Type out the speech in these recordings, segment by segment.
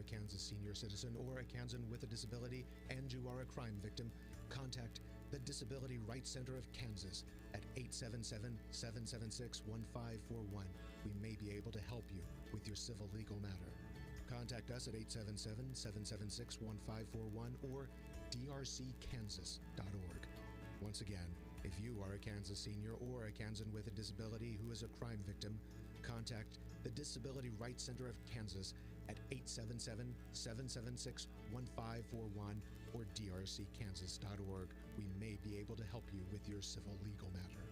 a Kansas senior citizen or a Kansan with a disability and you are a crime victim, contact the Disability Rights Center of Kansas at 877-776-1541. We may be able to help you with your civil legal matter. Contact us at 877-776-1541 or drckansas.org. Once again, if you are a Kansas senior or a Kansan with a disability who is a crime victim, contact the Disability Rights Center of Kansas at 877-776-1541 or drckansas.org. We may be able to help you with your civil legal matter.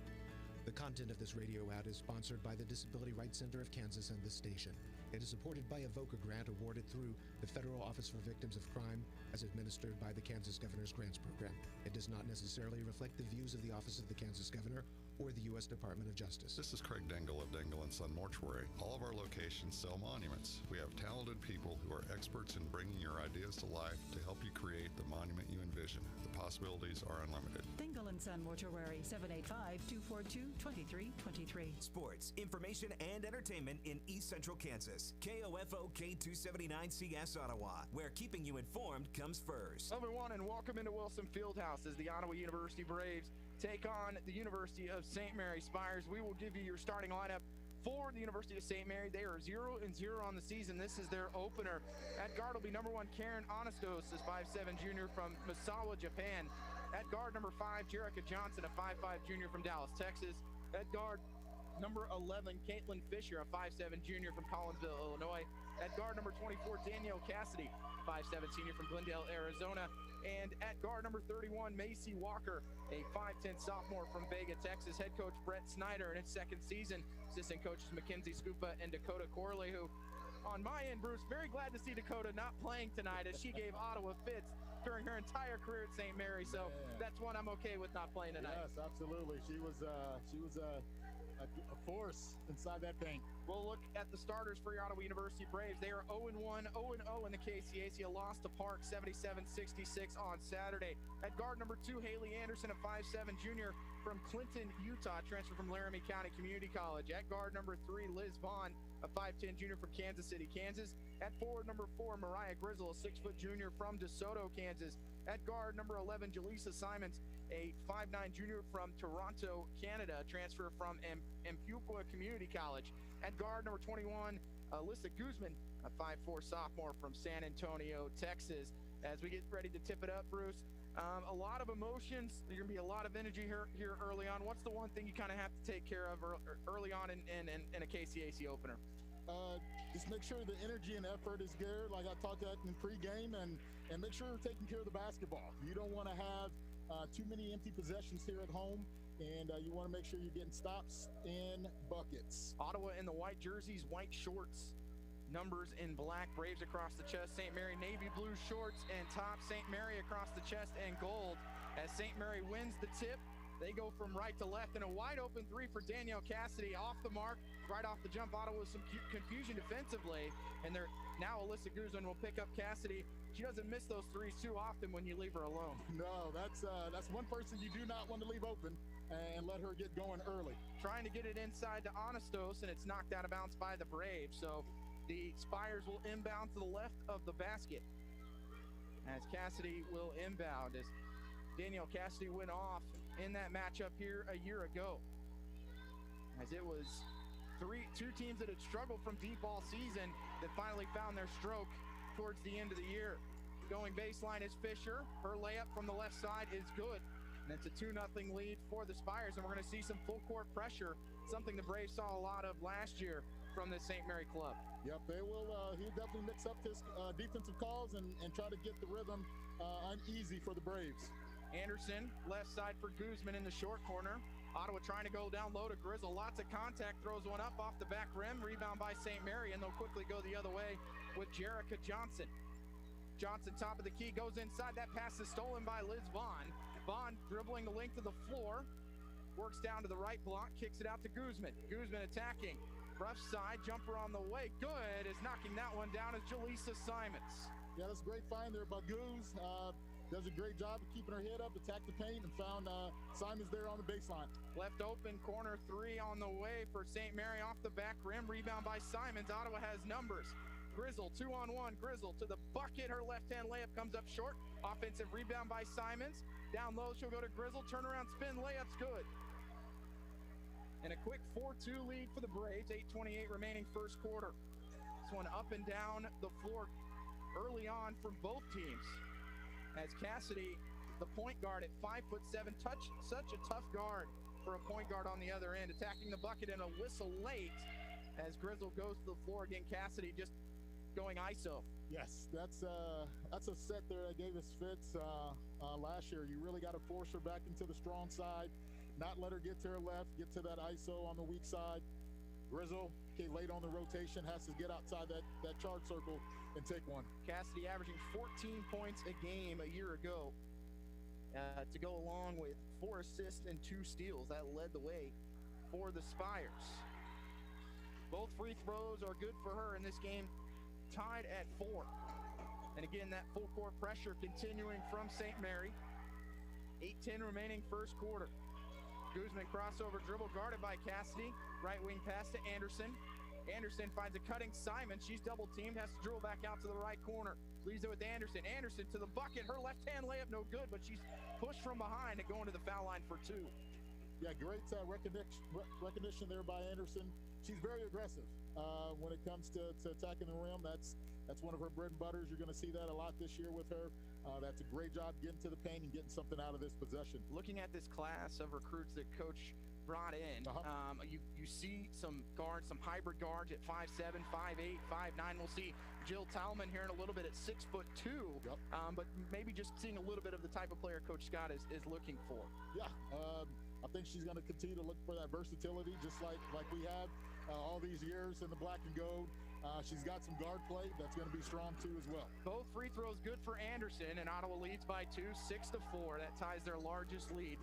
The content of this radio ad is sponsored by the Disability Rights Center of Kansas and this station. It is supported by a VOCA grant awarded through the Federal Office for Victims of Crime as administered by the Kansas Governor's Grants Program. It does not necessarily reflect the views of the Office of the Kansas Governor or the U.S. Department of Justice. This is Craig Dingle of Dingle & Son Mortuary. All of our locations sell monuments. We have talented people who are experts in bringing your ideas to life to help you create the monument you envision. The possibilities are unlimited. Dingle & Son Mortuary, 785-242-2323. Sports, information, and entertainment in East Central Kansas. KOFO K279CS Ottawa, where keeping you informed comes first. Hello everyone, and welcome into Wilson Fieldhouse as the Ottawa University Braves take on the University of St. Mary Spires. We will give you your starting lineup for the University of St. Mary. They are 0-0 on the season. This is their opener. At guard will be number 1 Karen Anastos, is 5'7" junior from Misawa, Japan. At guard, number 5 Jerica Johnson, a 5'5" junior from Dallas, Texas. At guard, number 11 Caitlin Fisher, a 5'7" junior from Collinsville, Illinois. At guard, number 24 Danielle Cassidy, 5'7" senior from Glendale, Arizona. And at guard, number 31 Macy Walker, a 5'10" sophomore from Vega, Texas. Head coach Brett Snyder in his second season. Assistant coaches Mackenzie Scupa and Dakota Corley, who on my end, Bruce, very glad to see Dakota not playing tonight as she gave Ottawa fits during her entire career at St. Mary. So that's one I'm okay with not playing tonight. Yes, absolutely. She was a force inside that paint. We'll look at the starters for your Ottawa University Braves. They are 0-1, 0-0 in the KCAC, a loss to Park 77-66 on Saturday. At guard, number 2 Haley Anderson, a 5'7" junior from Clinton, Utah, transferred from Laramie County Community College. At guard, number 3 Liz Vaughn, a 5'10" junior from Kansas City, Kansas. At forward, number 4 Mariah Grizzle, a 6' junior from DeSoto, Kansas. At guard, number 11 Jaleesa Simons, a 5'9" junior from Toronto, Canada, transfer from Ampuqua Community College. At guard, number 21 Alyssa Guzman, a 5'4" sophomore from San Antonio, Texas. As we get ready to tip it up, Bruce, a lot of emotions. There's going to be a lot of energy here early on. What's the one thing you kind of have to take care of early on in a KCAC opener? Just make sure the energy and effort is good, like I talked about in pregame, and make sure you're taking care of the basketball. You don't want to have too many empty possessions here at home, and you want to make sure you're getting stops and buckets. Ottawa in the white jerseys, white shorts, numbers in black, Braves across the chest. St. Mary navy blue shorts and top, St. Mary across the chest and gold. As St. Mary wins the tip, they go from right to left, and a wide open 3 for Danielle Cassidy off the mark, right off the jump. Ottawa with some confusion defensively, and now Alyssa Guzman will pick up Cassidy. She doesn't miss those threes too often when you leave her alone. No, that's one person you do not want to leave open and let her get going early. Trying to get it inside to Anastos, and it's knocked out of bounds by the Braves. So the Spires will inbound to the left of the basket as Cassidy will inbound, as Danielle Cassidy went off in that matchup here a year ago, as it was two teams that had struggled from deep all season that finally found their stroke towards the end of the year. Going baseline is Fisher. Her layup from the left side is good, and it's a 2-0 lead for the Spires, and we're going to see some full court pressure, something the Braves saw a lot of last year from the St. Mary club. Yep, they will. He'll definitely mix up his defensive calls and try to get the rhythm uneasy for the Braves. Anderson, left side for Guzman in the short corner. Ottawa trying to go down low to Grizzle. Lots of contact, throws one up off the back rim. Rebound by St. Mary, and they'll quickly go the other way with Jerica Johnson. Johnson, top of the key, goes inside. That pass is stolen by Liz Vaughn. Vaughn dribbling the length of the floor. Works down to the right block, kicks it out to Guzman. Guzman attacking. Rough side, jumper on the way. Good, is knocking that one down is Jaleesa Simons. Yeah, that's a great find there by Goose. Does a great job of keeping her head up, attacked the paint, and found Simons there on the baseline. Left open, corner 3 on the way for St. Mary off the back rim. Rebound by Simons. Ottawa has numbers. Grizzle, 2-on-1. Grizzle to the bucket. Her left-hand layup comes up short. Offensive rebound by Simons. Down low, she'll go to Grizzle. Turnaround spin, layup's good. And a quick 4-2 lead for the Braves. 8:28 remaining first quarter. This one up and down the floor early on from both teams. As Cassidy, the point guard at 5'7", such a tough guard for a point guard on the other end, attacking the bucket and a whistle late as Grizzle goes to the floor again. Cassidy just going ISO. Yes, that's a set there that gave us fits last year. You really got to force her back into the strong side, not let her get to her left, get to that ISO on the weak side. Grizzle, okay, late on the rotation, has to get outside that charge circle and take one. Cassidy averaging 14 points a game a year ago to go along with 4 assists and 2 steals. That led the way for the Spires. Both free throws are good for her in this game, tied at 4. And again, that full court pressure continuing from St. Mary. 8:10 remaining first quarter. Guzman crossover dribble guarded by Cassidy. Right wing pass to Anderson. Anderson finds a cutting Simon. She's double teamed, has to dribble back out to the right corner. Leaves it with Anderson. Anderson to the bucket. Her left hand layup no good, but she's pushed from behind and going to the foul line for 2. Yeah, great recognition there by Anderson. She's very aggressive when it comes to attacking the rim. That's one of her bread and butters. You're going to see that a lot this year with her. That's a great job getting to the paint and getting something out of this possession. Looking at this class of recruits that Coach brought in, you see some guards, some hybrid guards at 5'7", 5'8", 5'9". We'll see Jill Talman here in a little bit at 6'2". Yep. But maybe just seeing a little bit of the type of player Coach Scott is looking for. Yeah, I think she's going to continue to look for that versatility, just like we have all these years in the black and gold. She's got some guard play that's going to be strong too as well. Both free throws good for Anderson, and Ottawa leads by 2, 6-4. That ties their largest lead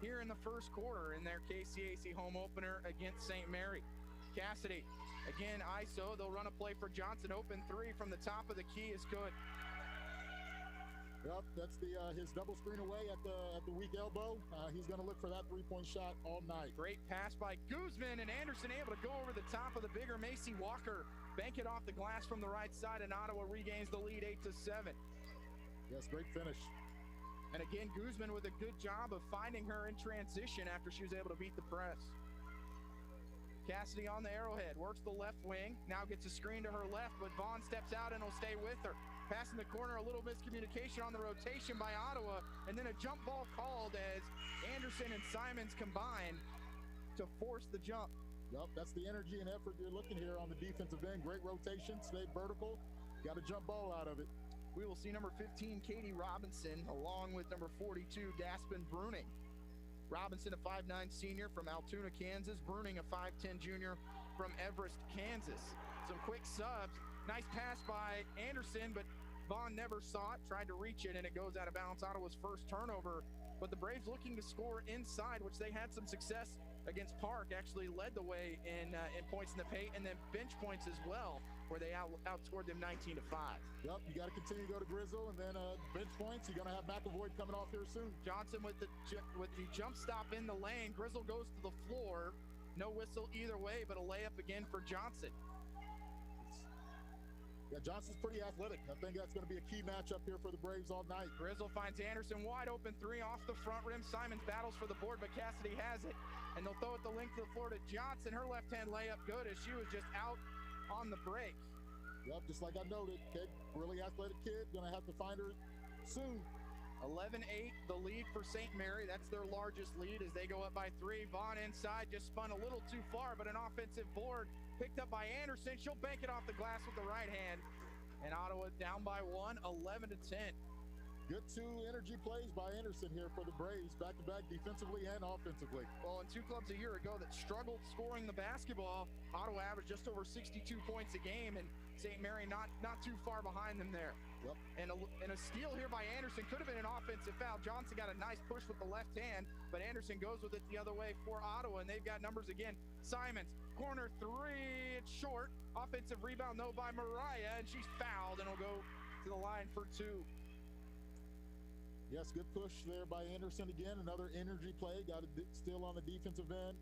here in the first quarter in their KCAC home opener against St. Mary. Cassidy, again, ISO. They'll run a play for Johnson. Open 3 from the top of the key is good. Yep, that's his double screen away at the weak elbow. He's going to look for that three-point shot all night. Great pass by Guzman, and Anderson able to go over the top of the bigger Macy Walker. Bank it off the glass from the right side, and Ottawa regains the lead 8-7. Yes, great finish. And again, Guzman with a good job of finding her in transition after she was able to beat the press. Cassidy on the arrowhead, works the left wing, now gets a screen to her left, but Vaughn steps out and will stay with her. Pass in the corner, a little miscommunication on the rotation by Ottawa, and then a jump ball called as Anderson and Simons combine to force the jump. Yep, that's the energy and effort you're looking here on the defensive end. Great rotation, stay vertical, got a jump ball out of it. We will see number 15, Katie Robinson, along with number 42, Daspin Bruning. Robinson, a 5'9" senior from Altoona, Kansas. Bruning, a 5'10" junior from Everest, Kansas. Some quick subs. Nice pass by Anderson, but Vaughn never saw it, tried to reach it, and it goes out of bounds. Ottawa's first turnover, but the Braves looking to score inside, which they had some success against Park, actually led the way in points in the paint, and then bench points as well, where they outscored them 19-5. Yep, you got to continue to go to Grizzle, and then bench points. You're going to have McAvoy coming off here soon. Johnson with the jump stop in the lane. Grizzle goes to the floor. No whistle either way, but a layup again for Johnson. Yeah, Johnson's pretty athletic. I think that's going to be a key matchup here for the Braves all night. Grizzle finds Anderson wide open 3 off the front rim. Simons battles for the board, but Cassidy has it. And they'll throw it the length of the floor to Johnson. Her left-hand layup good as she was just out on the break. Yep, just like I noted, kid, really athletic kid. Going to have to find her soon. 11-8, the lead for St. Mary. That's their largest lead as they go up by 3. Vaughn inside, just spun a little too far, but an offensive board picked up by Anderson. She'll bank it off the glass with the right hand. And Ottawa down by 1, 11-10. Good 2 energy plays by Anderson here for the Braves, back-to-back defensively and offensively. Well, in 2 clubs a year ago that struggled scoring the basketball, Ottawa averaged just over 62 points a game, and St. Mary not too far behind them there. Yep. And a steal here by Anderson could have been an offensive foul. Johnson got a nice push with the left hand, but Anderson goes with it the other way for Ottawa, and they've got numbers again. Simons, corner 3, it's short. Offensive rebound, though, by Mariah, and she's fouled, and will go to the line for 2. Yes, good push there by Anderson again. Another energy play, got it still on the defensive end.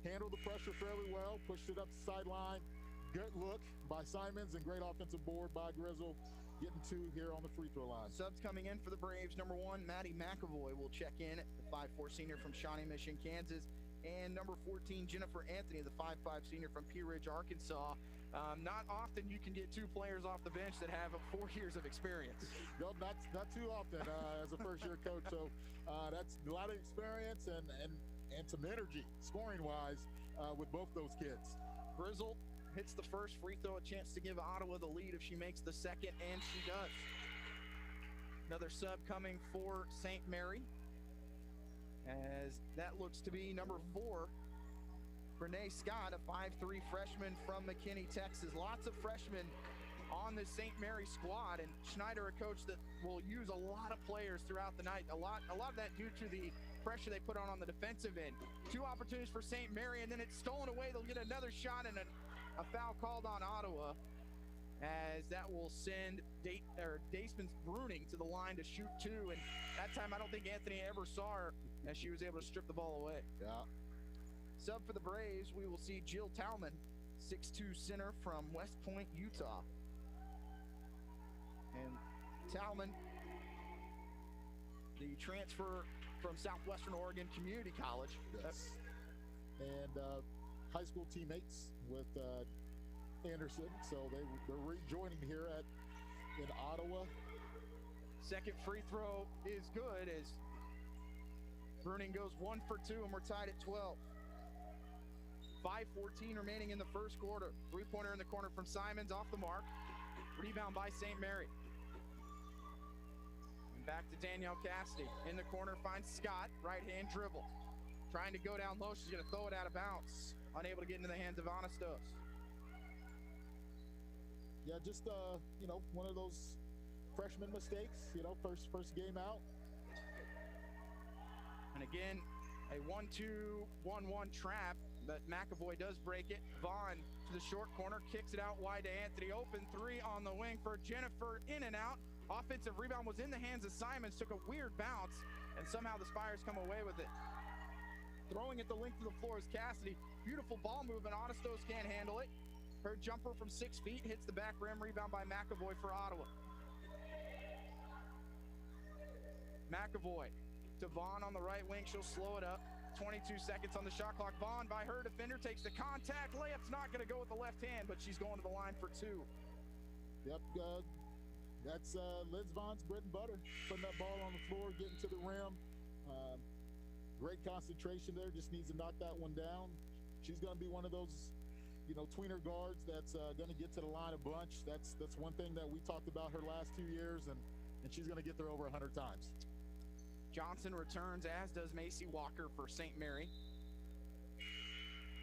Handled the pressure fairly well, pushed it up the sideline. good look by Simons and great offensive board by Grizzle, getting 2 here on the free throw line. Subs coming in for the Braves. Number 1, Maddie McAvoy will check in, the 5'4" senior from Shawnee Mission, Kansas. And number 14, Jennifer Anthony, the 5'5" senior from Pea Ridge, Arkansas. Not often you can get 2 players off the bench that have 4 years of experience. No, not too often as a first-year coach. So that's a lot of experience and some energy scoring-wise with both those kids. Grizzle hits the first free throw, a chance to give Ottawa the lead if she makes the second, and she does. Another sub coming for St. Mary, as that looks to be number 4, Renee Scott, a 5'3" freshman from McKinney, Texas. Lots of freshmen on this St. Mary squad, and Schneider, a coach that will use a lot of players throughout the night. A lot of that due to the pressure they put on the defensive end. 2 opportunities for St. Mary, and then it's stolen away. They'll get another shot, and a foul called on Ottawa, as that will send Daceman's Bruning to the line to shoot 2. And that time, I don't think Anthony ever saw her, as she was able to strip the ball away. Yeah. Sub for the Braves, we will see Jill Talman, 6'2" center from West Point, Utah. And Talman, the transfer from Southwestern Oregon Community College. Yes. And high school teammates with Anderson, so they're rejoining here in Ottawa. Second free throw is good, as Bruning goes 1 for 2, and we're tied at 12. 5:14 remaining in the first quarter. 3-pointer in the corner from Simons, off the mark. Rebound by St. Mary. And back to Danielle Cassidy. In the corner, finds Scott. Right-hand dribble. Trying to go down low. She's going to throw it out of bounds. Unable to get into the hands of Anastos. Yeah, just, one of those freshman mistakes, first game out. And again, a 1-2-1-1 trap, but McAvoy does break it. Vaughn to the short corner, kicks it out wide to Anthony. Open 3 on the wing for Jennifer, in and out. Offensive rebound was in the hands of Simons, took a weird bounce, and somehow the Spires come away with it. Throwing it the length of the floor is Cassidy. Beautiful ball movement. Anastos can't handle it. Her jumper from 6 feet hits the back rim. Rebound by McAvoy for Ottawa. McAvoy to Vaughn on the right wing. She'll slow it up. 22 seconds on the shot clock. Vaughn by her defender takes the contact. Layup's not going to go with the left hand, but she's going to the line for 2. Yep, that's Liz Vaughn's bread and butter. Putting that ball on the floor, getting to the rim. Great concentration there. Just needs to knock that one down. She's going to be one of those, tweener guards that's going to get to the line a bunch. That's one thing that we talked about her last 2 years, and she's going to get there over 100 times. Johnson returns, as does Macy Walker for St. Mary.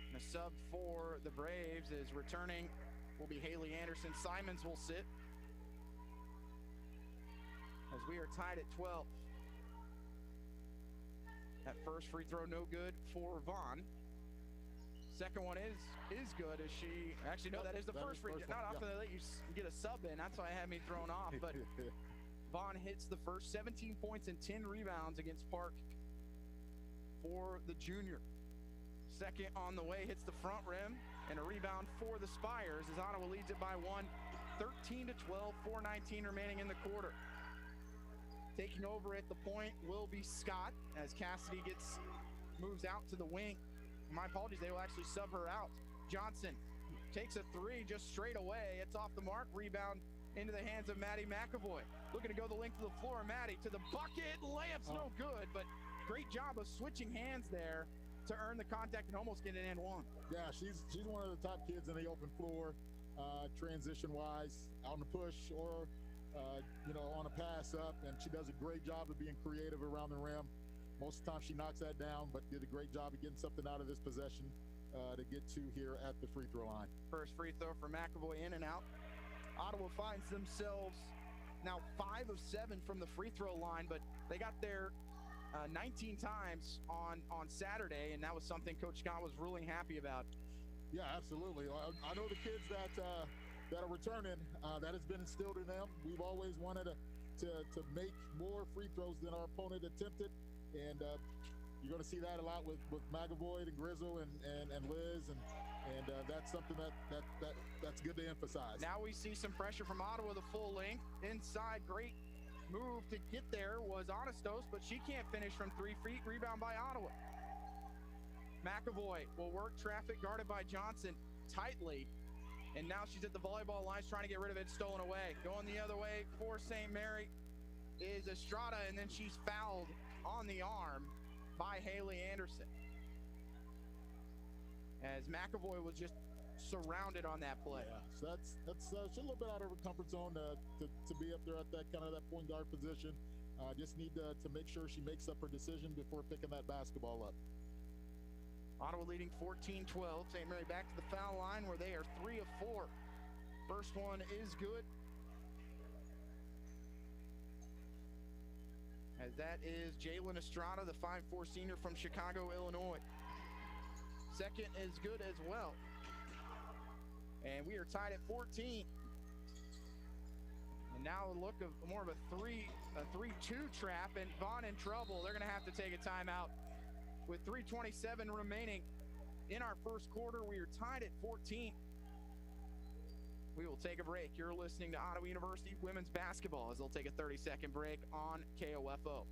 And the sub for the Braves is returning will be Haley Anderson. Simons will sit, as we are tied at 12. That first free throw no good for Vaughn. Second one is good, as she actually no, that is the first free. Not often they let you get a sub in. That's why it had me thrown off. But Vaughn hits the first, 17 points and 10 rebounds against Park for the junior. Second on the way, hits the front rim, and a rebound for the Spires as Ottawa leads it by 1, 13-12, 4:19 remaining in the quarter. Taking over at the point will be Scott, as Cassidy moves out to the wing. My apologies, they will actually sub her out. Johnson takes a 3 just straight away. It's off the mark. Rebound into the hands of Maddie McAvoy. Looking to go the length of the floor. Maddie to the bucket. Layup's no good, but great job of switching hands there to earn the contact and almost get an and 1. Yeah, she's one of the top kids in the open floor, transition-wise, on the push or on a pass up, and she does a great job of being creative around the rim. Most of the time she knocks that down, but did a great job of getting something out of this possession to get to here at the free throw line. First free throw for McAvoy, in and out. Ottawa finds themselves now 5 of 7 from the free throw line, but they got there 19 times on Saturday, and that was something Coach Scott was really happy about. Yeah, absolutely. I know the kids that are returning, that has been instilled in them. We've always wanted to make more free throws than our opponent attempted, and you're going to see that a lot with McAvoy and Grizzle and Liz, and that's something that's good to emphasize. Now we see some pressure from Ottawa, the full length inside. Great move to get there was Anastos, but she can't finish from 3 feet. Rebound by Ottawa. McAvoy will work traffic, guarded by Johnson tightly, and now she's at the volleyball lines trying to get rid of it. Stolen away. Going the other way for St. Mary is Estrada, and then she's fouled on the arm by Haley Anderson, as McAvoy was just surrounded on that play. Yeah, so that's she's a little bit out of her comfort zone to be up there at that kind of that point guard position. Just need to make sure she makes up her decision before picking that basketball up. Ottawa leading 14-12. St. Mary back to the foul line where they are 3 of 4. First one is good, as that is Jalen Estrada, the 5'4" senior from Chicago, Illinois. Second is good as well. And we are tied at 14. And now a look of more of a 3-2 trap, and Vaughn in trouble. They're going to have to take a timeout. With 3:27 remaining in our first quarter, we are tied at 14. We will take a break. You're listening to Ottawa University women's basketball, as they'll take a 30-second break on KOFO.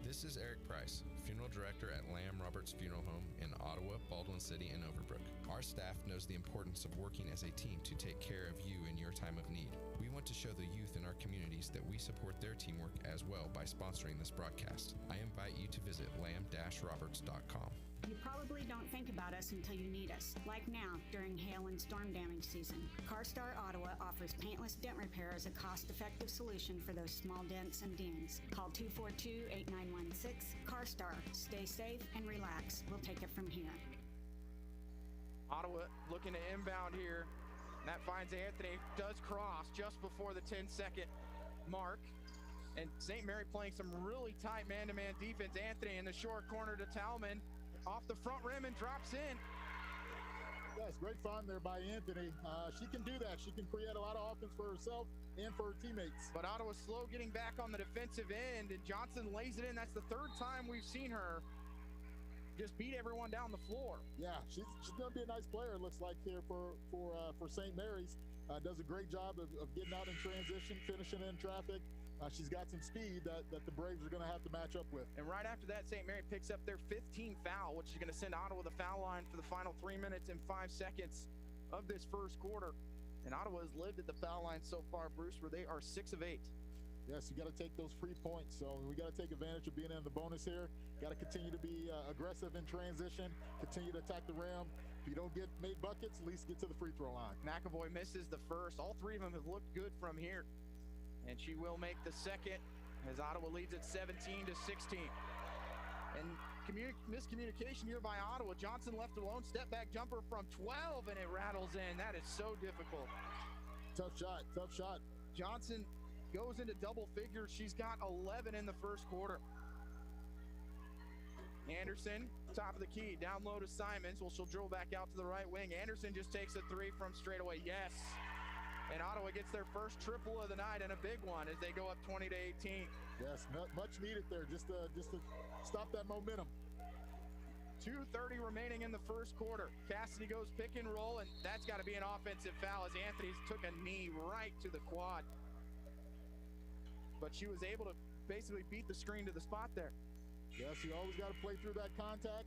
This is Eric Price, Funeral Director at Lamb Roberts Funeral Home in Ottawa, Baldwin City, and Overbrook. Our staff knows the importance of working as a team to take care of you in your time of need. We want to show the youth in our communities that we support their teamwork as well by sponsoring this broadcast. I invite you to visit lamb-roberts.com. You probably don't think about us until you need us, like now during hail and storm damage season. CarStar Ottawa offers paintless dent repair as a cost-effective solution for those small dents and dings. Call 242-8916. CarStar. Stay safe and relax. We'll take it from here. Ottawa looking to inbound here. That finds Anthony, does cross just before the 10-second mark. And St. Mary playing some really tight man-to-man defense. Anthony in the short corner to Talman. Off the front rim and drops in. Yes, great find there by Anthony. She can do that. She can create a lot of offense for herself and for her teammates. But Ottawa's slow getting back on the defensive end, and Johnson lays it in. That's the third time we've seen her just beat everyone down the floor. Yeah, she's going to be a nice player, it looks like, here for St. Mary's. Does a great job of getting out in transition, finishing in traffic. She's got some speed that the Braves are going to have to match up with. And right after that, St. Mary picks up their 15th foul, which is going to send Ottawa the foul line for the final 3 minutes and 5 seconds of this first quarter. And Ottawa has lived at the foul line so far, Bruce, where they are 6 of 8. Yes, you got to take those free points. So we got to take advantage of being in the bonus here. Got to continue to be aggressive in transition, continue to attack the rim. If you don't get made buckets, at least get to the free throw line. McAvoy misses the first. All 3 of them have looked good from here. And she will make the second, as Ottawa leads at 17-16. And miscommunication here by Ottawa. Johnson left alone. Step back jumper from 12, and it rattles in. That is so difficult. Tough shot, tough shot. Johnson goes into double figures. She's got 11 in the first quarter. Anderson, top of the key, down low to Simons. Well, she'll drill back out to the right wing. Anderson just takes a 3 from straight away. Yes. And Ottawa gets their first triple of the night, and a big one as they go up 20-18. Yes, much needed there, just to stop that momentum. 2:30 remaining in the first quarter. Cassidy goes pick and roll, and that's got to be an offensive foul as Anthony took a knee right to the quad. But she was able to basically beat the screen to the spot there. Yes, you always got to play through that contact.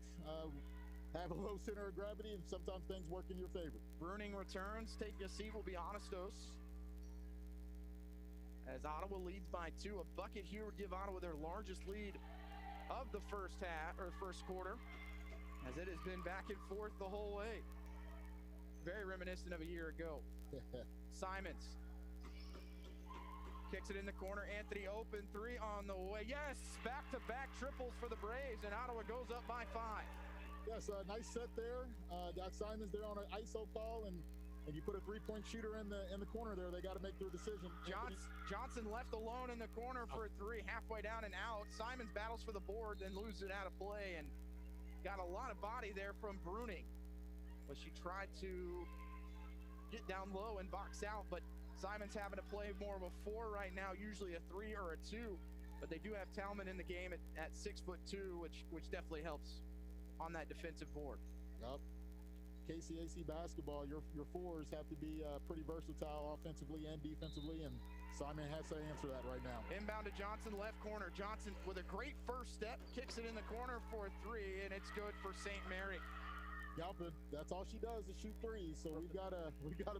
Have a low center of gravity, and sometimes things work in your favor. Bruning returns. Taking a seat will be Anastos. As Ottawa leads by 2. A bucket here would give Ottawa their largest lead of the first quarter, as it has been back and forth the whole way. Very reminiscent of a year ago. Simons kicks it in the corner. Anthony open 3 on the way. Yes, back-to-back triples for the Braves, and Ottawa goes up by 5. Yes, nice set there. Got Simons there on an ISO call, and you put a 3-point shooter in the corner there. They got to make their decision. Johnson left alone in the corner for a 3, halfway down and out. Simons battles for the board, then loses it out of play, and got a lot of body there from Bruning. But she tried to get down low and box out, but Simons having to play more of a 4 right now, usually a 3 or a 2. But they do have Talman in the game at 6'2", which definitely helps on that defensive board. Yep. KCAC basketball, your fours have to be pretty versatile offensively and defensively, and Simon has to answer that right now. Inbound to Johnson, left corner. Johnson with a great first step, kicks it in the corner for a three, and it's good for St. Mary. Galpin, that's all she does is shoot threes, so we gotta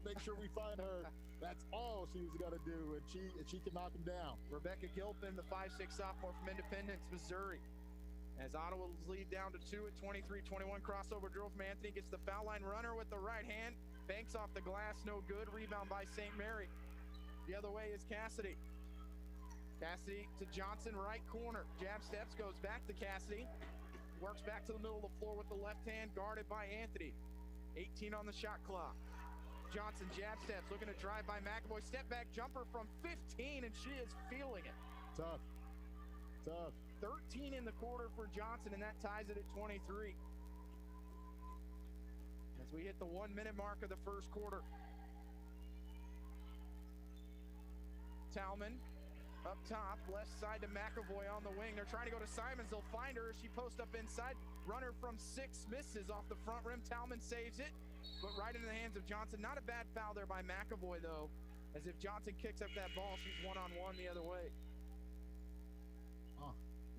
make sure we find her. That's all she's gotta do, and she can knock them down. Rebecca Gilpin, the 5'6" sophomore from Independence, Missouri. As Ottawa's lead down to 2 at 23-21. Crossover drill from Anthony, gets the foul line runner with the right hand, banks off the glass, no good. Rebound by St. Mary. The other way is Cassidy. Cassidy to Johnson, right corner. Jab steps, goes back to Cassidy. Works back to the middle of the floor with the left hand, guarded by Anthony. 18 on the shot clock. Johnson jab steps, looking to drive by McAvoy. Step back jumper from 15, and she is feeling it. Tough. 13 in the quarter for Johnson, and that ties it at 23. As we hit the 1 minute mark of the first quarter. Talman up top, left side to McAvoy on the wing. They're trying to go to Simons. They'll find her. She posts up inside. Runner from 6 misses off the front rim. Talman saves it, but right into the hands of Johnson. Not a bad foul there by McAvoy, though, as if Johnson kicks up that ball, she's one-on-one the other way.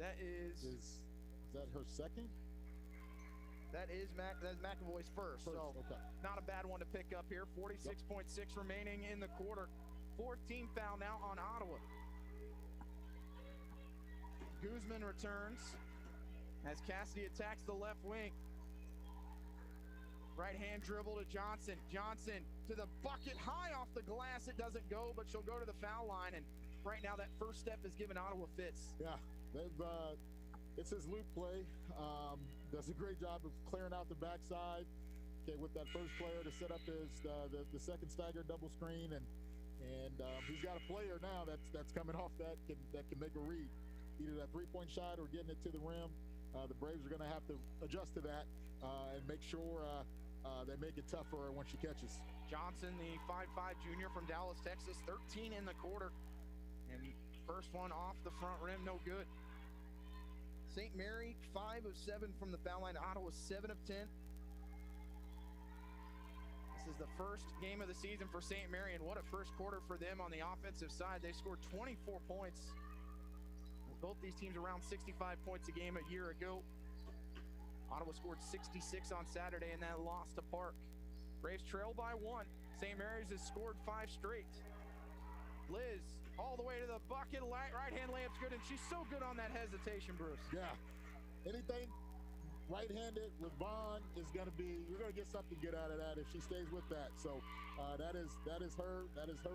That is that her second? That's McAvoy's first. So okay. Not a bad one to pick up here. 46.6 remaining in the quarter. 4th team foul now on Ottawa. Guzman returns as Cassidy attacks the left wing. Right hand dribble to Johnson. Johnson to the bucket, high off the glass. It doesn't go, but she'll go to the foul line. And right now that first step is giving Ottawa fits. Yeah. It's his loop play. Does a great job of clearing out the backside. Okay, with that first player to set up his the second stagger double screen, and he's got a player now that's coming off that can make a read, either that 3-point shot or getting it to the rim. The Braves are going to have to adjust to that and make sure they make it tough for her when she catches. Johnson, the 5'5" junior from Dallas, Texas, 13 in the quarter, and first one off the front rim, no good. St. Mary, 5 of 7 from the foul line. Ottawa, 7 of 10. This is the first game of the season for St. Mary, and what a first quarter for them on the offensive side. They scored 24 points. Both these teams around 65 points a game a year ago. Ottawa scored 66 on Saturday in that loss to Park. Braves trail by 1. St. Mary's has scored 5 straight. Liz, all the way to the bucket, right hand layup's good, and she's so good on that hesitation, Bruce. Yeah, anything right-handed with Vaughn is going to be, you're going to get something good out of that if she stays with that. So that is her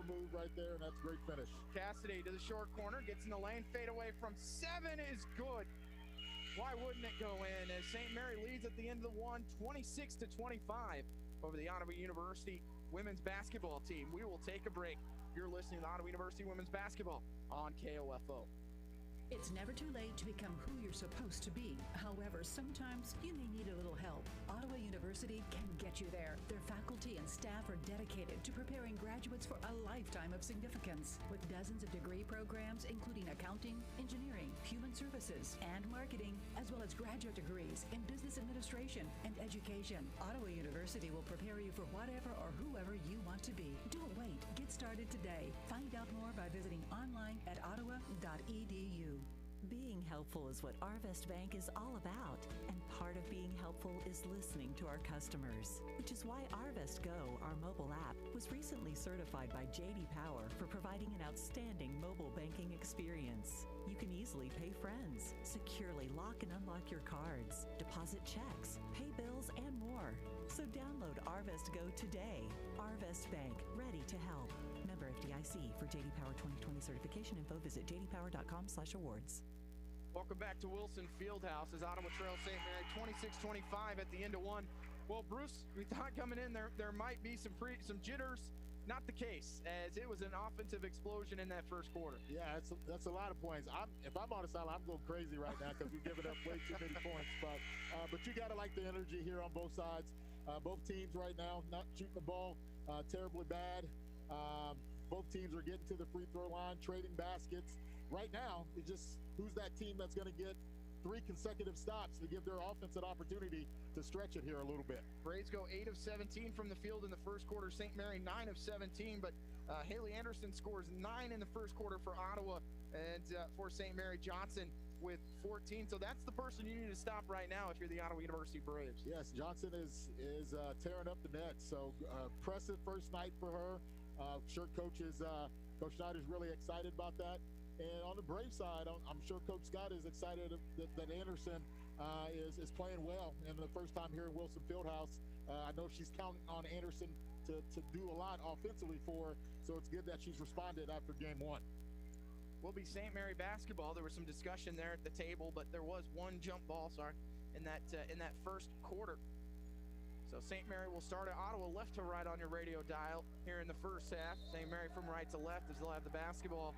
move right there, and that's a great finish. Cassidy to the short corner, gets in the lane, fade away from 7 is good. Why wouldn't it go in as St. Mary leads at the end of the 1, 26-25 over the Ottawa University women's basketball team. We will take a break. You're listening to Ottawa University women's basketball on KOFO. It's never too late to become who you're supposed to be. However, sometimes you may need a little help. Ottawa University can get you there. Their faculty and staff are dedicated to preparing graduates for a lifetime of significance. With dozens of degree programs, including accounting, engineering, human services, and marketing, as well as graduate degrees in business administration and education, Ottawa University will prepare you for whatever or whoever you want to be. Don't wait. Get started today. Find out more by visiting online at ottawa.edu. Being helpful is what Arvest Bank is all about, and part of being helpful is listening to our customers, which is why Arvest Go, our mobile app, was recently certified by J.D. Power for providing an outstanding mobile banking experience. You can easily pay friends, securely lock and unlock your cards, deposit checks, pay bills, and more. So download Arvest Go today. Arvest Bank, ready to help. Member FDIC. For J.D. Power 2020 certification info, visit jdpower.com/awards. Welcome back to Wilson Fieldhouse as Ottawa trails St. Mary 26-25 at the end of 1. Well, Bruce, we thought coming in there might be some jitters. Not the case, as it was an offensive explosion in that first quarter. Yeah, that's a lot of points. If I'm on the sideline, I'm going crazy right now because we're giving up way too many points. But you got to like the energy here on both sides. Both teams right now not shooting the ball terribly bad. Both teams are getting to the free throw line, trading baskets, right now, it's just who's that team that's going to get 3 consecutive stops to give their offense an opportunity to stretch it here a little bit. Braves go 8 of 17 from the field in the first quarter. St. Mary 9 of 17, but Haley Anderson scores 9 in the first quarter for Ottawa, and for St. Mary, Johnson with 14. So that's the person you need to stop right now if you're the Ottawa University Braves. Yes, Johnson is tearing up the net. So impressive first night for her. Sure, Coach Schneider's really excited about that. And on the Brave side, I'm sure Coach Scott is excited that Anderson is playing well. And the first time here in Wilson Fieldhouse, I know she's counting on Anderson to do a lot offensively for her. So it's good that she's responded after game 1. Will be St. Mary basketball. There was some discussion there at the table, but there was one jump ball, in that first quarter. So St. Mary will start at Ottawa left to right on your radio dial here in the first half. St. Mary from right to left as they'll have the basketball.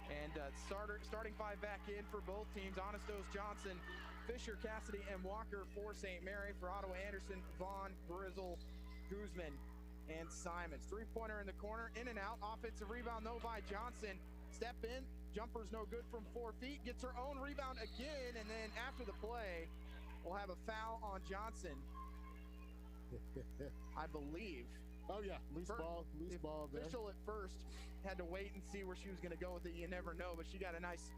And starting 5 back in for both teams. Honestos, Johnson, Fisher, Cassidy, and Walker for St. Mary. For Ottawa, Anderson, Vaughn, Grizzle, Guzman, and Simons. Three-pointer in the corner, in and out. Offensive rebound, though, by Johnson. Step in, jumper's no good from 4 feet. Gets her own rebound again, and then after the play, we'll have a foul on Johnson. I believe. Oh, yeah, loose ball there. Official at first had to wait and see where she was going to go with it. You never know, but she got a nice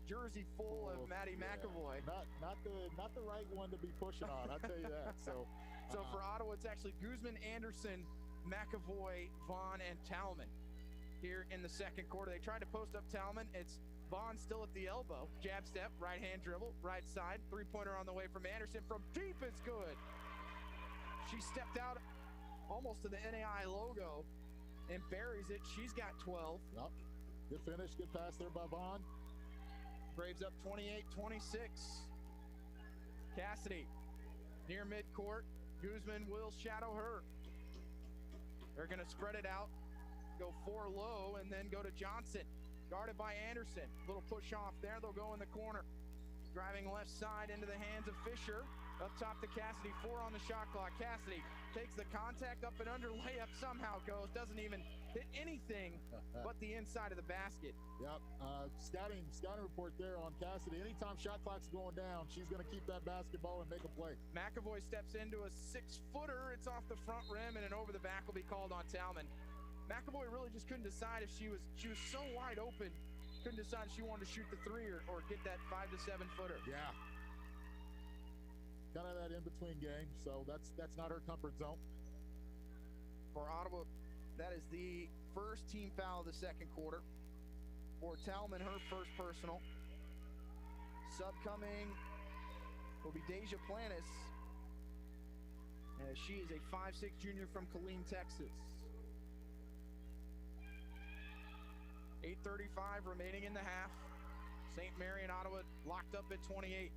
jersey full of Maddie McAvoy. Not the right one to be pushing on, I'll tell you that. So for Ottawa, it's actually Guzman, Anderson, McAvoy, Vaughn, and Talman here in the second quarter. They tried to post up Talman. It's Vaughn still at the elbow. Jab step, right hand dribble, right side. Three-pointer on the way from Anderson. From deep is good. She stepped out almost to the NAI logo and buries it. She's got 12. Yep. Good finish, good pass there by Vaughn. Braves up 28-26. Cassidy near midcourt. Guzman will shadow her. They're going to spread it out, go 4 low, and then go to Johnson. Guarded by Anderson. Little push off there. They'll go in the corner. Driving left side into the hands of Fisher. Up top to Cassidy. 4 on the shot clock. Cassidy takes the contact up and under. Layup somehow goes. Doesn't even hit anything but the inside of the basket. Yep. Scouting report there on Cassidy. Anytime shot clock's going down, she's going to keep that basketball and make a play. McAvoy steps into a 6-footer. It's off the front rim, and an over the back will be called on Talman. McAvoy really just couldn't decide if she was so wide open, couldn't decide if she wanted to shoot the 3 or get that 5 to 7 footer. Yeah. Kind of that in-between game, so that's not her comfort zone. For Ottawa, that is the first team foul of the second quarter. For Talman, her first personal. Sub coming will be Deja Planis, as she is a 5'6" junior from Killeen, Texas. 8:35 remaining in the half. St. Mary and Ottawa locked up at 28.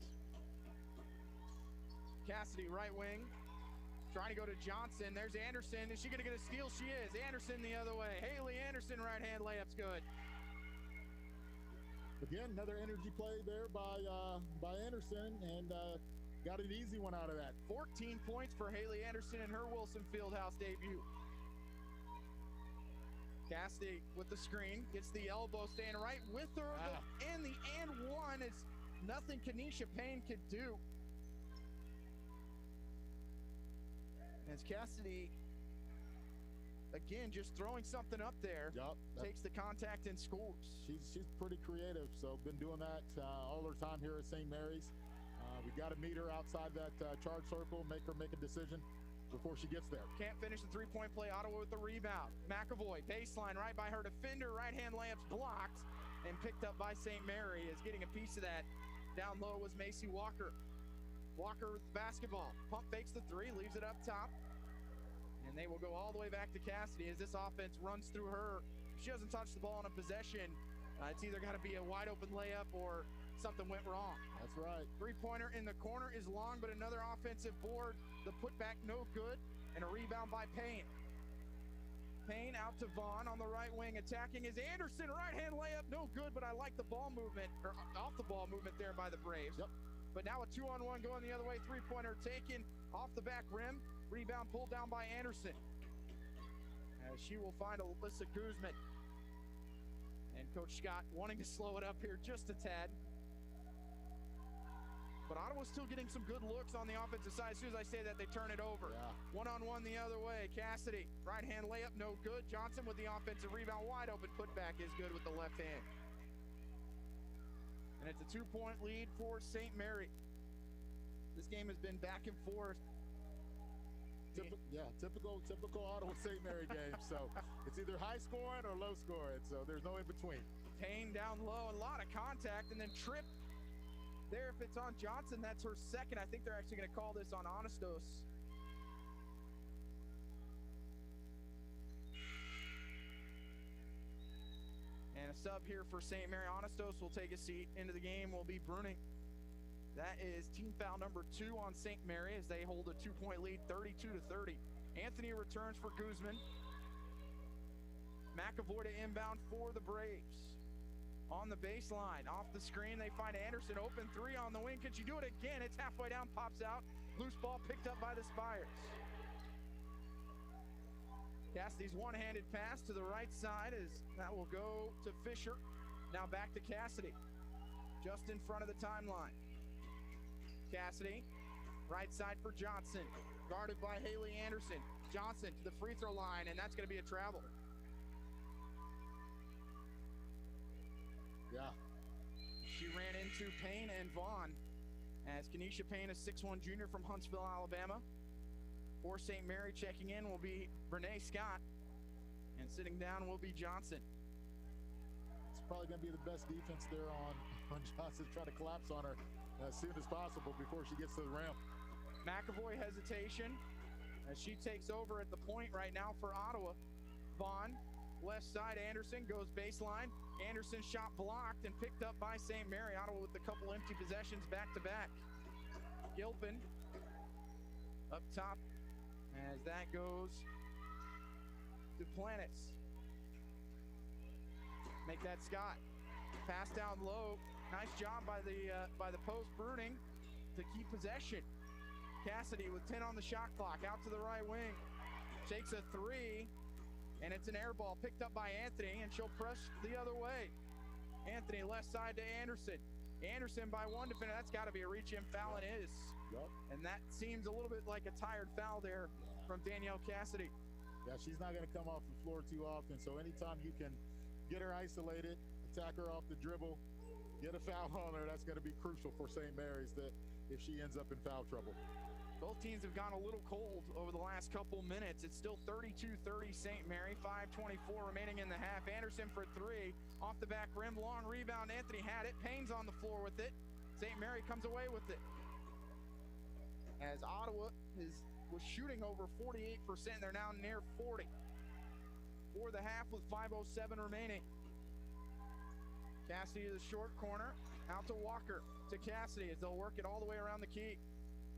Cassidy, right wing, trying to go to Johnson. There's Anderson. Is she going to get a steal? She is. Anderson the other way. Haley Anderson, right hand layup's good. Again, another energy play there by Anderson, and got an easy one out of that. 14 points for Haley Anderson in her Wilson Fieldhouse debut. Cassidy with the screen, gets the elbow, staying right with her, and the and one is nothing Kenesha Payne could do. As Cassidy, again, just throwing something up there, takes the contact and scores. She's pretty creative, so been doing that all her time here at St. Mary's. We got to meet her outside that charge circle, make her make a decision before she gets there. Can't finish the three-point play. Ottawa with the rebound. McAvoy, baseline right by her defender. Right-hand layup's blocked and picked up by St. Mary. Is getting a piece of that. Down low was Macy Walker. Walker with the basketball. Pump fakes the 3, leaves it up top. And they will go all the way back to Cassidy as this offense runs through her. If she doesn't touch the ball on a possession, it's either got to be a wide-open layup or something went wrong. That's right. Three-pointer in the corner is long, but another offensive board. The putback no good, and a rebound by Payne. Payne out to Vaughn on the right wing. Attacking is Anderson. Right-hand layup, no good, but I like the ball movement, or off the ball movement there by the Braves. Yep. But now a 2-on-1 going the other way. Three-pointer taken off the back rim. Rebound pulled down by Anderson. As she will find Alyssa Guzman. And Coach Scott wanting to slow it up here just a tad. But Ottawa's still getting some good looks on the offensive side. As soon as I say that, they turn it over. Yeah. One-on-one the other way. Cassidy, right-hand layup, no good. Johnson with the offensive rebound, wide open putback is good with the left hand. And it's a 2-point lead for St. Mary. This game has been back and forth. Typical Ottawa St. Mary game. So it's either high scoring or low scoring. So there's no in between. Payne down low, a lot of contact, and then trip there. If it's on Johnson, that's her second. I think they're actually going to call this on Anastos. And a sub here for St. Mary. Anastos will take a seat. Into the game will be Bruning. That is team foul number 2 on St. Mary as they hold a 2-point lead, 32-30. Anthony returns for Guzman. McAvoy to inbound for the Braves. On the baseline, off the screen, they find Anderson, open 3 on the wing. Can she do it again? It's halfway down, pops out. Loose ball picked up by the Spires. Cassidy's one-handed pass to the right side as that will go to Fisher. Now back to Cassidy, just in front of the timeline. Cassidy, right side for Johnson, guarded by Haley Anderson. Johnson to the free throw line, and that's going to be a travel. Yeah. She ran into Payne and Vaughn as Kenesha Payne, a 6'1 junior from Huntsville, Alabama. For St. Mary, checking in will be Renee Scott, and sitting down will be Johnson. It's probably going to be the best defense there on Johnson. Try to collapse on her as soon as possible before she gets to the rim. McAvoy hesitation as she takes over at the point right now for Ottawa. Vaughn, left side, Anderson goes baseline. Anderson's shot blocked and picked up by St. Mary. Ottawa with a couple empty possessions back-to-back. Gilpin up top as that goes to Planets. Make that Scott. Pass down low. Nice job by the post Bruning to keep possession. Cassidy with 10 on the shot clock, out to the right wing. Takes a 3. And it's an air ball picked up by Anthony, and she'll press the other way. Anthony left side to Anderson. Anderson by one defender. That's got to be a reach-in foul, and it is. Yep. And that seems a little bit like a tired foul there from Danielle Cassidy. Yeah, she's not going to come off the floor too often. So anytime you can get her isolated, attack her off the dribble, get a foul on her, that's going to be crucial for St. Mary's that if she ends up in foul trouble. Both teams have gone a little cold over the last couple minutes. It's still 32-30 St. Mary, 5:24 remaining in the half. Anderson for 3, off the back rim, long rebound. Anthony had it. Payne's on the floor with it. St. Mary comes away with it. As Ottawa was shooting over 48%, they're now near 40. For the half with 5:07 remaining. Cassidy to the short corner, out to Walker, to Cassidy as they'll work it all the way around the key.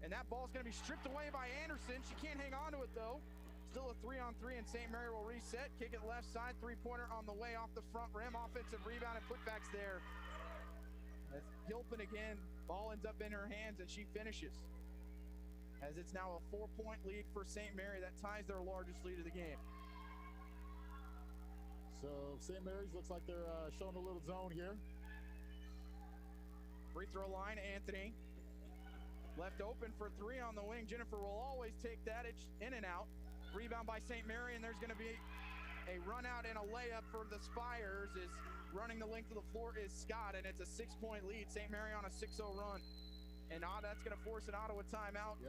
And that ball's going to be stripped away by Anderson. She can't hang on to it, though. Still a 3-on-3, and St. Mary will reset. Kick it left side, three-pointer on the way off the front rim. Offensive rebound and putbacks there. As Gilpin again, ball ends up in her hands, and she finishes. As it's now a 4-point lead for St. Mary. That ties their largest lead of the game. So St. Mary's looks like they're showing a little zone here. Free throw line, Anthony. Left open for 3 on the wing. Jennifer will always take that. It's in and out. Rebound by St. Mary, and there's going to be a run out and a layup for the Spires. Is running the length of the floor is Scott, and it's a 6-point lead. St. Mary on a 6-0 run. And that's going to force an Ottawa timeout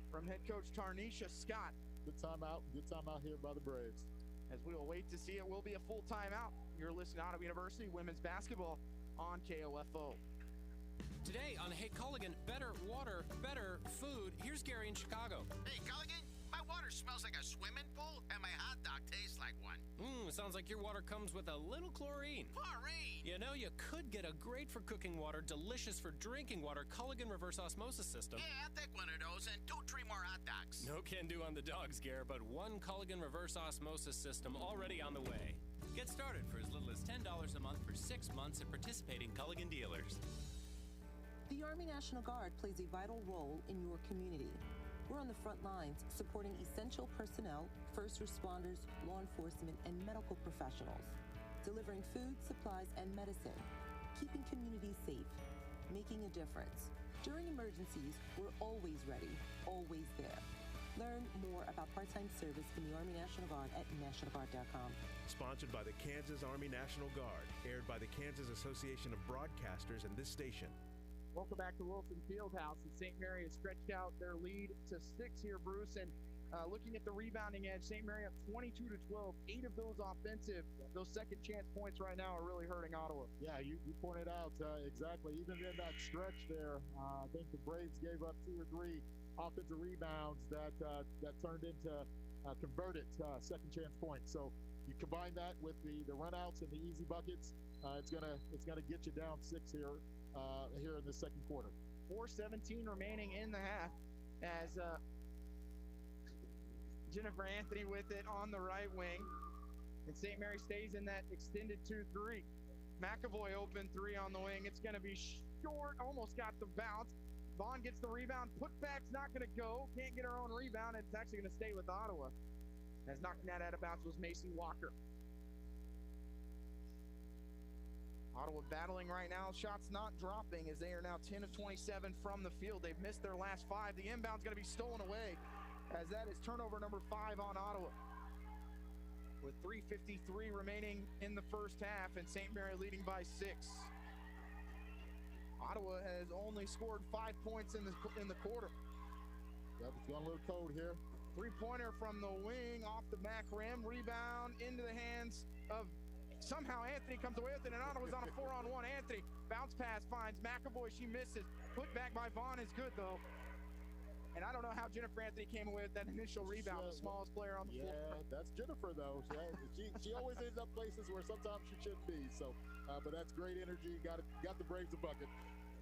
from head coach Tarnisha Scott. Good timeout here by the Braves. As we will wait to see, it will be a full timeout. You're listening to Ottawa University women's basketball on KOFO. Today on Hey Culligan, better water, better food. Here's Gary in Chicago. Hey Culligan, my water smells like a swimming pool and my hot dog tastes like one. Sounds like your water comes with a little chlorine. Chlorine? You know, you could get a great for cooking water, delicious for drinking water, Culligan reverse osmosis system. Yeah, I'll take one of those and 2-3 more hot dogs. No can do on the dogs, Gare, but one Culligan reverse osmosis system already on the way. Get started for as little as $10 a month for 6 months at participating Culligan dealers. The Army National Guard plays a vital role in your community. We're on the front lines supporting essential personnel, first responders, law enforcement, and medical professionals. delivering food, supplies, and medicine, keeping communities safe, making a difference. During emergencies, we're always ready, always there. Learn more about part-time service in the Army National Guard at nationalguard.com. Sponsored by the Kansas Army National Guard, aired by the Kansas Association of Broadcasters and this station. Welcome back to Wilson Fieldhouse. And St. Mary has stretched out their lead to 6 here, Bruce. And looking at the rebounding edge, St. Mary up 22-12. 8 of those offensive. Those second chance points right now are really hurting Ottawa. Yeah, you pointed out exactly. Even in that stretch there, I think the Braves gave up 2 or 3 offensive rebounds that turned into converted second chance points. So you combine that with the runouts and the easy buckets, it's gonna get you down 6 here in the second quarter. 4:17 remaining in the half as Jennifer Anthony with it on the right wing, and St. Mary stays in that extended 2-3. McAvoy open 3 on the wing. It's gonna be short, almost got the bounce. Vaughn gets the rebound. Putback's not going to go. Can't get her own rebound. It's actually going to stay with Ottawa. As knocking that out of bounds was Macy Walker. Ottawa battling right now. Shots not dropping as they are now 10 of 27 from the field. They've missed their last 5. The inbound's going to be stolen away as that is turnover number 5 on Ottawa. With 3:53 remaining in the first half and St. Mary leading by 6. Ottawa has only scored 5 points in the quarter. Yep, it's going a little cold here. 3-pointer from the wing off the back rim. Rebound into the hands of somehow Anthony comes away with it, and Ottawa's on a 4-on-1. Anthony, bounce pass finds McAvoy. She misses. Put back by Vaughn is good, though. And I don't know how Jennifer Anthony came away with that initial rebound, the smallest player on the floor. Yeah, that's Jennifer, though. She always ends up places where sometimes she shouldn't be. So, but that's great energy. Got the Braves a bucket.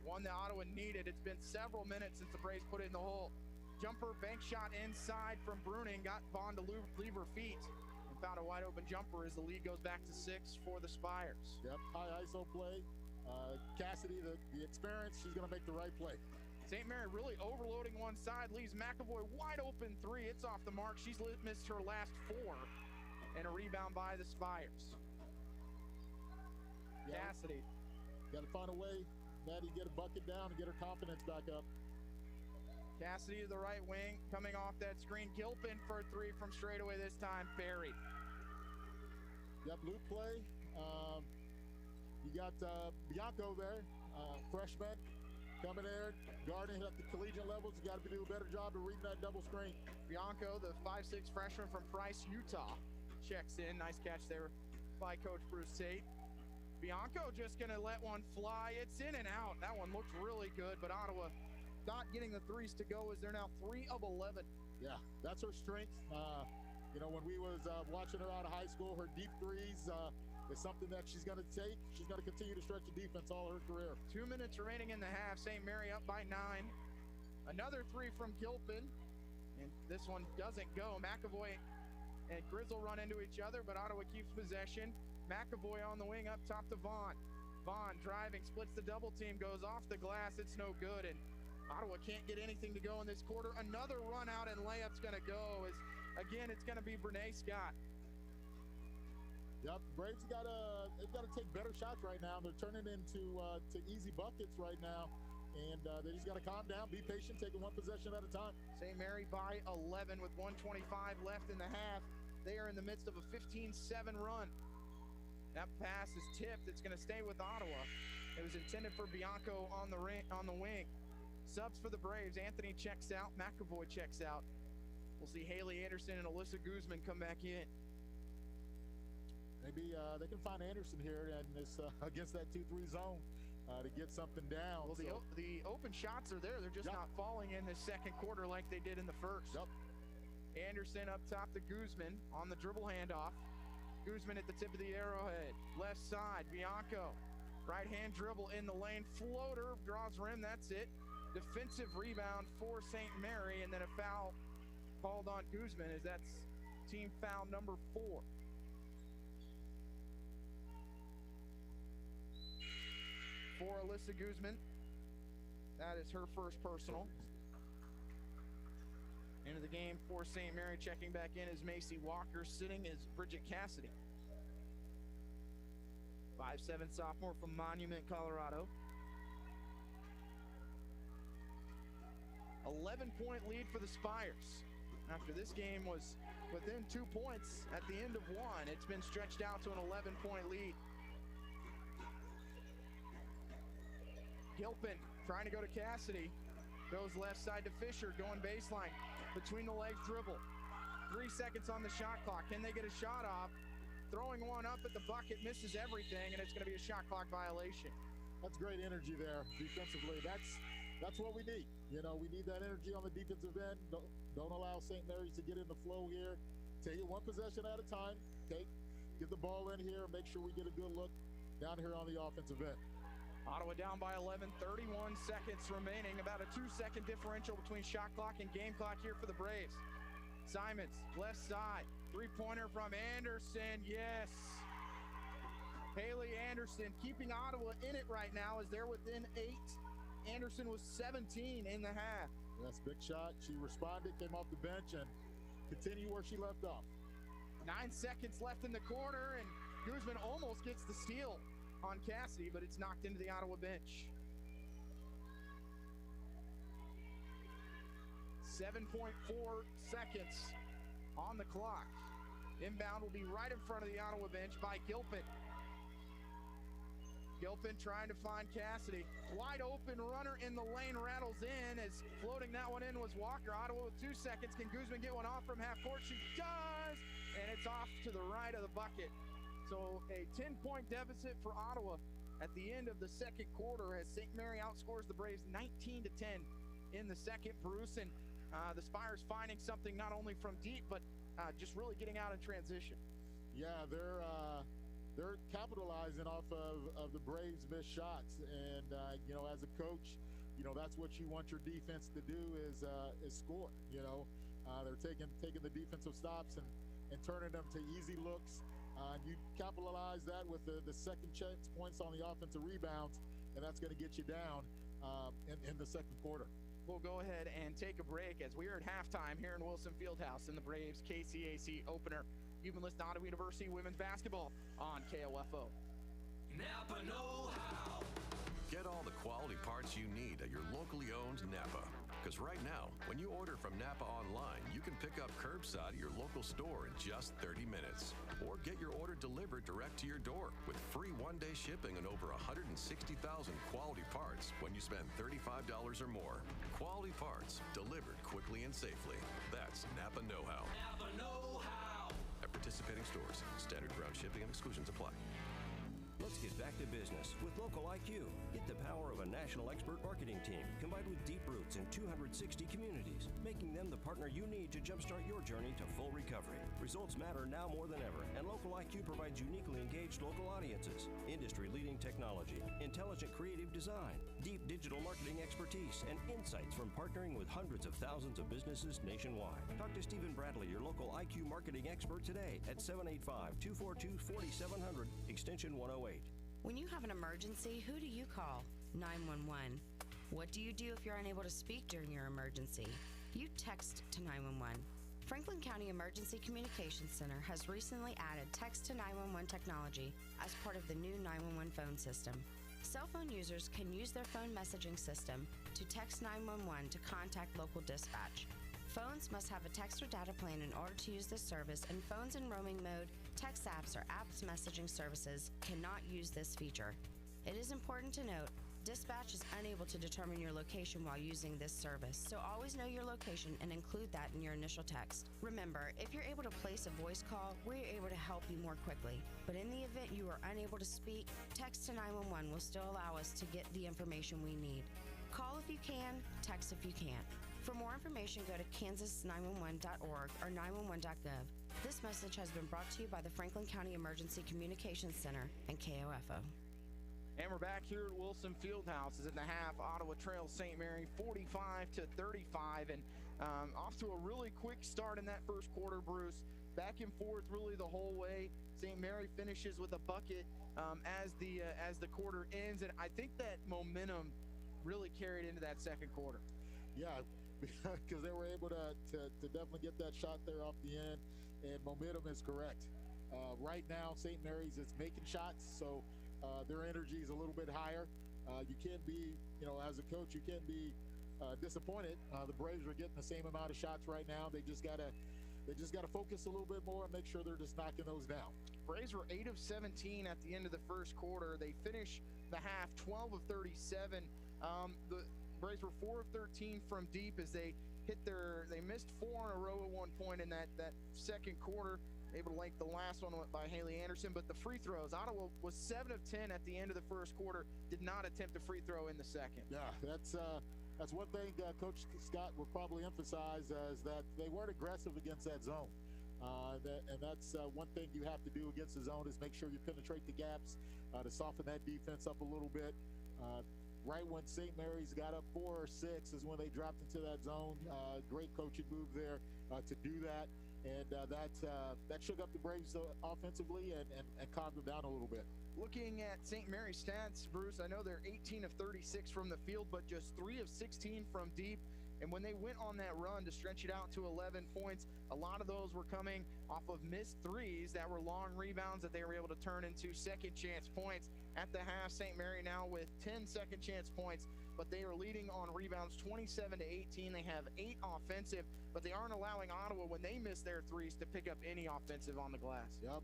One that Ottawa needed. It's been several minutes since the Braves put it in the hole. Jumper, bank shot inside from Bruning. Got Vaughn to leave her feet. And found a wide open jumper as the lead goes back to 6 for the Spires. Yep, high ISO play. Cassidy, the experience, she's going to make the right play. St. Mary really overloading one side, leaves McAvoy wide open 3. It's off the mark. She's missed her last 4. And a rebound by the Spires. Yeah. Cassidy. Got to find a way, Maddie, get a bucket down and get her confidence back up. Cassidy to the right wing, coming off that screen. Gilpin for a 3 from straightaway this time. Buried. Yep, loop play. You got Bianco there, freshman, coming there, guarding at the collegiate levels. You got to do a better job of reading that double screen. Bianco, the 5'6" freshman from Price, Utah, checks in. Nice catch there by Coach Bruce Tate. Bianco just going to let one fly. It's in and out. That one looked really good, but Ottawa not getting the 3s to go as they're now 3 of 11. Yeah, that's her strength. You know, when we was watching her out of high school, her deep 3s is something that she's going to take. She's going to continue to stretch the defense all her career. 2 minutes remaining in the half. St. Mary up by 9. Another 3 from Gilpin, and this one doesn't go. McAvoy and Grizzle run into each other, but Ottawa keeps possession. McAvoy on the wing up top to Vaughn. Vaughn driving, splits the double team, goes off the glass. It's no good, and Ottawa can't get anything to go in this quarter. Another run out and layup's going to go. As again, it's going to be Brene Scott. Yep, Braves they've got to take better shots right now. They're turning into to easy buckets right now, and they just got to calm down, be patient, taking one possession at a time. St. Mary by 11 with 1:25 left in the half. They are in the midst of a 15-7 run. That pass is tipped. It's going to stay with Ottawa. It was intended for Bianco on the wing. Subs for the Braves. Anthony checks out. McAvoy checks out. We'll see Haley Anderson and Alyssa Guzman come back in. Maybe they can find Anderson here and this against that 2-3 zone to get something down. Well, the open shots are there. They're just not falling in the second quarter like they did in the first. Yep. Anderson up top to Guzman on the dribble handoff. Guzman at the tip of the arrowhead. Left side, Bianco. Right hand dribble in the lane. Floater, draws rim, that's it. Defensive rebound for St. Mary, and then a foul called on Guzman as that's team foul number 4. For Alyssa Guzman. That is her first personal. Into the game for St. Mary. Checking back in is Macy Walker. Sitting is Bridget Cassidy. 5'7" sophomore from Monument, Colorado. 11-point lead for the Spires. After this game was within 2 points at the end of one, it's been stretched out to an 11-point lead. Gilpin trying to go to Cassidy. Goes left side to Fisher, going baseline. Between the legs dribble. 3 seconds on the shot clock. Can they get a shot off? Throwing one up at the bucket, misses everything, and it's going to be a shot clock violation. That's great energy there defensively. That's what we need. You know, we need that energy on the defensive end. Don't allow St. Mary's to get in the flow here. Take it one possession at a time. Get the ball in here. Make sure we get a good look down here on the offensive end. Ottawa down by 11, 31 seconds remaining. About a 2-second differential between shot clock and game clock here for the Braves. Simons, left side. Three-pointer from Anderson. Yes. Haley Anderson keeping Ottawa in it right now as they're within 8. Anderson was 17 in the half. That's a big shot. She responded, came off the bench, and continued where she left off. 9 seconds left in the quarter, and Guzman almost gets the steal on Cassidy, but it's knocked into the Ottawa bench. 7.4 seconds on the clock. Inbound will be right in front of the Ottawa bench by Gilpin. Gilpin trying to find Cassidy. Wide open runner in the lane, rattles in as floating that one in was Walker. Ottawa with 2 seconds. Can Guzman get one off from half court? She does! And it's off to the right of the bucket. So a 10-point deficit for Ottawa at the end of the second quarter as St. Mary outscores the Braves 19-10 in the second. Bruce and the Spires finding something not only from deep, but just really getting out in transition. Yeah, they're capitalizing off of the Braves' missed shots, and you know, as a coach, you know that's what you want your defense to do is score. You know, they're taking the defensive stops and turning them to easy looks. You capitalize that with the second chance points on the offensive rebounds, and that's going to get you down in the second quarter. We'll go ahead and take a break as we are at halftime here in Wilson Fieldhouse in the Braves KCAC opener. You've been listening to Ottawa University women's basketball on KOFO. Napa know-how. Get all the quality parts you need at your locally owned Napa. Because right now, when you order from Napa online, you can pick up curbside at your local store in just 30 minutes. Or get your order delivered direct to your door with free one-day shipping on over 160,000 quality parts when you spend $35 or more. Quality parts delivered quickly and safely. That's Napa know-how. Napa know-how. At participating stores, standard ground shipping and exclusions apply. Let's get back to business with Local IQ. Get the power of a national expert marketing team combined with deep roots in 260 communities, making them the partner you need to jumpstart your journey to full recovery. Results matter now more than ever, and Local IQ provides uniquely engaged local audiences, industry-leading technology, intelligent creative design, deep digital marketing expertise, and insights from partnering with hundreds of thousands of businesses nationwide. Talk to Stephen Bradley, your local IQ marketing expert today at 785-242-4700, extension 108. When you have an emergency, who do you call? 911. What do you do if you're unable to speak during your emergency? You text to 911. Franklin County Emergency Communications Center has recently added text to 911 technology as part of the new 911 phone system. Cell phone users can use their phone messaging system to text 911 to contact local dispatch. Phones must have a text or data plan in order to use this service, and phones in roaming mode, text apps, or apps messaging services cannot use this feature. It is important to note, dispatch is unable to determine your location while using this service, so always know your location and include that in your initial text. Remember, if you're able to place a voice call, we're able to help you more quickly. But in the event you are unable to speak, text to 911 will still allow us to get the information we need. Call if you can, text if you can't. For more information, go to kansas911.org or 911.gov. This message has been brought to you by the Franklin County Emergency Communications Center and KOFO. And we're back here at Wilson Fieldhouse. As in the half, Ottawa trails St. Mary 45-35, and off to a really quick start in that first quarter, Bruce. Back and forth really the whole way. St. Mary finishes with a bucket as the quarter ends, and I think that momentum really carried into that second quarter. Yeah, because they were able to definitely get that shot there off the end, and momentum is correct. Right now, St. Mary's is making shots, so their energy is a little bit higher. You can't be, as a coach, you can't be disappointed. The Braves are getting the same amount of shots right now. They just gotta focus a little bit more and make sure they're just knocking those down. Braves were 8 of 17 at the end of the first quarter. They finished the half 12 of 37. The Braves were 4 of 13 from deep as they missed 4 in a row at one point in that second quarter. Able to link the last one by Haley Anderson, but the free throws, Ottawa was 7 of 10 at the end of the first quarter, did not attempt a free throw in the second. Yeah, that's one thing Coach Scott will probably emphasize is that they weren't aggressive against that zone. And that's one thing you have to do against the zone is make sure you penetrate the gaps to soften that defense up a little bit. Right when St. Mary's got up 4 or 6 is when they dropped into that zone. Great coaching move there to do that. And that shook up the Braves offensively and calmed them down a little bit. Looking at St. Mary's stats, Bruce, I know they're 18 of 36 from the field, but just 3 of 16 from deep. And when they went on that run to stretch it out to 11 points, a lot of those were coming off of missed threes that were long rebounds that they were able to turn into second chance points. At the half, St. Mary now with 10 second chance points, but they are leading on rebounds 27 to 18. They have 8 offensive, but they aren't allowing Ottawa, when they miss their threes, to pick up any offensive on the glass. Yep,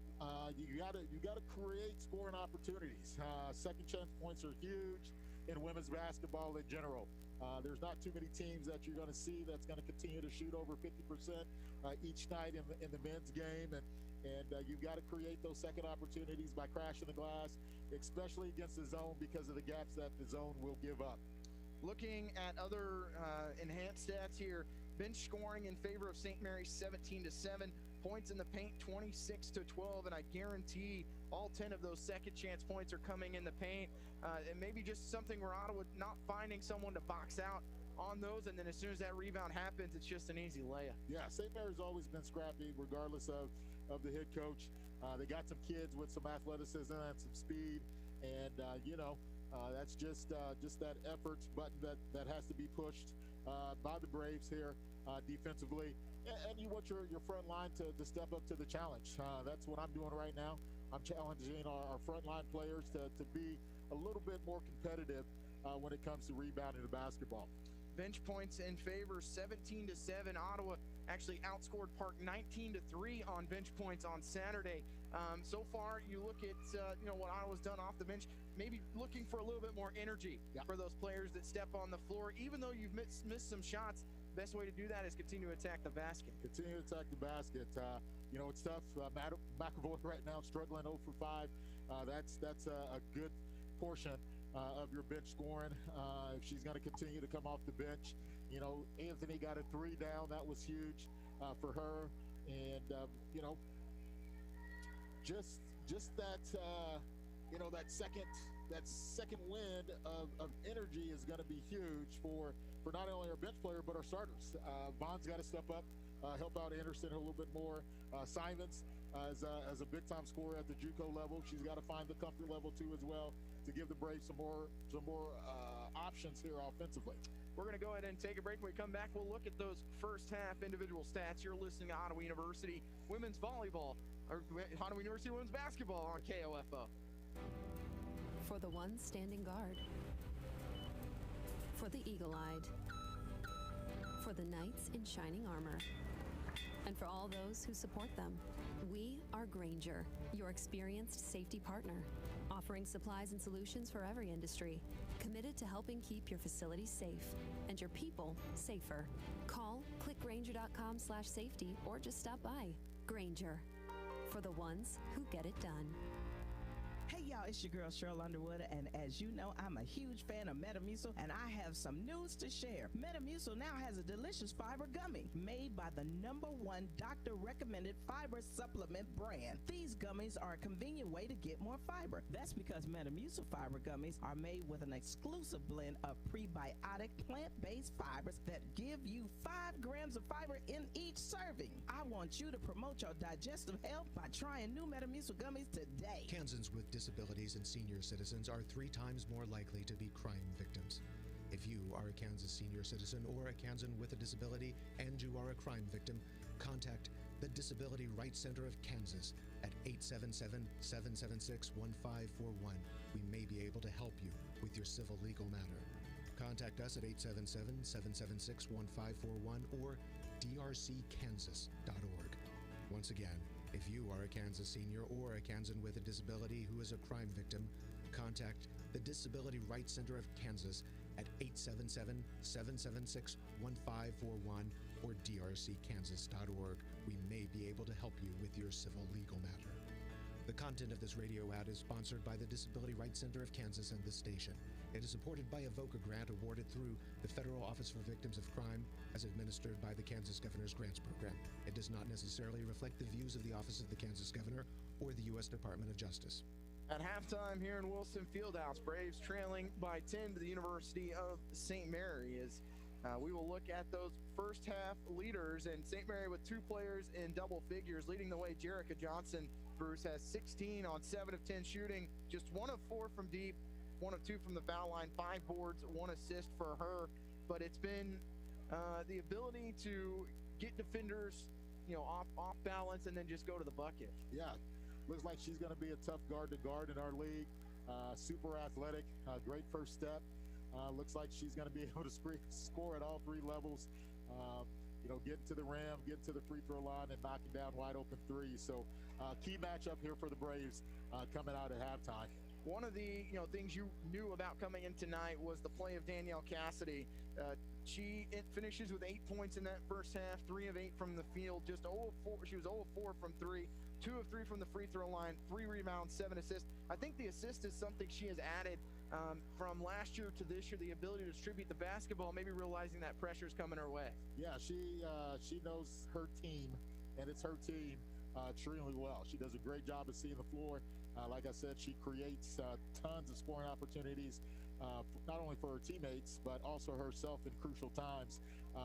you gotta create scoring opportunities. Second chance points are huge in women's basketball in general. There's not too many teams that you're going to see that's going to continue to shoot over 50% each night in the men's game, and you've got to create those second opportunities by crashing the glass, especially against the zone, because of the gaps that the zone will give up. Looking at other enhanced stats here, bench scoring in favor of St. Mary's 17 to 7, points in the paint 26 to 12, and I guarantee all 10 of those second chance points are coming in the paint. And maybe just something where Ottawa not finding someone to box out on those, and then as soon as that rebound happens, it's just an easy layup. Yeah, St. Mary's always been scrappy regardless of the head coach. They got some kids with some athleticism and some speed, and that's just that effort button that has to be pushed by the Braves here defensively, and you want your front line to step up to the challenge. That's what I'm doing right now. I'm challenging our frontline players to be a little bit more competitive when it comes to rebounding the basketball. Bench points in favor 17 to 7. Ottawa actually outscored Park 19 to 3 on bench points on Saturday. So far, you look at what Ottawa's done off the bench, maybe looking for a little bit more energy for those players that step on the floor. Even though you've missed some shots, best way to do that is continue to attack the basket. Continue to attack the basket. It's tough. McAvoy right now struggling 0 for 5. That's a good portion of your bench scoring. If she's going to continue to come off the bench, Anthony got a 3 down. That was huge for her, and just that that second wind of energy is going to be huge for not only our bench player but our starters. Vaughn's got to step up, help out Anderson a little bit more. Simons as a big-time scorer at the JUCO level, she's got to find the comfort level too as well to give the Braves some more options here offensively. We're going to go ahead and take a break. When we come back, we'll look at those first half individual stats. You're listening to Ottawa University women's volleyball, or Ottawa University women's basketball on KOFO. For the ones standing guard, for the eagle-eyed, for the knights in shining armor, and for all those who support them. We are Grainger, your experienced safety partner, offering supplies and solutions for every industry, committed to helping keep your facilities safe and your people safer. Call, click Grainger.com/safety, or just stop by. Grainger, for the ones who get it done. Hey y'all, it's your girl Cheryl Underwood, and as you know, I'm a huge fan of Metamucil, and I have some news to share. Metamucil now has a delicious fiber gummy made by the #1 doctor-recommended fiber supplement brand. These gummies are a convenient way to get more fiber. That's because Metamucil fiber gummies are made with an exclusive blend of prebiotic plant-based fibers that give you 5 grams of fiber in each serving. I want you to promote your digestive health by trying new Metamucil gummies today. Kansans with disabilities and senior citizens are 3 times more likely to be crime victims. If you are a Kansas senior citizen or a Kansan with a disability and you are a crime victim, contact the Disability Rights Center of Kansas at 877-776-1541. We may be able to help you with your civil legal matter. Contact us at 877-776-1541 or drckansas.org. Once again, if you are a Kansas senior or a Kansan with a disability who is a crime victim, contact the Disability Rights Center of Kansas at 877-776-1541 or drckansas.org. We may be able to help you with your civil legal matter. The content of this radio ad is sponsored by the Disability Rights Center of Kansas and this station. It is supported by a VOCA grant awarded through the Federal Office for Victims of Crime as administered by the Kansas Governor's Grants Program. It does not necessarily reflect the views of the Office of the Kansas Governor or the U.S. Department of Justice. At halftime here in Wilson Fieldhouse, Braves trailing by 10 to the University of St. Mary as we will look at those first half leaders, and St. Mary with 2 players in double figures. Leading the way, Jerica Johnson, Bruce, has 16 on 7 of 10 shooting, just 1 of 4 from deep, 1 of 2 from the foul line, 5 boards, 1 assist for her. But it's been the ability to get defenders, off balance and then just go to the bucket. Yeah, looks like she's going to be a tough guard to guard in our league. Super athletic, great first step. Looks like she's going to be able to score at all 3 levels. Getting to the rim, getting to the free throw line, and knocking down wide open threes. So key matchup here for the Braves coming out at halftime. One of the things you knew about coming in tonight was the play of Danielle Cassidy. She finishes with 8 points in that first half, 3 of 8 from the field, just 0 of 4. She was 0 of 4 from 3, 2 of 3 from the free throw line, 3 rebounds, 7 assists. I think the assist is something she has added from last year to this year, the ability to distribute the basketball, maybe realizing that pressure is coming her way. Yeah, she knows her team, and it's her team extremely well. She does a great job of seeing the floor. Like I said, she creates tons of scoring opportunities, not only for her teammates, but also herself in crucial times.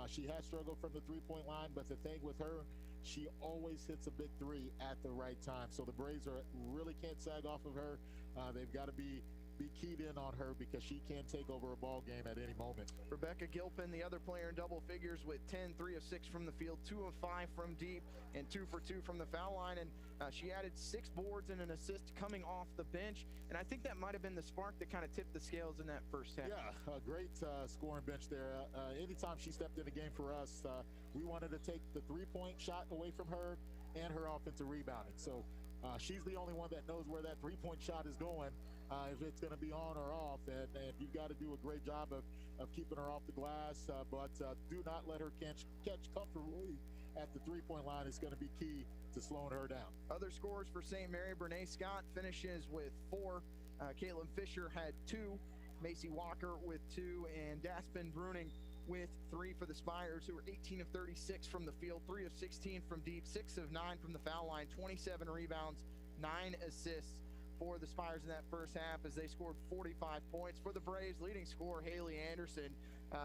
She has struggled from the three-point line, but the thing with her, she always hits a big 3 at the right time. So the Braves really can't sag off of her. They've got to be keyed in on her because she can take over a ball game at any moment. Rebecca Gilpin, the other player in double figures with 10, 3 of 6 from the field, 2 of 5 from deep, and 2 for 2 from the foul line. And she added 6 boards and an assist coming off the bench. And I think that might have been the spark that kind of tipped the scales in that first half. Yeah, a great scoring bench there. Anytime she stepped in the game for us, we wanted to take the three-point shot away from her and her offensive rebounding. So she's the only one that knows where that three-point shot is going, if it's going to be on or off, and you've got to do a great job of keeping her off the glass, but do not let her catch comfortably at the three-point line. Is going to be key to slowing her down. Other scores for St. Mary, Brene Scott finishes with 4, Caitlin Fisher had 2, Macy Walker with 2, and Daspin Bruning with 3 for the Spires, who were 18 of 36 from the field, 3 of 16 from deep, 6 of 9 from the foul line, 27 rebounds, 9 assists for the Spires in that first half as they scored 45 points. For the Braves, leading scorer Haley Anderson,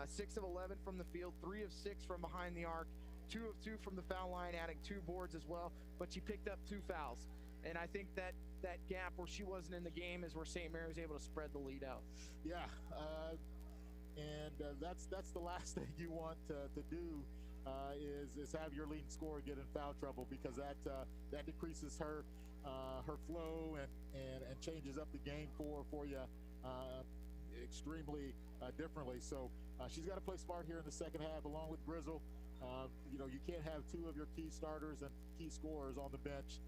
6 of 11 from the field, 3 of 6 from behind the arc, 2 of 2 from the foul line, adding 2 boards as well, but she picked up 2 fouls. And I think that gap where she wasn't in the game is where St. Mary was able to spread the lead out. Yeah, and that's the last thing you want to do is have your leading scorer get in foul trouble, because that decreases her flow and changes up the game for you extremely differently. So she's got to play smart here in the second half, along with Grizzle. You can't have 2 of your key starters and key scorers on the bench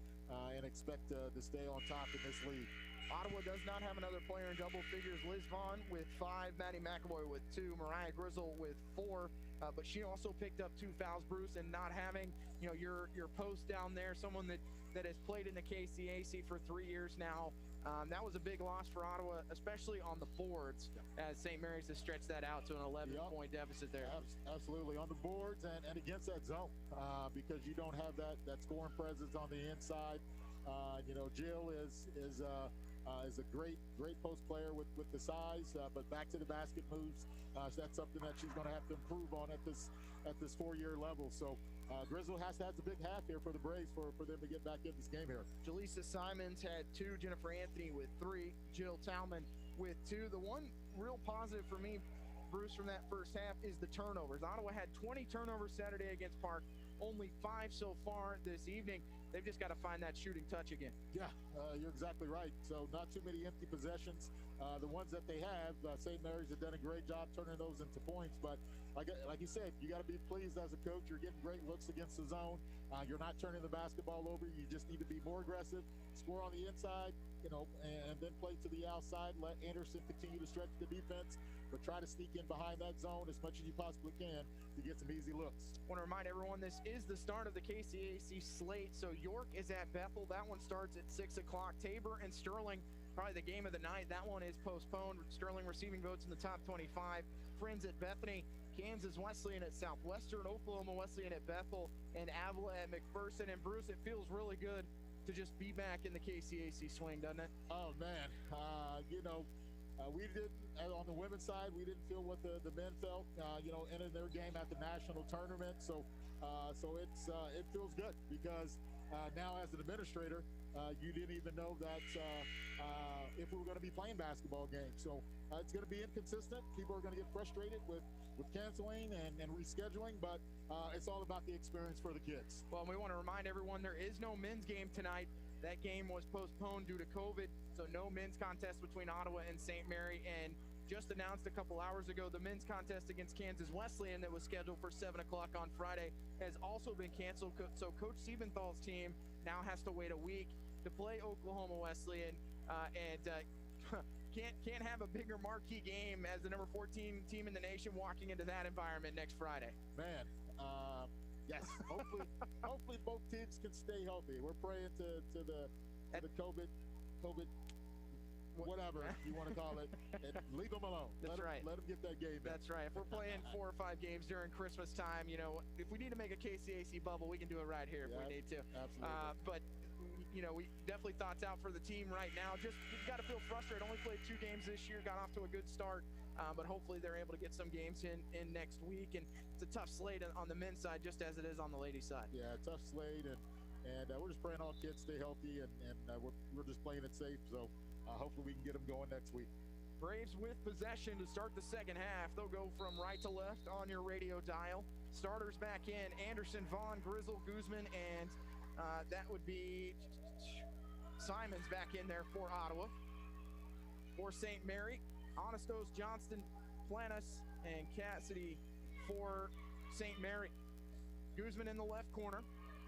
and expect to stay on top in this league. Ottawa does not have another player in double figures. Liz Vaughn with 5, Maddie McAvoy with 2, Mariah Grizzle with 4, but she also picked up 2 fouls, Bruce, and not having your post down there, someone that has played in the KCAC for 3 years now. That was a big loss for Ottawa, especially on the boards, as St. Mary's has stretched that out to an 11-point deficit there. Absolutely, on the boards and against that zone, because you don't have that scoring presence on the inside. Jill is a great post player with the size, but back to the basket moves, that's something that she's going to have to improve on at this 4-year level. So Grizzle has a big half here for the Braves for them to get back in this game here. Jaleesa Simons had 2, Jennifer Anthony with 3, Jill Talman with 2. The one real positive for me, Bruce, from that first half is the turnovers. Ottawa had 20 turnovers Saturday against Park, only 5 so far this evening. They've just got to find that shooting touch again. Yeah, you're exactly right. So not too many empty possessions. The ones that they have, St. Mary's have done a great job turning those into points. But like you said, you got to be pleased as a coach. You're getting great looks against the zone. You're not turning the basketball over. You just need to be more aggressive, score on the inside, and then play to the outside. Let Anderson continue to stretch the defense, but try to sneak in behind that zone as much as you possibly can to get some easy looks. Want to remind everyone this is the start of the KCAC slate. So York is at Bethel. That one starts at 6 o'clock. Tabor and Sterling, probably the game of the night. That one is postponed. Sterling receiving votes in the top 25. Friends at Bethany. Kansas Wesleyan at Southwestern, Oklahoma Wesleyan at Bethel, and Avila at McPherson. And Bruce, it feels really good to just be back in the KCAC swing, doesn't it? Oh, man. We didn't, on the women's side, we didn't feel what the men felt, entering their game at the national tournament. So it feels good because now as an administrator, you didn't even know that if we were going to be playing basketball games. So it's going to be inconsistent. People are going to get frustrated with canceling and rescheduling, but it's all about the experience for the kids. Well, we want to remind everyone there is no men's game tonight. That game was postponed due to COVID, so no men's contest between Ottawa and St. Mary. And just announced a couple hours ago, the men's contest against Kansas Wesleyan that was scheduled for 7 o'clock on Friday has also been canceled. So Coach Siebenthal's team now has to wait a week to play Oklahoma Wesleyan, and can't have a bigger marquee game as the number 14 team in the nation walking into that environment next Friday. Man, yes. Hopefully both teams can stay healthy. We're praying to the COVID, whatever you want to call it, and leave them alone. That's right. Let them get that game in. That's right. If we're playing 4 or 5 games during Christmas time, if we need to make a KCAC bubble, we can do it right here if we need to. Absolutely. But we definitely thoughts out for the team right now. Just got to feel frustrated. Only played 2 games this year. Got off to a good start. But hopefully they're able to get some games in next week. And it's a tough slate on the men's side, just as it is on the ladies' side. Yeah, tough slate, and we're just praying all kids stay healthy, and we're just playing it safe. So hopefully we can get them going next week. Braves with possession to start the second half. They'll go from right to left on your radio dial. Starters back in: Anderson, Vaughn, Grizzle, Guzman, and that would be Simons back in there for Ottawa. For St. Mary, Honestos, Johnston, Planis, and Cassidy for St. Mary. Guzman in the left corner,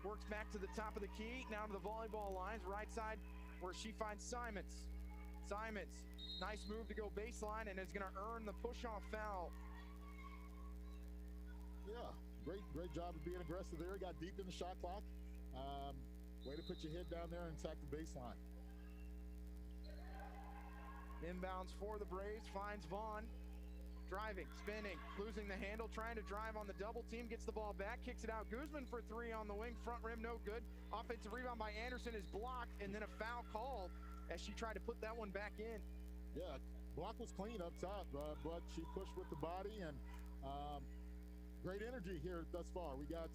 works back to the top of the key, now to the volleyball lines, right side where she finds Simons. Simons, nice move to go baseline, and is going to earn the push-off foul. Yeah, great job of being aggressive there. Got deep in the shot clock. Way to put your head down there and attack the baseline. Inbounds for the Braves, finds Vaughn. Driving, spinning, losing the handle, trying to drive on the double team, gets the ball back, kicks it out. Guzman for 3 on the wing, front rim, no good. Offensive rebound by Anderson is blocked, and then a foul called as she tried to put that one back in. Yeah, block was clean up top, but she pushed with the body, and great energy here thus far. We got,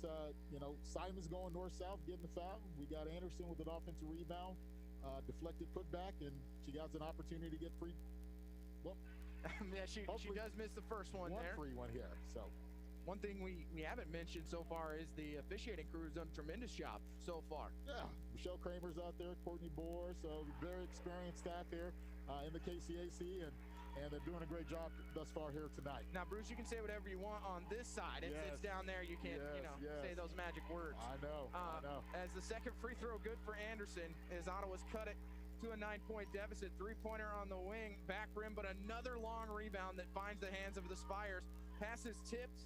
Simons going north-south, getting the foul. We got Anderson with an offensive rebound, deflected putback, and she got an opportunity to get free. Well, yeah, she does miss the first one there. One free one here. So one thing we haven't mentioned so far is the officiating crew has done a tremendous job so far. Yeah, Michelle Kramer's out there, Courtney Bohr, so very experienced staff here in the KCAC, and they're doing a great job thus far here tonight. Now, Bruce, you can say whatever you want on this side. It's down there. You can't, say those magic words. I know. As the second free throw good for Anderson, as Ottawa's cut it to a 9-point deficit. 3-pointer on the wing, back rim, but another long rebound that finds the hands of the Spires. Pass is tipped,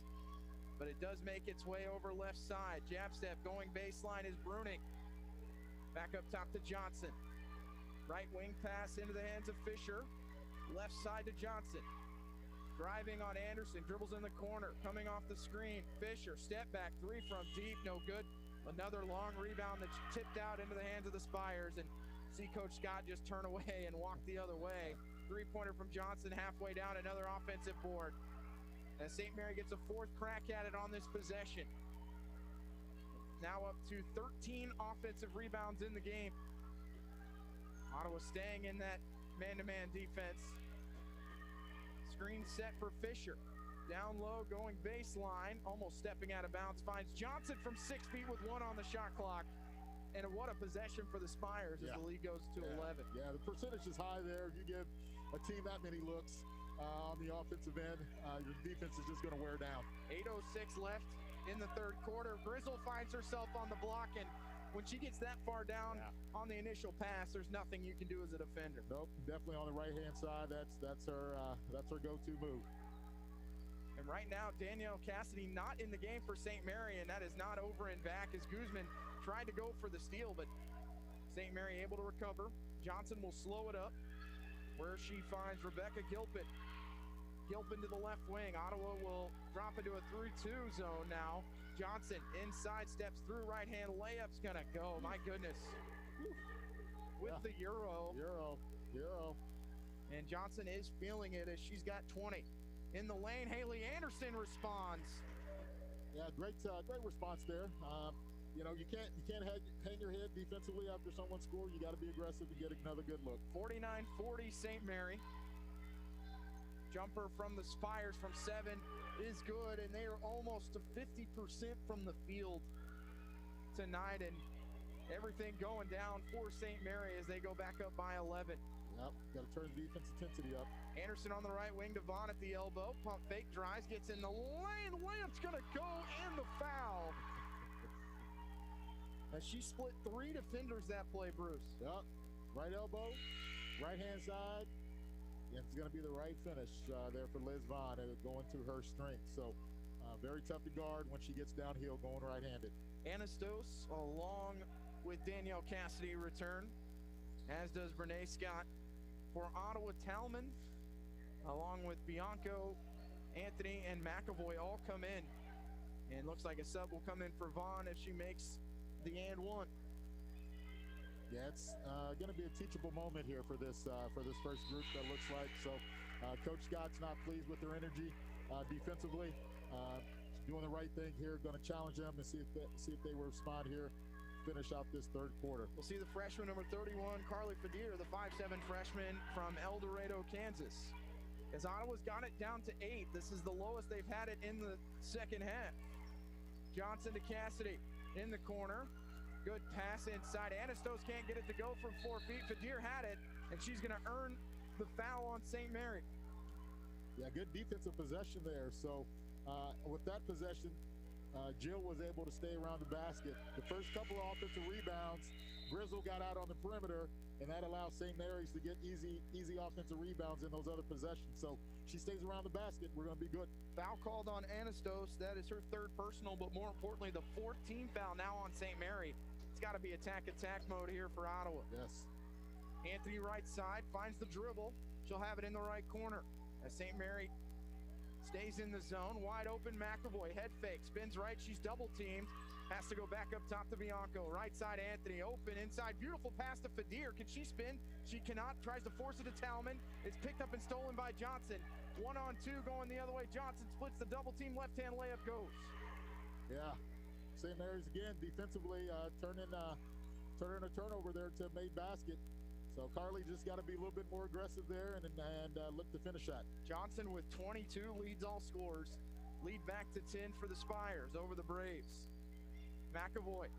but it does make its way over left side. Jab step going baseline is Bruning. Back up top to Johnson. Right wing pass into the hands of Fisher. Left side to Johnson. Driving on Anderson, dribbles in the corner, coming off the screen. Fisher, step back, 3 from deep, no good. Another long rebound that's tipped out into the hands of the Spires, and see Coach Scott just turn away and walk the other way. 3-pointer from Johnson halfway down, another offensive board. As St. Mary gets a 4th crack at it on this possession. Now up to 13 offensive rebounds in the game. Ottawa staying in that man-to-man defense. Screen set for Fisher. Down low, going baseline, almost stepping out of bounds, finds Johnson from 6 feet with 1 on the shot clock. And what a possession for the Spires as the lead goes to 11. Yeah, the percentage is high there. You give a team that many looks on the offensive end, your defense is just going to wear down. 8:06 left in the third quarter. Grizzle finds herself on the block, and when she gets that far down on the initial pass, there's nothing you can do as a defender. Nope, definitely on the right-hand side. That's her go-to move. And right now, Danielle Cassidy not in the game for St. Mary, and that is not over and back as Guzman tried to go for the steal, but St. Mary able to recover. Johnson will slow it up where she finds Rebecca Gilpin. Gilpin to the left wing. Ottawa will drop into a 3-2 zone now. Johnson inside, steps through, right hand layup's gonna go. My goodness. With the Euro. And Johnson is feeling it as she's got 20. In the lane, Haley Anderson responds. Yeah, great response there. You know, you can't hang your head defensively after someone scores. You got to be aggressive and get another good look. 49-40 St. Mary. Jumper from the Spires from 7 is good, and they are almost to 50% from the field tonight, and everything going down for St. Mary as they go back up by 11. Yep, got to turn the defense intensity up. Anderson on the right wing, Devon at the elbow. Pump fake, drives, gets in the lane. Layup's going to go, and the foul. As she split 3 defenders that play, Bruce. Yep, right elbow, right-hand side. And it's going to be the right finish there for Liz Vaughn, going to her strength. So very tough to guard when she gets downhill going right-handed. Anastos, along with Danielle Cassidy, return, as does Brene Scott. For Ottawa, Talman, along with Bianco, Anthony, and McAvoy all come in. And looks like a sub will come in for Vaughn if she makes the and one. Yeah, it's going to be a teachable moment here for this first group, that looks like. So Coach Scott's not pleased with their energy defensively. Doing the right thing here, going to challenge them and see if they will respond here, finish out this third quarter. We'll see the freshman number 31, Carly Fadir, the 5'7" freshman from El Dorado, Kansas. As Ottawa's got it down to 8. This is the lowest they've had it in the second half. Johnson to Cassidy in the corner. Good pass inside. Anastos can't get it to go from 4 feet. Fadir had it, and she's going to earn the foul on St. Mary. Yeah, good defensive possession there. So with that possession, Jill was able to stay around the basket. The first couple of offensive rebounds, Grizzle got out on the perimeter, and that allows St. Mary's to get easy offensive rebounds in those other possessions. So she stays around the basket, we're going to be good. Foul called on Anastos. That is her third personal, but more importantly, the 14th foul now on St. Mary. It's got to be attack mode here for Ottawa. Yes. Anthony right side finds the dribble. She'll have it in the right corner as St. Mary stays in the zone. Wide open, McAvoy, head fake, spins right, she's double teamed. Has to go back up top to Bianco. Right side, Anthony, open inside. Beautiful pass to Fadir. Can she spin? She cannot. Tries to force it to Talman. It's picked up and stolen by Johnson. 1-on-2 going the other way. Johnson splits the double team. Left-hand layup goes. Yeah. St. Mary's again defensively turning a turnover there to a made basket. So Carly just got to be a little bit more aggressive there and look to finish that. Johnson with 22 leads all scorers. Lead back to 10 for the Spires over the Braves. McAvoy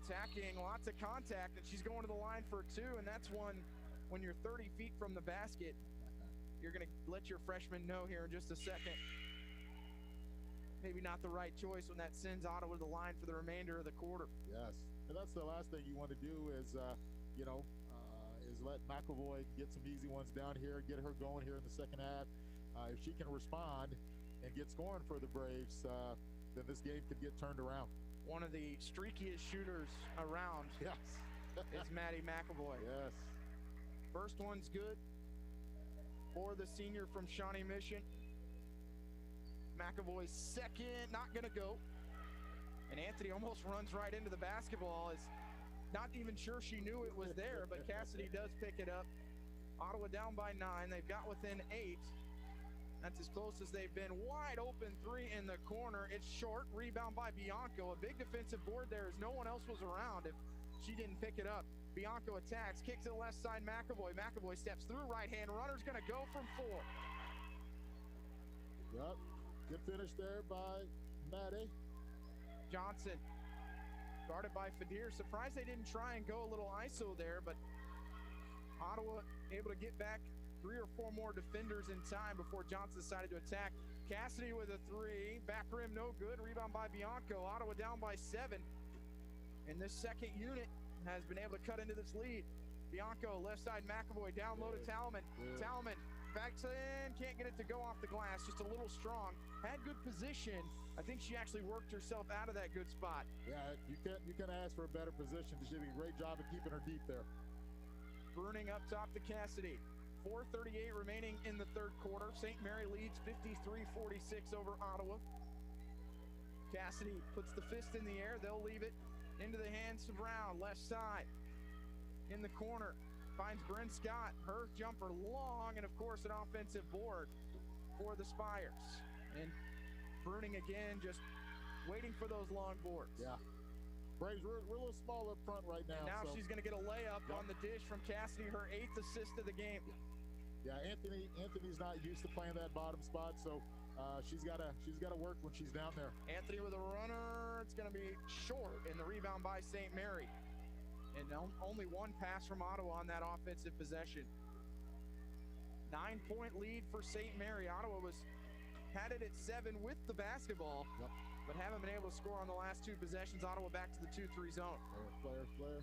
attacking, lots of contact, and she's going to the line for 2, and that's one when you're 30 feet from the basket. You're going to let your freshman know here in just a second. Maybe not the right choice when that sends Ottawa to the line for the remainder of the quarter. Yes, and that's the last thing you want to do is, is let McAvoy get some easy ones down here, get her going here in the second half. If she can respond and get scoring for the Braves, then this game could get turned around. One of the streakiest shooters around is Maddie McAvoy. Yes. First one's good for the senior from Shawnee Mission. McAvoy's second, not going to go. And Anthony almost runs right into the basketball. Is not even sure she knew it was there, but Cassidy does pick it up. Ottawa down by 9. They've got within 8. That's as close as they've been. Wide open 3 in the corner. It's short. Rebound by Bianco. A big defensive board there as no one else was around if she didn't pick it up. Bianco attacks, kicks it left side, McAvoy. McAvoy steps through, right hand runner's going to go from 4. Yep. Good finish there by Maddie. Johnson guarded by Fadir. Surprised they didn't try and go a little ISO there, but Ottawa able to get back 3 or 4 more defenders in time before Johnson decided to attack. Cassidy with a 3. Back rim, no good. Rebound by Bianco. Ottawa down by 7. And this second unit has been able to cut into this lead. Bianco, left side, McAvoy, down low to Talman. Talman backs in, can't get it to go off the glass, just a little strong. Had good position. I think she actually worked herself out of that good spot. Yeah, you can't ask for a better position. She did a great job of keeping her deep there. Bruning up top to Cassidy. 4:38 remaining in the third quarter. St. Mary leads 53-46 over Ottawa. Cassidy puts the fist in the air. They'll leave it into the hands of Brown. Left side. In the corner. Finds Bryn Scott. Her jumper long, and of course an offensive board for the Spires. And Bruning again, just waiting for those long boards. Yeah. Braves, we're a little small up front right now. And now so she's going to get a layup on the dish from Cassidy, her 8th assist of the game. Yeah, Anthony's not used to playing that bottom spot, so she's got to work when she's down there. Anthony with a runner. It's going to be short in the rebound by St. Mary. And only 1 pass from Ottawa on that offensive possession. 9-point lead for St. Mary. Ottawa had it at 7 with the basketball, but haven't been able to score on the last 2 possessions. Ottawa back to the 2-3 zone. Flare.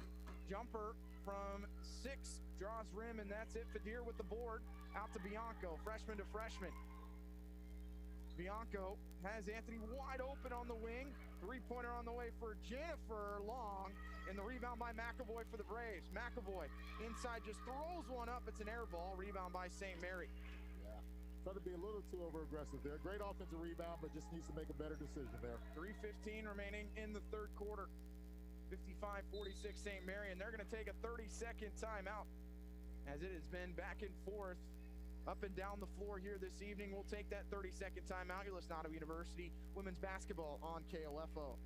Jumper from 6, draws rim, and that's it. Fadir with the board, out to Bianco, freshman to freshman. Bianco has Anthony wide open on the wing. 3-pointer on the way for Jennifer Long, and the rebound by McAvoy for the Braves. McAvoy inside just throws one up. It's an air ball. Rebound by St. Mary. Yeah, trying to be a little too over-aggressive there. Great offensive rebound, but just needs to make a better decision there. 3:15 remaining in the third quarter. 55-46 St. Mary, and they're going to take a 30-second timeout as it has been back and forth up and down the floor here this evening. We'll take that 30-second timeout. You're listening to Ottawa University women's basketball on KOFO.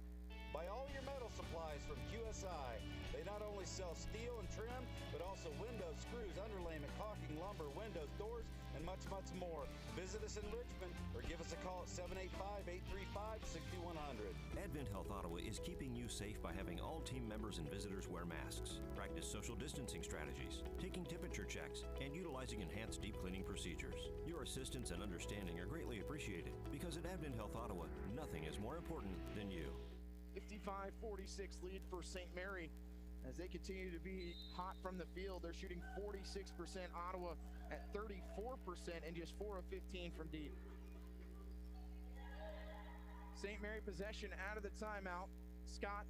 Buy all your metal supplies from QSI. They not only sell steel and trim, but also windows, screws, underlayment, caulking, lumber, windows, doors, and much, much more. Visit us in Richmond or give us a call at 785-835-6100. Advent Health Ottawa is keeping you safe by having all team members and visitors wear masks, practice social distancing strategies, taking temperature checks, and utilizing enhanced deep cleaning procedures. Your assistance and understanding are greatly appreciated because at Advent Health Ottawa, nothing is more important than you. 55-46 lead for St. Mary as they continue to be hot from the field. They're shooting 46%, Ottawa at 34%, and just 4 of 15 from deep. St. Mary possession out of the timeout. Scott,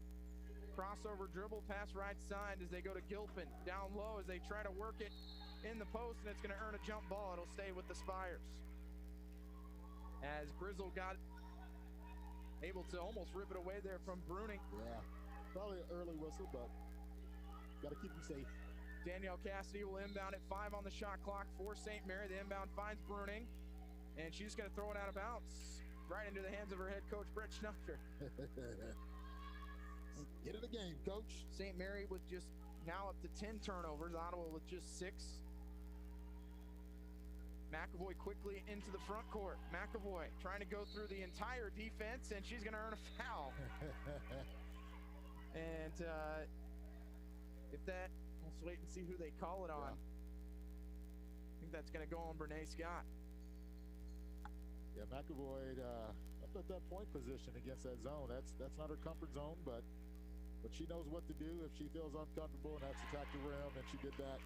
crossover dribble, pass right side as they go to Gilpin. Down low as they try to work it in the post, and it's going to earn a jump ball. It'll stay with the Spires. As Grizzle got able to almost rip it away there from Bruning. Yeah, probably an early whistle, but got to keep them safe. Danielle Cassidy will inbound at 5 on the shot clock for St. Mary. The inbound finds Bruning, and she's going to throw it out of bounds right into the hands of her head coach, Brett Schnupfer. Get in the game, coach. St. Mary with just now up to 10 turnovers. Ottawa with just 6. McAvoy quickly into the front court. McAvoy trying to go through the entire defense, and she's going to earn a foul. And if that, let's wait and see who they call it on. I think that's going to go on Brene Scott. Yeah, McAvoy up at that point position against that zone. That's not her comfort zone, but she knows what to do if she feels uncomfortable and has to attack the rim, and she did that.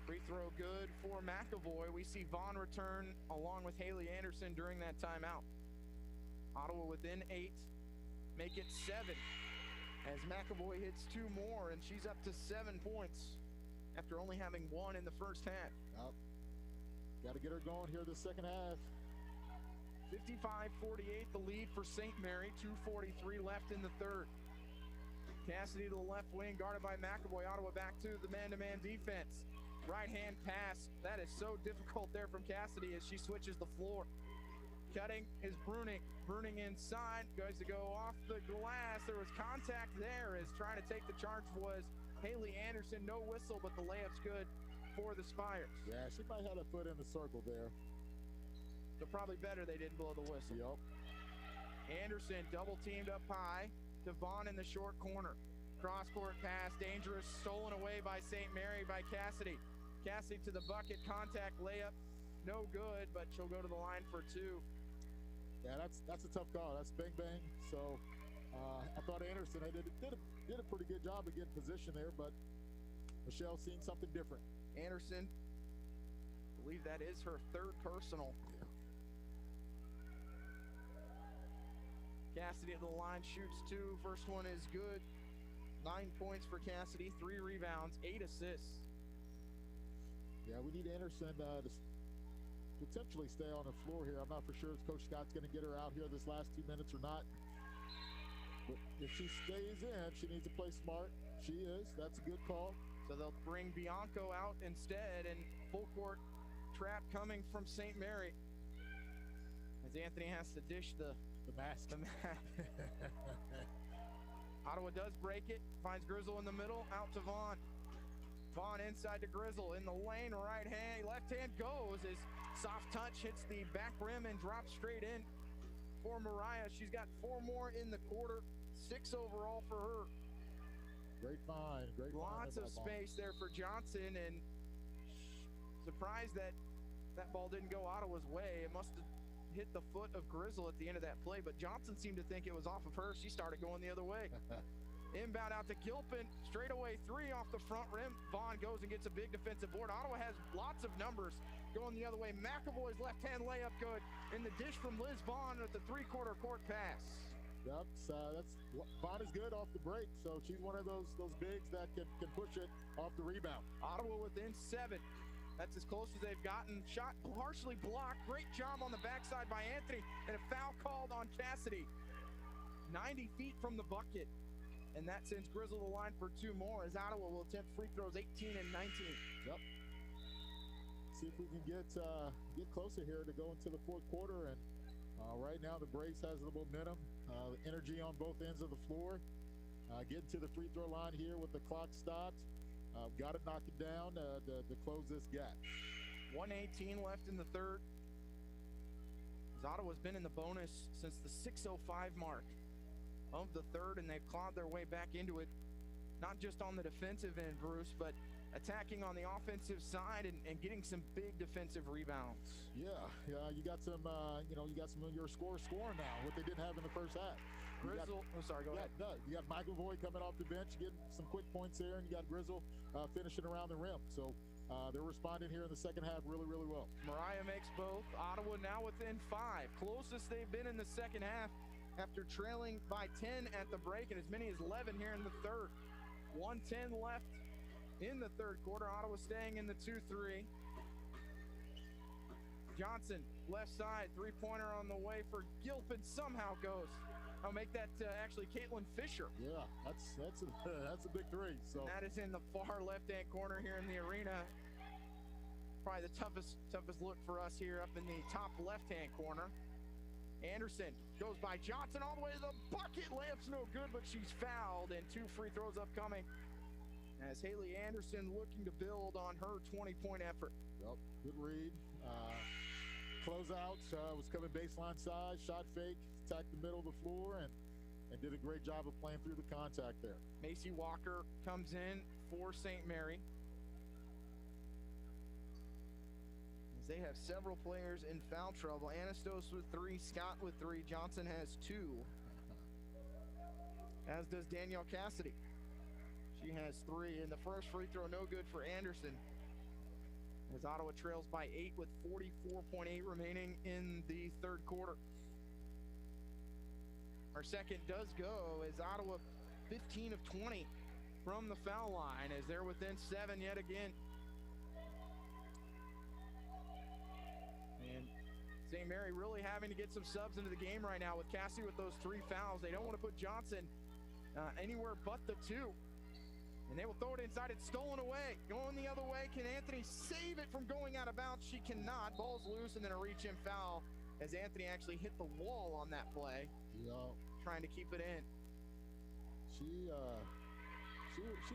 Free throw good for McAvoy. We see Vaughn return along with Haley Anderson during that timeout. Ottawa within 8, make it 7 as McAvoy hits 2 more, and she's up to 7 points after only having 1 in the first half. Got to get her going here the second half. 55-48 the lead for St. Mary. 2:43 left in the third. Cassidy to the left wing, guarded by McAvoy. Ottawa back to the man-to-man defense. Right-hand pass. That is so difficult there from Cassidy as she switches the floor. Cutting is Bruning. Bruning inside. Goes to go off the glass. There was contact there as trying to take the charge was Haley Anderson. No whistle, but the layup's good for the Spires. Yeah, she might have a foot in the circle there. So probably better they didn't blow the whistle. Yep. Anderson double teamed up high. Devon in the short corner. Cross-court pass, dangerous, stolen away by St. Mary by Cassidy. Cassidy to the bucket, contact layup, no good, but she'll go to the line for two. Yeah, that's a tough call. That's bang bang. So I thought Anderson did a pretty good job of getting position there, but Michelle's seen something different. Anderson, I believe that is her third personal. Cassidy at the line, shoots two. First one is good. 9 points for Cassidy, 3 rebounds, 8 assists. Yeah, we need Anderson to potentially stay on the floor here. I'm not for sure if Coach Scott's going to get her out here this last 2 minutes or not. But if she stays in, she needs to play smart. She is. That's a good call. So they'll bring Bianco out instead, and full court trap coming from St. Mary. As Anthony has to dish the mask. Ottawa does break it, finds Grizzle in the middle, out to Vaughn. Vaughn inside to Grizzle, in the lane, right hand, left hand goes as soft touch hits the back rim and drops straight in for Mariah. She's got 4 more in the quarter, 6 overall for her. Great find, great find. Lots of space there for Johnson, and surprised that that ball didn't go Ottawa's way. It must have hit the foot of Grizzle at the end of that play, but Johnson seemed to think it was off of her. She started going the other way. Inbound out to Gilpin, straightaway 3 off the front rim. Vaughn goes and gets a big defensive board. Ottawa has lots of numbers going the other way. McAvoy's left-hand layup good, and the dish from Liz Vaughn with the 3/4 court pass. Yep, that's Vaughn is good off the break, so she's one of those bigs that can push it off the rebound. Ottawa within 7. That's as close as they've gotten. Shot partially blocked. Great job on the backside by Anthony, and a foul called on Cassidy. 90 feet from the bucket. And that sends Grizzle to the line for 2 more, as Ottawa will attempt free throws 18 and 19. Yep. See if we can get closer here to go into the 4th quarter. And right now the Braves has the momentum, the energy on both ends of the floor. Getting to the free throw line here with the clock stopped. Got to knock it down to close this gap. 1:18 left in the third. As Ottawa's been in the bonus since the 6:05 mark of the third, and they've clawed their way back into it, not just on the defensive end, Bruce, but attacking on the offensive side and getting some big defensive rebounds. Yeah, you got some of your scoring now, what they didn't have in the first half. Grizzle, go ahead. No, you got McAvoy coming off the bench, getting some quick points there, and you got Grizzle finishing around the rim. So they're responding here in the second half really, really well. Mariah makes both. Ottawa now within 5. Closest they've been in the second half after trailing by 10 at the break, and as many as 11 here in the third. 1:10 left in the third quarter. Ottawa staying in the 2-3. Johnson, left side, 3-pointer on the way for Gilpin, somehow goes. I'll make that actually Caitlin Fisher. Yeah, that's a big 3. So that is in the far left-hand corner here in the arena. Probably the toughest look for us here up in the top left-hand corner. Anderson goes by Johnson all the way to the bucket. Layup's no good, but she's fouled, and 2 free throws upcoming as Haley Anderson looking to build on her 20-point effort. Yep, good read. Closeout was coming baseline side, shot fake, attacked the middle of the floor, and did a great job of playing through the contact there. Macy Walker comes in for St. Mary. As they have several players in foul trouble. Anastos with 3, Scott with 3, Johnson has 2. As does Danielle Cassidy. She has 3, and the first free throw no good for Anderson. As Ottawa trails by 8 with 44.8 remaining in the third quarter. Our second does go as Ottawa 15 of 20 from the foul line as they're within 7 yet again. And St. Mary really having to get some subs into the game right now with Cassie with those 3 fouls. They don't want to put Johnson anywhere but the 2. And they will throw it inside. It's stolen away. Going the other way. Can Anthony save it from going out of bounds? She cannot. Ball's loose, and then a reach-in foul as Anthony actually hit the wall on that play. Yeah. Trying to keep it in. She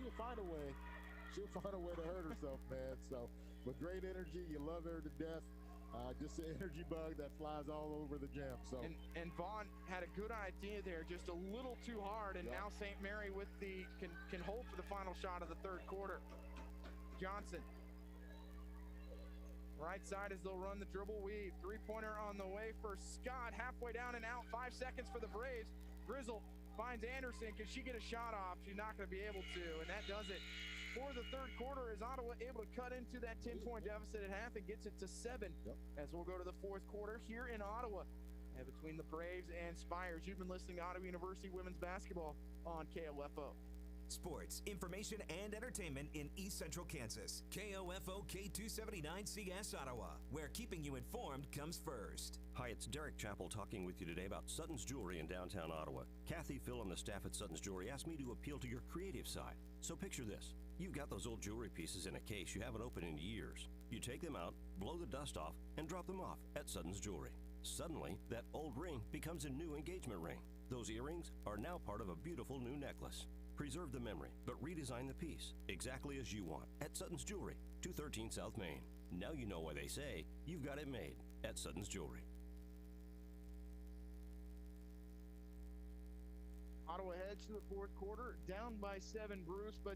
will find a way. She'll find a way to hurt herself, man. So, with great energy, you love her to death. just an energy bug that flies all over the gym. So and Vaughn had a good idea there, just a little too hard, and now St. Mary with the can hold for the final shot of the third quarter. Johnson, right side as they'll run the dribble weave. Three-pointer on the way for Scott, halfway down and out. 5 seconds for the Braves. Grizzle finds Anderson. Can she get a shot off? She's not going to be able to, and that does it for the third quarter. Is Ottawa able to cut into that 10-point deficit at half and gets it to 7 as we'll go to the fourth quarter here in Ottawa. And between the Braves and Spires, you've been listening to Ottawa University women's basketball on KOFO. Sports, information, and entertainment in East Central Kansas. KOFO K279CS Ottawa, where keeping you informed comes first. Hi, it's Derek Chappell talking with you today about Sutton's Jewelry in downtown Ottawa. Kathy, Phil, and the staff at Sutton's Jewelry asked me to appeal to your creative side. So picture this. You've got those old jewelry pieces in a case you haven't opened in years. You take them out, blow the dust off, and drop them off at Sutton's Jewelry. Suddenly, that old ring becomes a new engagement ring. Those earrings are now part of a beautiful new necklace. Preserve the memory, but redesign the piece exactly as you want at Sutton's Jewelry, 213 South Main. Now you know why they say you've got it made at Sutton's Jewelry. Ottawa heads to the fourth quarter, down by 7, Bruce, but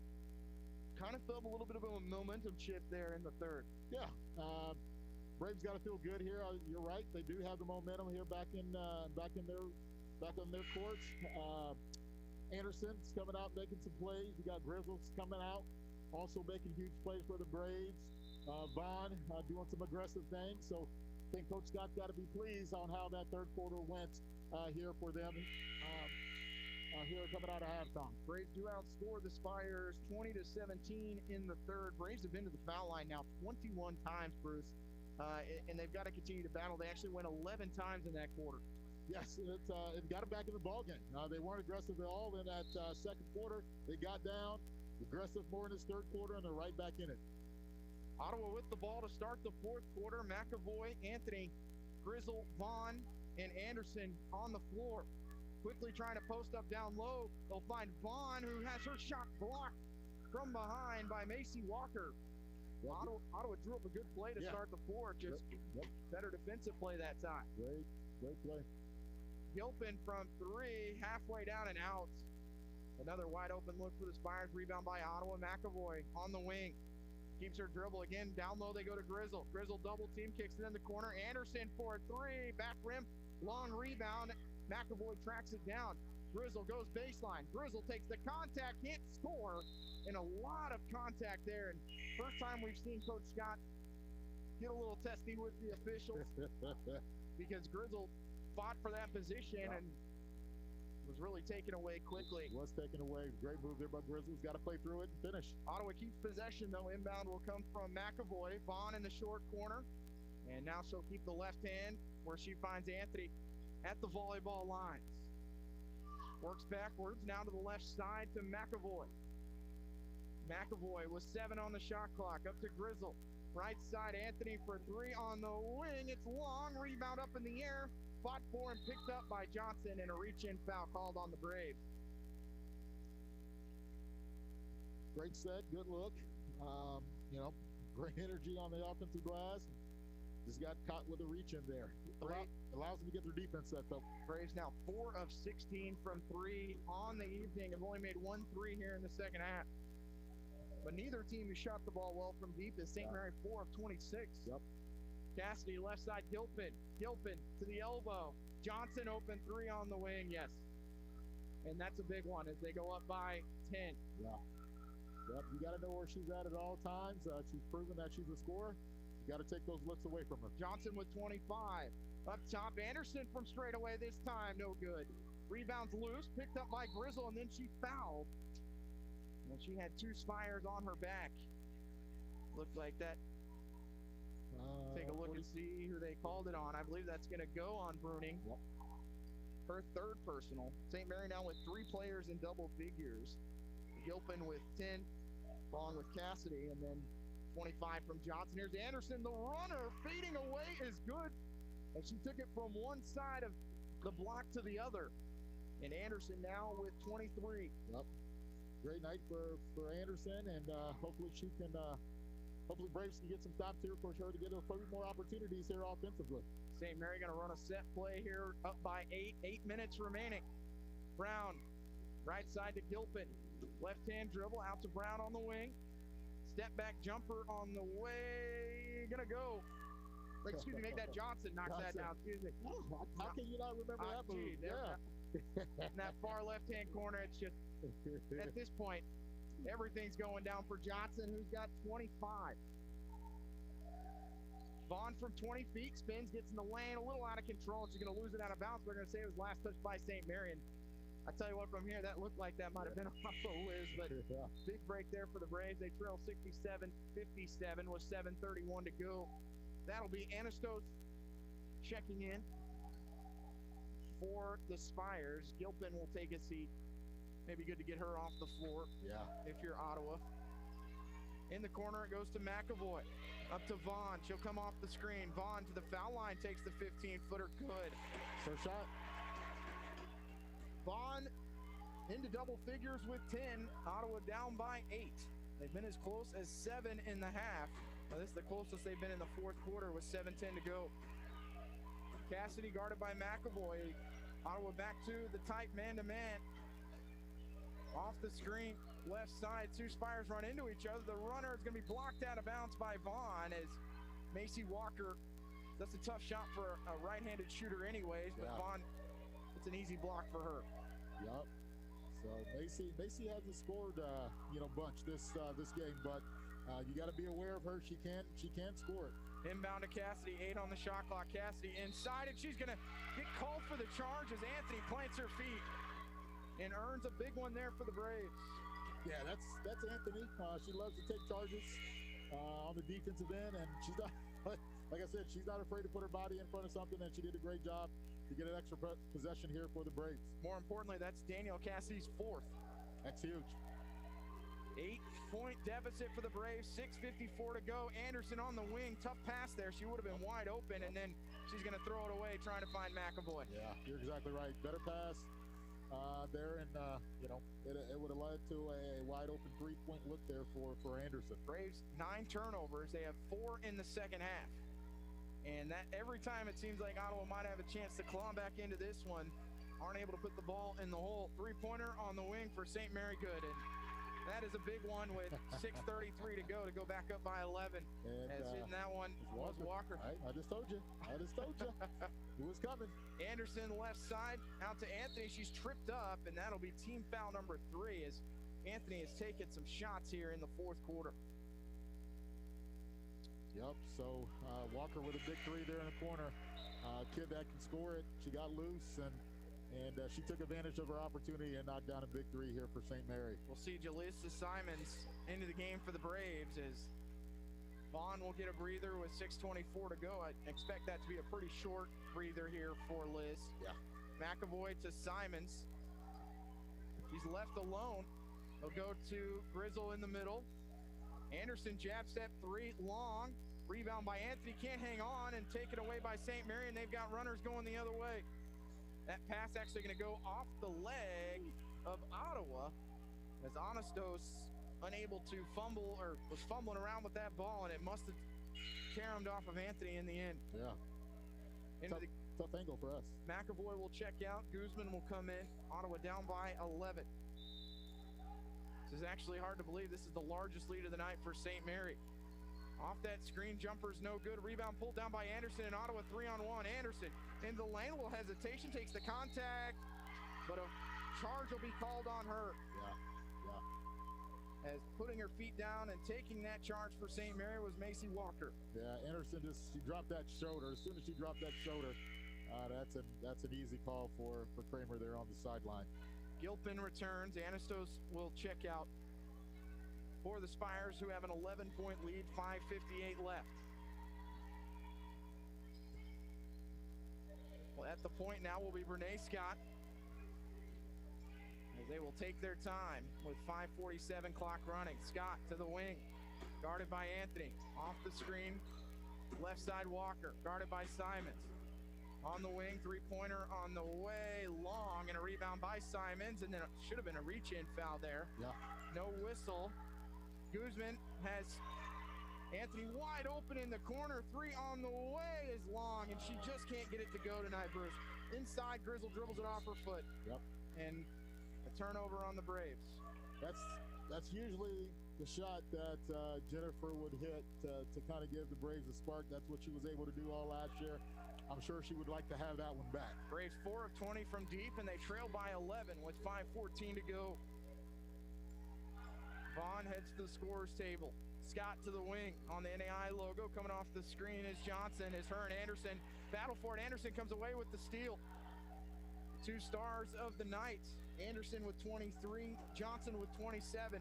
kind of felt a little bit of a momentum shift there in the third. Yeah, Braves got to feel good here. You're right; they do have the momentum here back on their courts. Anderson's coming out making some plays. You got Grizzles coming out, also making huge plays for the Braves. Vaughn doing some aggressive things. So I think Coach Scott's got to be pleased on how that third quarter went here for them. Here coming out of halftime. Braves do outscore the Spires 20-17 in the third. Braves have been to the foul line now 21 times, Bruce, and they've got to continue to battle. They actually went 11 times in that quarter. Yes, it got them back in the ballgame. They weren't aggressive at all in that second quarter. They got down, aggressive more in this third quarter, and they're right back in it. Ottawa with the ball to start the fourth quarter. McAvoy, Anthony, Grizzle, Vaughn, and Anderson on the floor. Quickly trying to post up down low. They'll find Vaughn, who has her shot blocked from behind by Macy Walker. Ottawa drew up a good play to start the fourth. Just better defensive play that time. Great play. Gilpin from 3, halfway down and out. Another wide open look for the Spires. Rebound by Ottawa. McAvoy on the wing. Keeps her dribble again. Down low they go to Grizzle. Grizzle double team, kicks it in the corner. Anderson for 3. Back rim. Long rebound. McAvoy tracks it down. Grizzle goes baseline. Grizzle takes the contact, can't score, and a lot of contact there. And first time we've seen Coach Scott get a little testy with the officials because Grizzle fought for that position and was really taken away quickly. Was taken away. Great move there by Grizzle. He's got to play through it and finish. Ottawa keeps possession, though. Inbound will come from McAvoy. Vaughn in the short corner. And now she'll keep the left hand where she finds Anthony at the volleyball lines. Works backwards now to the left side to McAvoy. McAvoy with 7 on the shot clock. Up to Grizzle. Right side, Anthony for 3 on the wing. It's long. Rebound up in the air. Fought for and picked up by Johnson, and a reach-in foul called on the Braves. Great set. Good look. Great energy on the offensive glass. Just got caught with a reach in there. Allows them to get their defense set up. Braves now 4 of 16 from 3 on the evening. Have only made 1 3 here in the second half. But neither team has shot the ball well from deep. As St. Mary 4 of 26. Yep. Cassidy left side, Gilpin to the elbow. Johnson open 3 on the wing. Yes. And that's a big one as they go up by 10. Yeah. Yep. You got to know where she's at all times. She's proven that she's a scorer. Got to take those looks away from her. Johnson with 25. Up top, Anderson from straight away this time. No good. Rebounds loose. Picked up by Grizzle, and then she fouled. And she had 2 Spires on her back. Looked like that. Take a look and see who they called it on. I believe that's going to go on Bruning. Yep. Her 3rd personal. St. Mary now with 3 players in double figures. Gilpin with 10, along with Cassidy, and then 25 from Johnson. Here's Anderson, the runner, fading away is good. And she took it from one side of the block to the other. And Anderson now with 23. Yep. Great night for Anderson, and hopefully she can hopefully Braves can get some stops here for sure to get a few more opportunities here offensively. St. Mary going to run a set play here, up by 8 minutes remaining. Brown, right side to Gilpin. Left-hand dribble out to Brown on the wing. Step back jumper on the way. Gonna go. Excuse me, make that Johnson knocks that down. Excuse me. How can you not remember that move? Yeah. In that far left-hand corner, it's just, at this point, everything's going down for Johnson, who's got 25. Vaughn from 20 feet, spins, gets in the lane, a little out of control. She's going to lose it out of bounds. We're going to say it was last touched by St. Mary. And I tell you what, from here, that looked like that might have been off of Liz, but big break there for the Braves. They trail 67-57 with 7:31 to go. That'll be Anastos checking in for the Spires. Gilpin will take a seat. Maybe good to get her off the floor. Yeah. If you're Ottawa. In the corner, it goes to McAvoy. Up to Vaughn. She'll come off the screen. Vaughn to the foul line, takes the 15-footer. Good. First shot. Vaughn into double figures with 10. Ottawa down by 8. They've been as close as 7 in the half. Now, this is the closest they've been in the fourth quarter with 7:10 to go. Cassidy guarded by McAvoy. Ottawa back to the tight man-to-man. Off the screen, left side, two Spires run into each other. The runner is going to be blocked out of bounds by Vaughn as Macy Walker. That's a tough shot for a right-handed shooter anyways, but Vaughn, it's an easy block for her. Yup. So Macy hasn't scored bunch this game, but you got to be aware of her. She can score it. Inbound to Cassidy, 8 on the shot clock. Cassidy inside, and she's going to get called for the charge as Anthony plants her feet and earns a big one there for the Braves. Yeah, that's Anthony. She loves to take charges on the defensive end, and she's not, like I said, she's not afraid to put her body in front of something, and she did a great job to get an extra possession here for the Braves. More importantly, that's Danielle Cassidy's 4th. That's huge. 8-point deficit for the Braves, 6:54 to go. Anderson on the wing, tough pass there. She would have been wide open, and then she's going to throw it away trying to find McAvoy. Yeah, you're exactly right. Better pass there, and it would have led to a wide open 3-point look there for Anderson. Braves 9 turnovers. They have 4 in the second half, and that every time it seems like Ottawa might have a chance to claw back into this one, aren't able to put the ball in the hole. 3-pointer on the wing for St. Mary, good, and that is a big one with 6:33 to go back up by 11. And as hitting that one was Walker. I just told you. It was coming. Anderson left side out to Anthony. She's tripped up, and that'll be team foul number 3 as Anthony has taken some shots here in the fourth quarter. Yep, so Walker with a big 3 there in the corner. Kid that can score it. She got loose, and she took advantage of her opportunity and knocked down a big 3 here for St. Mary. We'll see Jalissa Simons into the game for the Braves as Vaughn will get a breather with 6:24 to go. I expect that to be a pretty short breather here for Liz. Yeah. McAvoy to Simons. She's left alone. They'll go to Grizzle in the middle. Anderson jab step 3 long. Rebound by Anthony, can't hang on, and taken away by St. Mary, and they've got runners going the other way. That pass actually going to go off the leg of Ottawa as Anastos unable to fumble, or was fumbling around with that ball, and it must have caromed off of Anthony in the end. Yeah. Tough angle for us. McAvoy will check out. Guzman will come in. Ottawa down by 11. This is actually hard to believe. This is the largest lead of the night for St. Mary. Off that screen, jumper's no good. Rebound pulled down by Anderson, and Ottawa 3-on-1. Anderson in the lane, a little hesitation, takes the contact, but a charge will be called on her. Yeah. As putting her feet down and taking that charge for St. Mary was Macy Walker. Yeah, Anderson she dropped that shoulder. As soon as she dropped that shoulder, that's an easy call for Kramer there on the sideline. Gilpin returns. Anastos will check out for the Spires, who have an 11-point lead, 5:58 left. Well, at the point now will be Renee Scott, as they will take their time with 5:47 clock running. Scott to the wing, guarded by Anthony. Off the screen, left side Walker, guarded by Simons. On the wing, 3-pointer on the way, long, and a rebound by Simons, and then it should have been a reach-in foul there. Yeah. No whistle. Guzman has Anthony wide open in the corner. 3 on the way is long, and she just can't get it to go tonight, Bruce. Inside, Grizzle dribbles it off her foot. Yep. And a turnover on the Braves. That's usually the shot that Jennifer would hit to kind of give the Braves a spark. That's what she was able to do all last year. I'm sure she would like to have that one back. Braves 4 of 20 from deep, and they trail by 11 with 5:14 to go. Vaughn heads to the scorer's table. Scott to the wing on the NAI logo. Coming off the screen is Johnson. Is her and Anderson battle for it. Anderson comes away with the steal. 2 stars of the night. Anderson with 23, Johnson with 27.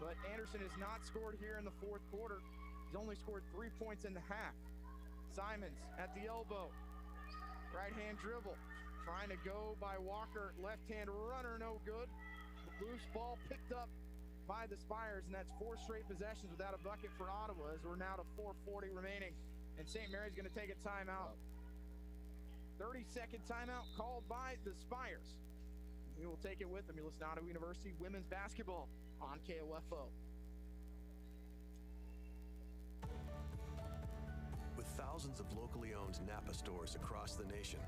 But Anderson has not scored here in the fourth quarter. He's only scored 3 points in the half. Simons at the elbow. Right hand dribble. Trying to go by Walker. Left hand runner, no good. The loose ball picked up by the Spires, and that's 4 straight possessions without a bucket for Ottawa, as we're now to 4:40 remaining, and St. Mary's going to take a timeout. 30-second timeout called by the Spires. We will take it with them. You listen to Ottawa University women's basketball on KOFO. With thousands of locally owned Napa stores across the nation,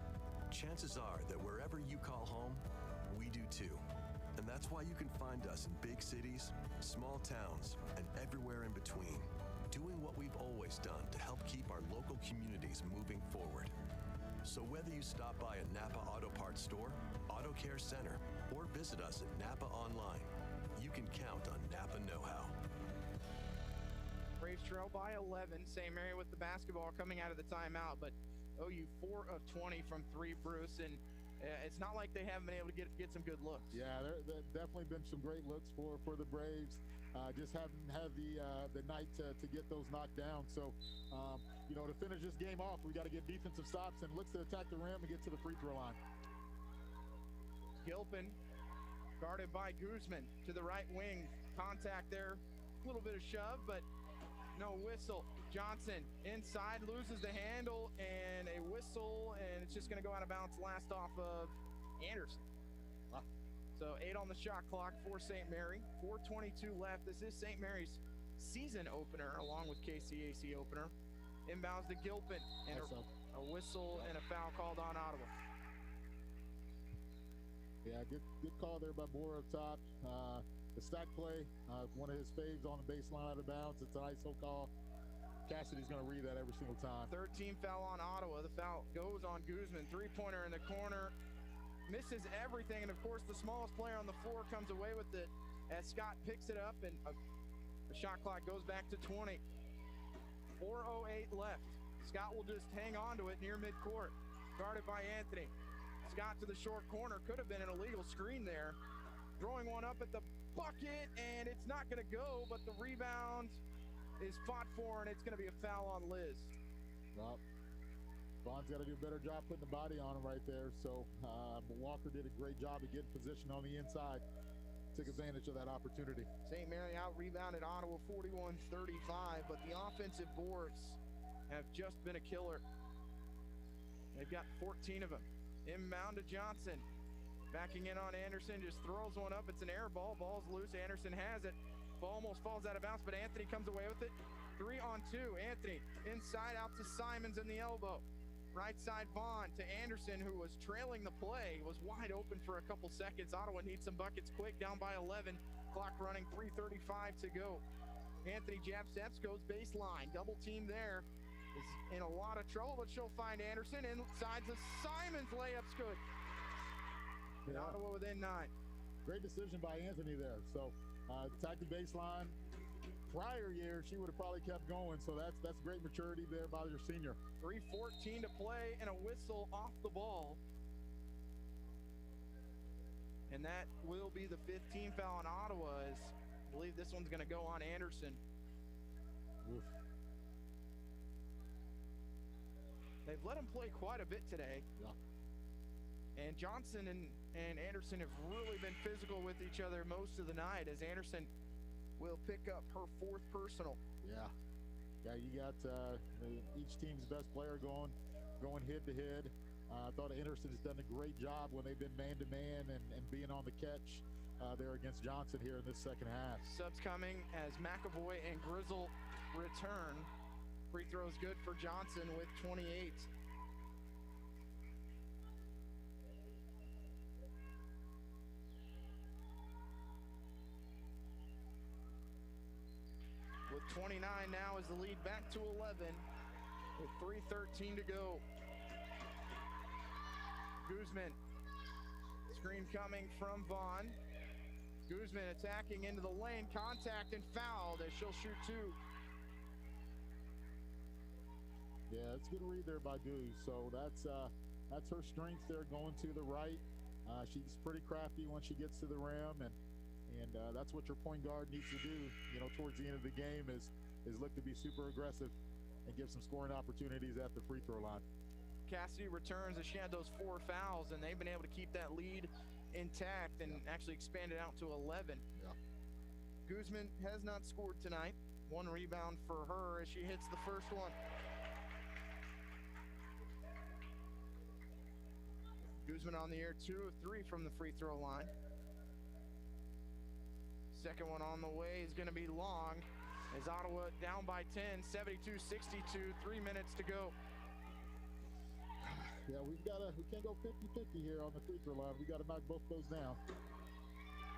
chances are that wherever you call home, we do too. And that's why you can find us in big cities, small towns, and everywhere in between, doing what we've always done to help keep our local communities moving forward. So whether you stop by a Napa Auto Parts store, Auto Care Center, or visit us at Napa online, you can count on Napa know-how. Braves trail by 11. St. Mary with the basketball coming out of the timeout, but OU 4 of 20 from 3, Bruce, and it's not like they haven't been able to get some good looks. Yeah, there definitely been some great looks for the Braves. Just haven't had the night to get those knocked down. So, to finish this game off, we got to get defensive stops and looks to attack the rim and get to the free throw line. Gilpin guarded by Guzman to the right wing. Contact there. A little bit of shove, but no whistle. Johnson inside, loses the handle, and a whistle, and it's just going to go out of bounds last off of Anderson. Wow. So 8 on the shot clock for St. Mary. 4:22 left. This is St. Mary's season opener, along with KCAC opener. Inbounds to Gilpin, and a whistle and a foul called on Ottawa. Yeah, good call there by Boer up top. The stack play, one of his faves on the baseline out of bounds. It's an ISO call. Cassidy's going to read that every single time. 13 foul on Ottawa. The foul goes on Guzman. 3-pointer in the corner. Misses everything. And, of course, the smallest player on the floor comes away with it as Scott picks it up. And the shot clock goes back to 20. 4:08 left. Scott will just hang on to it near midcourt. Guarded by Anthony. Scott to the short corner. Could have been an illegal screen there. Throwing one up at the bucket, and it's not going to go, but the rebound is fought for, and it's going to be a foul on Liz. Well, Vaughn's got to do a better job putting the body on him right there. So Walker did a great job of getting position on the inside. Took advantage of that opportunity. St. Mary out-rebounded Ottawa 41-35, but the offensive boards have just been a killer. They've got 14 of them. Inbound to Johnson. Backing in on Anderson, just throws one up. It's an air ball. Ball's loose. Anderson has it. Ball almost falls out of bounds, but Anthony comes away with it. 3-on-2. Anthony inside out to Simons in the elbow. Right side Vaughn to Anderson, who was trailing the play, was wide open for a couple seconds. Ottawa needs some buckets quick, down by 11. Clock running, 3:35 to go. Anthony jab steps, goes baseline. Double team there. Is in a lot of trouble, but she'll find Anderson. Inside to Simons. Layup's good. Yeah. Ottawa within 9. Great decision by Anthony there. So attack the baseline. Prior year, she would have probably kept going. So that's great maturity there by your senior. 3:14 to play and a whistle off the ball. And that will be the 15th foul on Ottawa. As I believe this one's going to go on Anderson. Oof. They've let him play quite a bit today. Yeah. And Johnson and Anderson have really been physical with each other most of the night, as Anderson will pick up her 4th personal. Yeah, you got each team's best player going head-to-head. I thought Anderson has done a great job when they've been man-to-man and being on the catch. there against Johnson here in this second half. Subs coming as McAvoy and Grizzle return. Free throws good for Johnson with 28. With 29 now is the lead back to 11 with 3:13 to go. Guzman, screen coming from Vaughn. Guzman attacking into the lane, contact and fouled as she'll shoot two. Yeah, it's a good read there by Guz. So that's her strength there, going to the right. She's pretty crafty when she gets to the rim, and that's what your point guard needs to do, towards the end of the game is look to be super aggressive and give some scoring opportunities at the free throw line. Cassidy returns as she had those 4 fouls, and they've been able to keep that lead intact and actually expand it out to 11. Yeah. Guzman has not scored tonight. 1 rebound for her as she hits the first one. Guzman on the air, 2 of 3 from the free throw line. Second one on the way is going to be long as Ottawa down by 10, 72-62, 3 minutes to go. Yeah, we can't go 50-50 here on the free throw line. We got to knock both those down.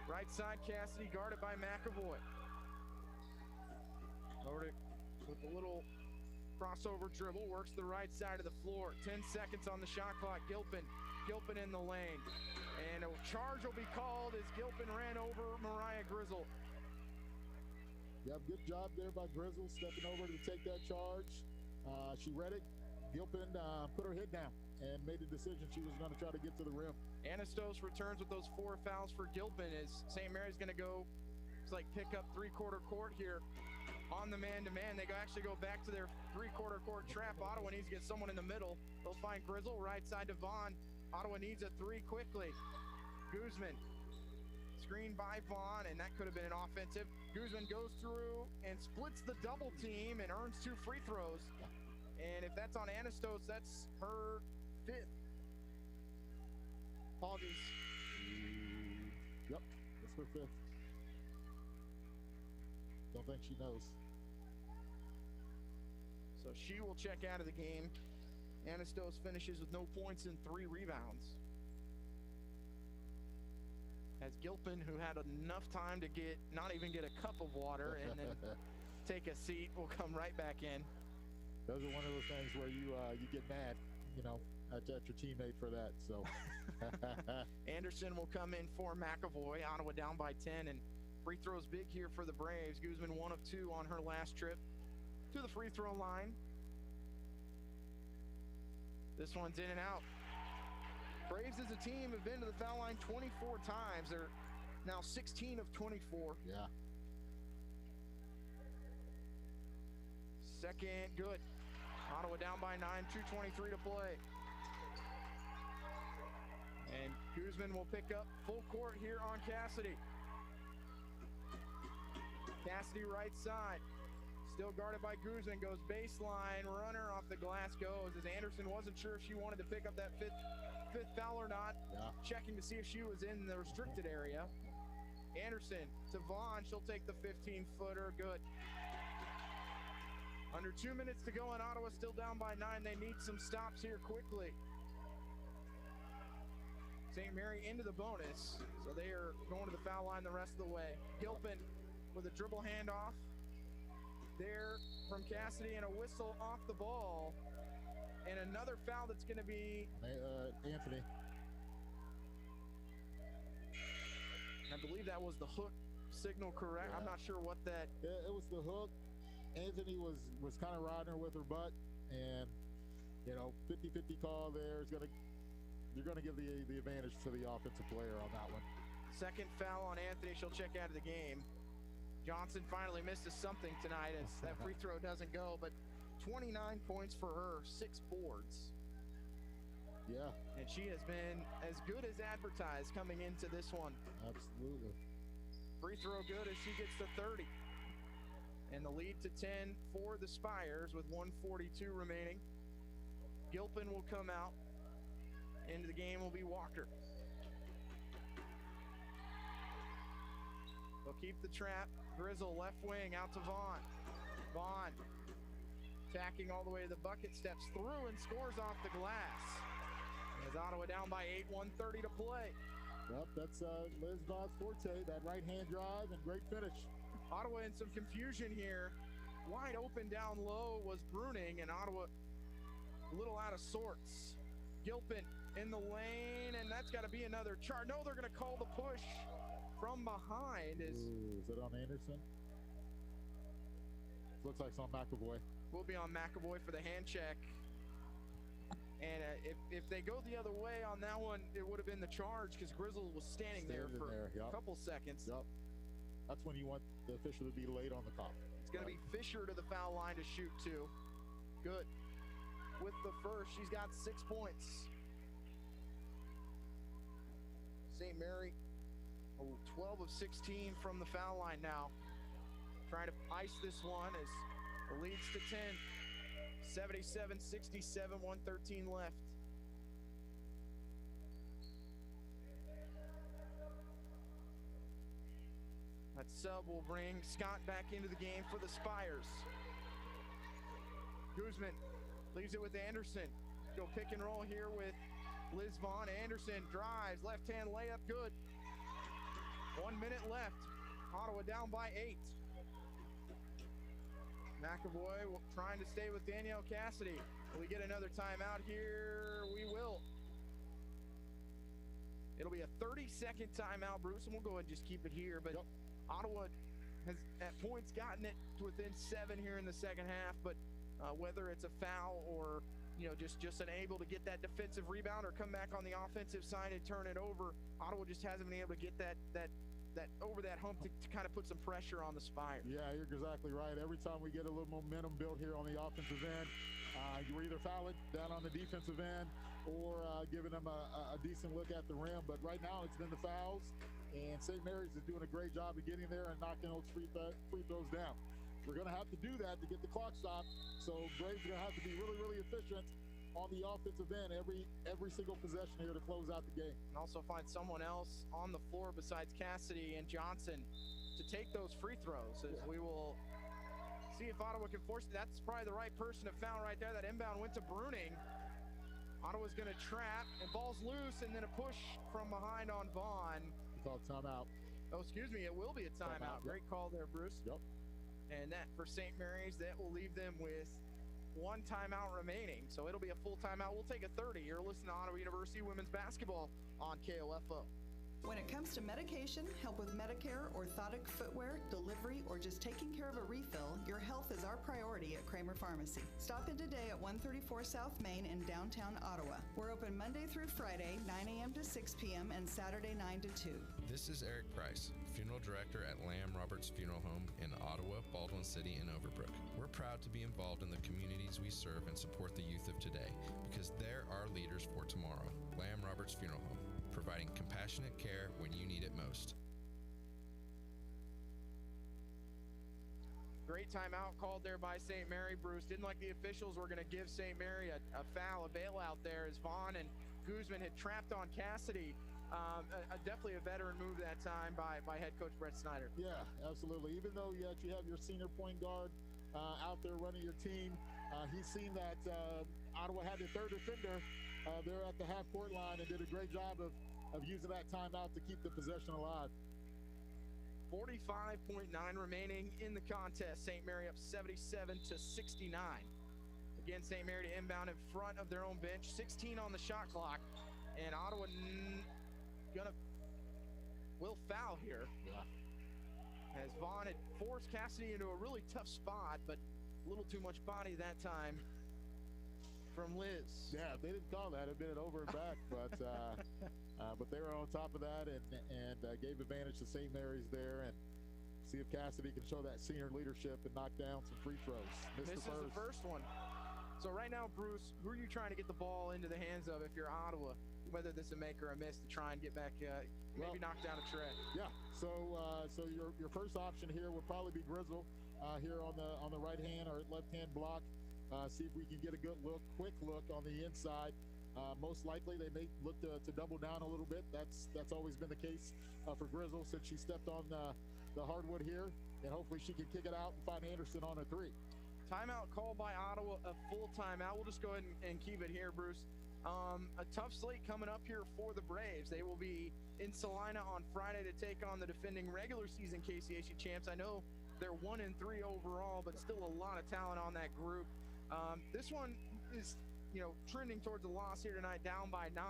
Right side, Cassidy guarded by McAvoy. Over to with a little crossover dribble, works the right side of the floor. 10 seconds on the shot clock. Gilpin in the lane. And a charge will be called as Gilpin ran over Mariah Grizzle. Yeah, good job there by Grizzle, stepping over to take that charge. She read it. Gilpin put her head down and made the decision she was going to try to get to the rim. Anastos returns with those 4 fouls for Gilpin as St. Mary's going to go, it's like pick up 3/4 court here on the man-to-man. They actually go back to their 3/4 court trap. Ottawa needs to get someone in the middle. They'll find Grizzle right side to Vaughn. Ottawa needs a 3 quickly. Guzman, screen by Vaughn, and that could have been an offensive. Guzman goes through and splits the double team and earns 2 free throws. And if that's on Anastos, that's her 5th. Apologies. Yep, that's her 5th. Don't think she knows. So she will check out of the game. Anastos finishes with no points and 3 rebounds. As Gilpin, who had enough time to not even get a cup of water and then take a seat, will come right back in. Those are one of those things where you get mad, at your teammate for that. So Anderson will come in for McAvoy. Ottawa down by 10, and free throws big here for the Braves. Guzman 1 of 2 on her last trip to the free throw line. This one's in and out. Braves as a team have been to the foul line 24 times. They're now 16 of 24. Yeah. Second, good. Ottawa down by 9, 2:23 to play. And Guzman will pick up full court here on Cassidy. Cassidy right side. Still guarded by Guzman, goes baseline, runner off the glass goes as Anderson wasn't sure if she wanted to pick up that fifth foul or not. Yeah. Checking to see if she was in the restricted area. Anderson to Vaughn, she'll take the 15-footer, good. Under 2 minutes to go and Ottawa still down by 9. They need some stops here quickly. St. Mary into the bonus, so they are going to the foul line the rest of the way. Gilpin with a dribble handoff there from Cassidy and a whistle off the ball. And another foul that's going to be Anthony. I believe that was the hook signal, correct? Yeah. I'm not sure what that. Yeah, it was the hook. Anthony was kind of riding her with her butt, and 50-50 call there is you're gonna give the advantage to the offensive player on that one. Second foul on Anthony. She'll check out of the game. Johnson finally misses something tonight as that free throw doesn't go, but 29 points for her, 6 boards. Yeah. And she has been as good as advertised coming into this one. Absolutely. Free throw good as she gets to 30. And the lead to 10 for the Spires with 1:42 remaining. Gilpin will come out. Into the game will be Walker. They'll keep the trap. Grizzle left wing out to Vaughn. Vaughn attacking all the way to the bucket, steps through and scores off the glass. As Ottawa down by 8, 1:30 to play. Yep, that's Liz Vaughn's forte, that right-hand drive and great finish. Ottawa in some confusion here. Wide open down low was Bruning, and Ottawa a little out of sorts. Gilpin in the lane, and that's got to be another charge. No, they're going to call the push from behind. Is it on Anderson? Looks like it's on McAvoy. Will be on McAvoy for the hand check. And if they go the other way on that one, it would have been the charge because Grizzle was standing there for yep. a couple seconds. Yep. That's when you want the official to be late on the call. It's going to be Fisher to the foul line to shoot two. Good. With the first, she's got 6 points. St. Mary, 12 of 16 from the foul line now. Trying to ice this one as it leads to 10. 77-67, 1:13 left. That sub will bring Scott back into the game for the Spires. Guzman leaves it with Anderson. Go pick and roll here with Liz Vaughn. Anderson drives, left-hand layup, good. 1 minute left. Ottawa down by 8. McAvoy trying to stay with Danielle Cassidy. Will we get another timeout here? We will. It'll be a 30-second timeout, Bruce, and we'll go ahead and just keep it here. But Ottawa has at points gotten it to within 7 here in the second half. But whether it's a foul or just unable to get that defensive rebound or come back on the offensive side and turn it over, Ottawa just hasn't been able to get that over that hump to kind of put some pressure on the Spire. Yeah, you're exactly right. Every time we get a little momentum built here on the offensive end, you're either fouling down on the defensive end or giving them a decent look at the rim. But right now it's been the fouls, and St. Mary's is doing a great job of getting there and knocking those free throws down. We're going to have to do that to get the clock stopped. So Braves are going to have to be really, really efficient on the offensive end every single possession here to close out the game. And also find someone else on the floor besides Cassidy and Johnson to take those free throws. As we will see if Ottawa can force it. That's probably the right person to foul right there. That inbound went to Bruning. Ottawa's going to trap, and ball's loose, and then a push from behind on Vaughn. Called timeout. Oh, excuse me. It will be a timeout. Great call there, Bruce. Yep. And that for St. Mary's, that will leave them with 1 timeout remaining. So it'll be a full timeout. We'll take a 30. You're listening to Ottawa University Women's Basketball on KOFO. When it comes to medication, help with Medicare, orthotic footwear, delivery, or just taking care of a refill, your health is our priority at Kramer Pharmacy. Stop in today at 134 South Main in downtown Ottawa. We're open Monday through Friday, 9 a.m. to 6 p.m. and Saturday 9 to 2. This is Eric Price, Funeral Director at Lamb Roberts Funeral Home in Ottawa, Baldwin City, and Overbrook. We're proud to be involved in the communities we serve and support the youth of today because they're our leaders for tomorrow. Lamb Roberts Funeral Home, providing compassionate care when you need it most. Great timeout called there by St. Mary, Bruce. Didn't like the officials were going to give St. Mary a foul, a bailout there as Vaughn and Guzman had trapped on Cassidy. Definitely a veteran move that time by head coach Brett Snyder. Yeah, absolutely. Even though you have your senior point guard out there running your team, he's seen that Ottawa had their third defender there at the half-court line and did a great job of using that timeout to keep the possession alive. 45.9 remaining in the contest. St. Mary up 77-69. Again, St. Mary to inbound in front of their own bench. 16 on the shot clock. And Ottawa will foul here. Yeah. As Vaughn had forced Cassidy into a really tough spot, but a little too much body that time from Liz. Yeah, if they didn't call that, it'd been an over and back, but they were on top of that and gave advantage to St. Mary's there, and see if Cassidy can show that senior leadership and knock down some free throws. Misses the first one. So right now, Bruce, who are you trying to get the ball into the hands of if you're Ottawa, whether this is a make or a miss, to try and get back, maybe knock down a tread? Yeah. So your first option here would probably be Grizzle here on the right hand or left hand block. See if we can get a good look, quick look on the inside. Most likely they may look to double down a little bit. That's always been the case for Grizzle since she stepped on the hardwood here, and hopefully she can kick it out and find Anderson on a three. Timeout called by Ottawa, a full timeout. We'll just go ahead and keep it here, Bruce. A tough slate coming up here for the Braves. They will be in Salina on Friday to take on the defending regular season KCAC champs. I know they're 1-3 overall, but still a lot of talent on that group. This one is, trending towards a loss here tonight, down by 9.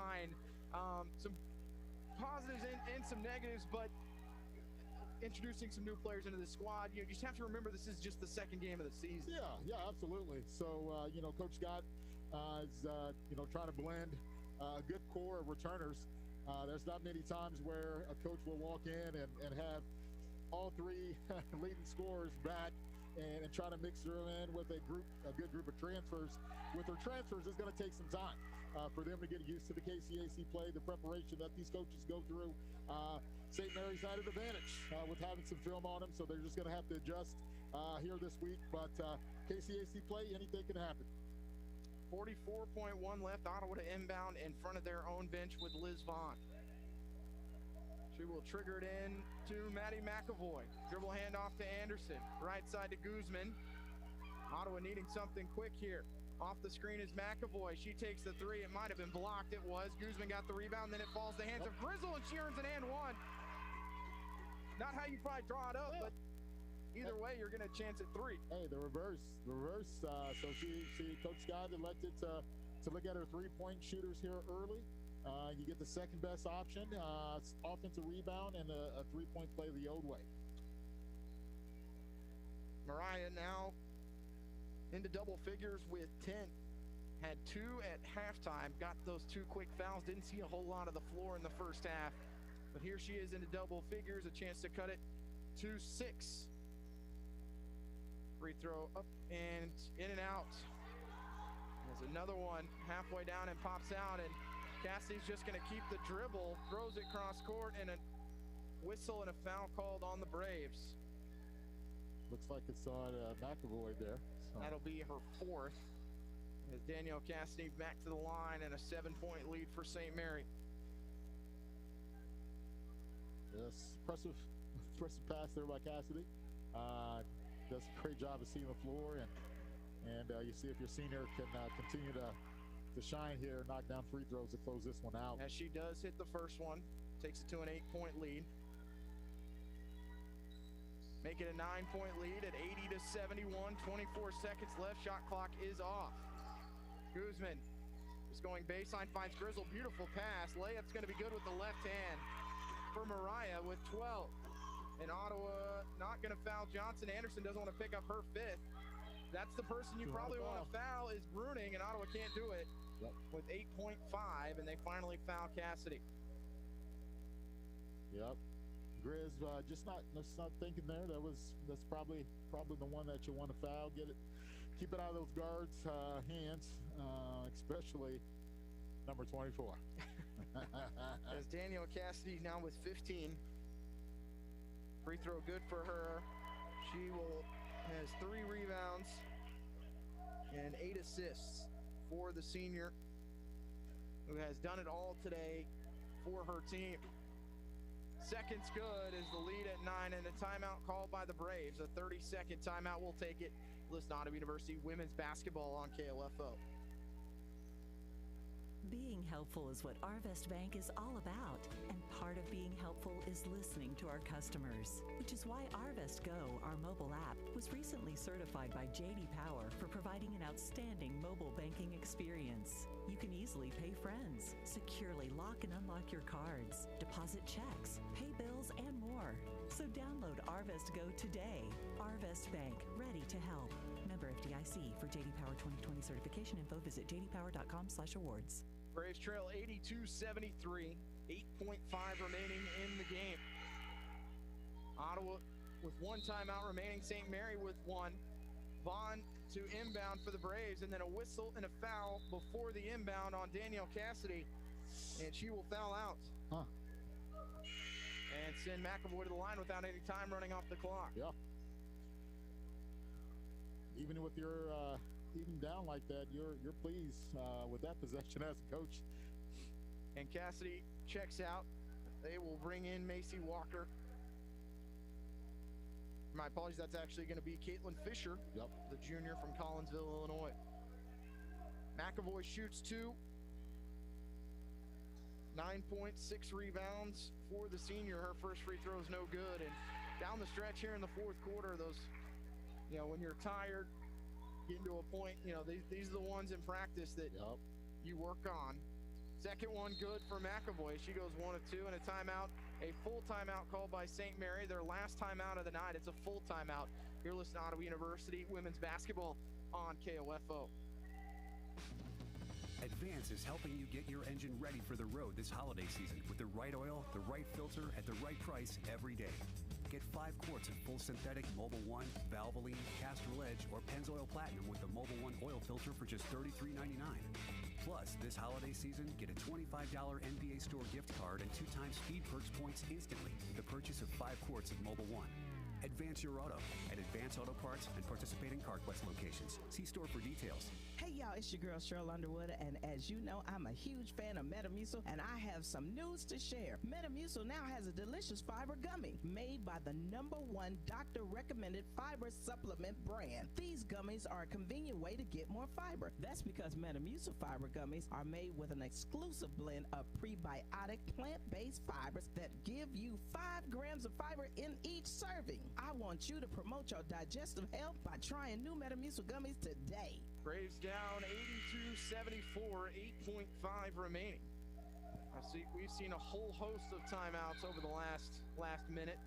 Some positives and some negatives, but introducing some new players into the squad. You just have to remember this is just the second game of the season. Yeah, absolutely. So, Coach Scott is, trying to blend a good core of returners. There's not many times where a coach will walk in and have all three leading scorers back and try to mix them in with a good group of transfers. With their transfers, it's going to take some time for them to get used to the KCAC play, the preparation that these coaches go through. St. Mary's had an advantage with having some film on them, so they're just going to have to adjust here this week. But KCAC play, anything can happen. 44.1 left. Ottawa to inbound in front of their own bench with Liz Vaughn. She will trigger it in to Maddie McAvoy. Dribble handoff to Anderson. Right side to Guzman. Ottawa needing something quick here. Off the screen is McAvoy. She takes the three. It might have been blocked. It was. Guzman got the rebound. Then it falls to the hands of Grizzle, and she earns an and one. Not how you probably draw it up, but either way, you're going to chance at three. Hey, the reverse. So she Coach Scott elected to look at her three-point shooters here early. You get the second best option, offensive rebound, and a three-point play the old way. Mariah now into double figures with 10. Had 2 at halftime, got those 2 quick fouls, didn't see a whole lot of the floor in the first half. But here she is into double figures, a chance to cut it to 6. Free throw up and in and out. There's another one halfway down and pops out, and Cassidy's just going to keep the dribble, throws it cross court, and a whistle and a foul called on the Braves. Looks like it's on McAvoy there. So. That'll be her 4th. As Danielle Cassidy back to the line, and a 7-point lead for St. Mary. Yes, impressive pass there by Cassidy. Does a great job of seeing the floor, and you see if your senior can continue to shine here, knock down free throws to close this one out. As she does hit the first one, takes it to an 8-point lead. Make it a 9-point lead at 80-71, 24 seconds left. Shot clock is off. Guzman is going baseline, finds Grizzle. Beautiful pass. Layup's going to be good with the left hand for Mariah with 12. And Ottawa not going to foul Johnson. Anderson doesn't want to pick up her 5th. That's the person you probably want to foul is Bruning, and Ottawa can't do it with 8.5, and they finally foul Cassidy. Yep. Grizz just not thinking there. That's probably the one that you want to foul. Keep it out of those guards' hands, especially number 24. As Danielle Cassidy now with 15. Free throw good for her. She has 3 rebounds and 8 assists for the senior, who has done it all today for her team. Seconds good is the lead at 9, and a timeout called by the Braves. A 30-second timeout. We'll take it. Listen, Ottawa University women's basketball on KOFO. Being helpful is what Arvest Bank is all about, and part of being helpful is listening to our customers, which is why Arvest Go, our mobile app, was recently certified by J.D. Power for providing an outstanding mobile banking experience. You can easily pay friends, securely lock and unlock your cards, deposit checks, pay bills, and more. So download Arvest Go today. Arvest Bank, ready to help. Member FDIC. For J.D. Power 2020 certification info, visit jdpower.com/awards. Braves trail 82-73, 8.5 remaining in the game. Ottawa with 1 timeout remaining, St. Mary with 1. Vaughn to inbound for the Braves, and then a whistle and a foul before the inbound on Danielle Cassidy, and she will foul out. And send McAvoy to the line without any time running off the clock. Yeah. Even with your even down like that, you're pleased with that possession as a coach. And Cassidy checks out. They will bring in Macy Walker. My apologies, that's actually going to be Caitlin Fisher, the junior from Collinsville, Illinois. McAvoy shoots 2. 9.6 rebounds for the senior. Her first free throw is no good. And down the stretch here in the fourth quarter, those, when you're tired, getting to a point, these are the ones in practice that you work on. Second one good for McAvoy. She goes 1 of 2 and a timeout. A full timeout called by St. Mary. Their last timeout of the night. It's a full timeout. You're listening to Ottawa University women's basketball on KOFO. Advance is helping you get your engine ready for the road this holiday season with the right oil, the right filter, at the right price every day. Get 5 quarts of full synthetic Mobil 1, Valvoline, Castrol Edge, or Pennzoil Platinum with the Mobil 1 oil filter for just $33.99. Plus, this holiday season, get a $25 NBA store gift card and 2 times Speed Perks points instantly with the purchase of 5 quarts of Mobil 1. Advance your auto at Advance Auto Parts and participating CarQuest locations. See store for details. Hey y'all, it's your girl Cheryl Underwood, and as you know, I'm a huge fan of Metamucil, and I have some news to share. Metamucil now has a delicious fiber gummy made by the #1 doctor-recommended fiber supplement brand. These gummies are a convenient way to get more fiber. That's because Metamucil fiber gummies are made with an exclusive blend of prebiotic plant-based fibers that give you 5 grams of fiber in each serving. I want you to promote your digestive health by trying new Metamucil gummies today. Braves down 82-74, 8.5 remaining. We've seen a whole host of timeouts over the last minute.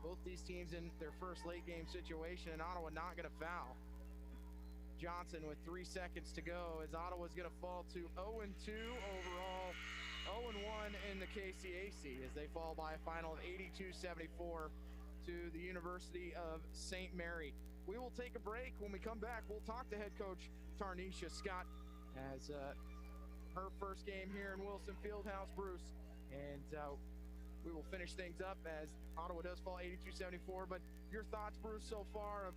Both these teams in their first late game situation, and Ottawa not going to foul. Johnson with 3 seconds to go as Ottawa's going to fall to 0-2 overall, 0-1 in the KCAC as they fall by a final of 82-74 to the University of St. Mary. We will take a break. When we come back, we'll talk to head coach Tarnisha Scott as her first game here in Wilson Fieldhouse, Bruce. And we will finish things up as Ottawa does fall 82-74. But your thoughts, Bruce, so far of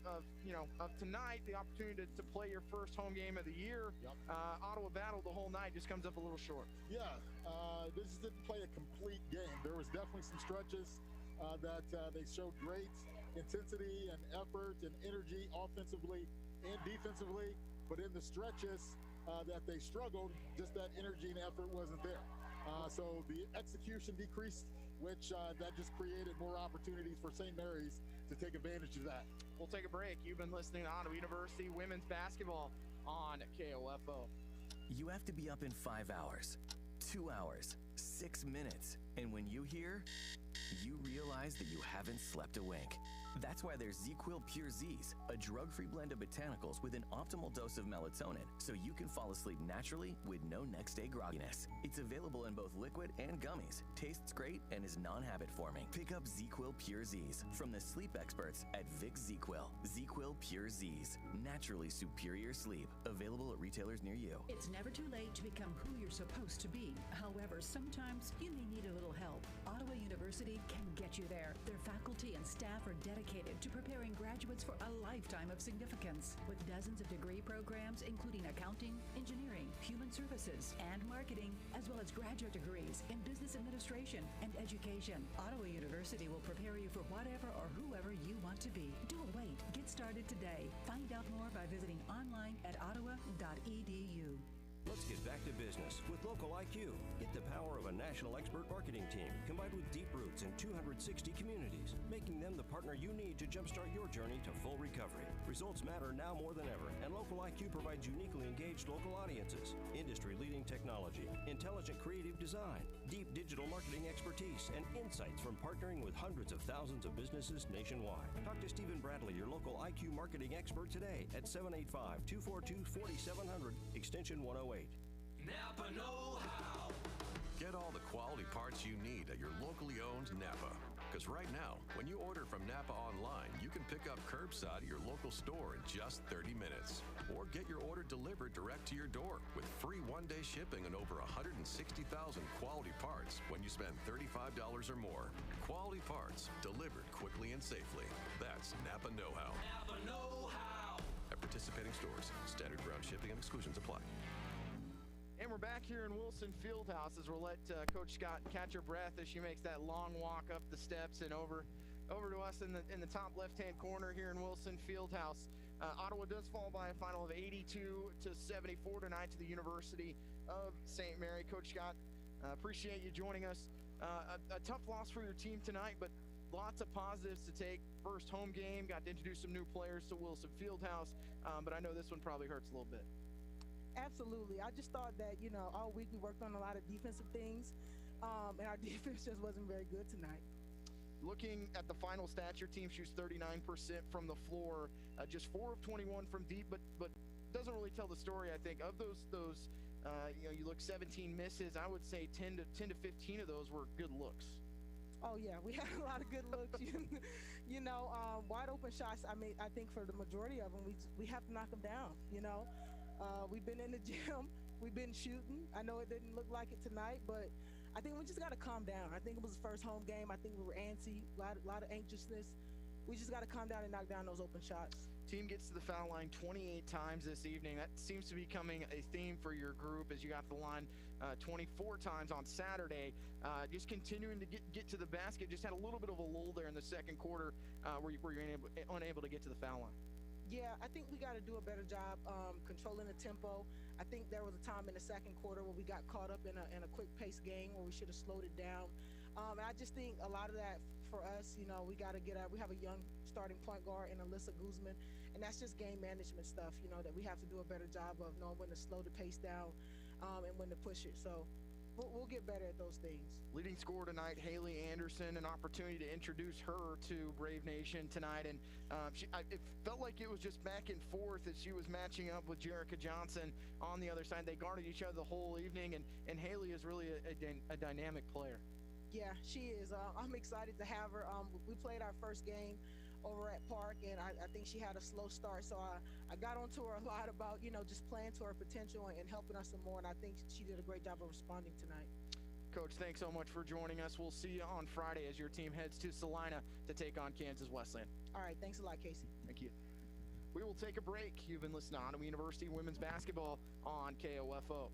tonight, the opportunity to play your first home game of the year. Ottawa battled the whole night, just comes up a little short. This didn't play a complete game. There was definitely some stretches that they showed great intensity and effort and energy offensively and defensively, but in the stretches that they struggled, just that energy and effort wasn't there. So the execution decreased, which that just created more opportunities for St. Mary's to take advantage of that. We'll take a break. You've been listening to Ottawa University women's basketball on KOFO. You have to be up in 5 hours, 2 hours, 6 minutes, and when you hear, you realize that you haven't slept a wink. That's why there's ZzzQuil Pure Z's, a drug-free blend of botanicals with an optimal dose of melatonin, so you can fall asleep naturally with no next-day grogginess. It's available in both liquid and gummies, tastes great, and is non-habit forming. Pick up ZzzQuil Pure Z's from the sleep experts at Vicks ZzzQuil. ZzzQuil Pure Z's, naturally superior sleep. Available at retailers near you. It's never too late to become who you're supposed to be. However, sometimes you may need a little help. Ottawa University can get you there. Their faculty and staff are dedicated to preparing graduates for a lifetime of significance. With dozens of degree programs, including accounting, engineering, human services, and marketing, as well as graduate degrees in business administration and education, Ottawa University will prepare you for whatever or whoever you want to be. Don't wait. Get started today. Find out more by visiting online at ottawa.edu. Let's get back to business with Local IQ. Get the power of a national expert marketing team combined with deep roots in 260 communities, making them the partner you need to jumpstart your journey to full recovery. Results matter now more than ever, and Local IQ provides uniquely engaged local audiences, industry-leading technology, intelligent creative design, deep digital marketing expertise, and insights from partnering with hundreds of thousands of businesses nationwide. Talk to Stephen Bradley, your local IQ marketing expert today at 785-242-4700, extension 108. Napa know-how. Get all the quality parts you need at your locally owned Napa. Because right now, when you order from Napa online, you can pick up curbside at your local store in just 30 minutes. Or get your order delivered direct to your door with free one-day shipping on over 160,000 quality parts when you spend $35 or more. Quality parts delivered quickly and safely. That's Napa know-how. Napa know-how. At participating stores, standard ground shipping and exclusions apply. And we're back here in Wilson Fieldhouse as we'll let Coach Scott catch her breath as she makes that long walk up the steps and over Over to us in the top left-hand corner here in Wilson Fieldhouse. Ottawa does fall by a final of 82-74 tonight to the University of St. Mary. Coach Scott, appreciate you joining us. A tough loss for your team tonight, but lots of positives to take. First home game, got to introduce some new players to Wilson Fieldhouse, but I know this one probably hurts a little bit. Absolutely. I just thought that, all week we worked on a lot of defensive things, and our defense just wasn't very good tonight. Looking at the final stats, your team shoots 39% from the floor, just 4 of 21 from deep, but doesn't really tell the story. I think of those you look 17 misses. I would say 10 to 15 of those were good looks. Oh yeah, we had a lot of good looks. Wide open shots. I think for the majority of them, we have to knock them down. We've been in the gym, we've been shooting. I know it didn't look like it tonight, but I think we just got to calm down. I think it was the first home game. I think we were antsy, a lot of anxiousness. We just got to calm down and knock down those open shots. Team gets to the foul line 28 times this evening. That seems to be becoming a theme for your group as you got the line 24 times on Saturday. Just continuing to get to the basket. Just had a little bit of a lull there in the second quarter where you're unable to get to the foul line. Yeah, I think we got to do a better job controlling the tempo. I think there was a time in the second quarter where we got caught up in a quick pace game where we should have slowed it down. And I just think a lot of that for us, we got to we have a young starting point guard in Alyssa Guzman, and that's just game management stuff, that we have to do a better job of knowing when to slow the pace down and when to push it. So we'll get better at those things. Leading scorer tonight, Haley Anderson, an opportunity to introduce her to Brave Nation tonight. And it felt like it was just back and forth as she was matching up with Jerica Johnson on the other side. They guarded each other the whole evening, and Haley is really a dynamic player. Yeah, she is. I'm excited to have her. We played our first game over at Park, and I think she had a slow start, so I got onto her a lot about just playing to her potential and helping us some more, and I think she did a great job of responding tonight. Coach, thanks so much for joining us. We'll see you on Friday as your team heads to Salina to take on Kansas Wesleyan. All right, thanks a lot, Casey. Thank you. We will take a break. You've been listening to Ottawa University Women's Basketball on KOFO.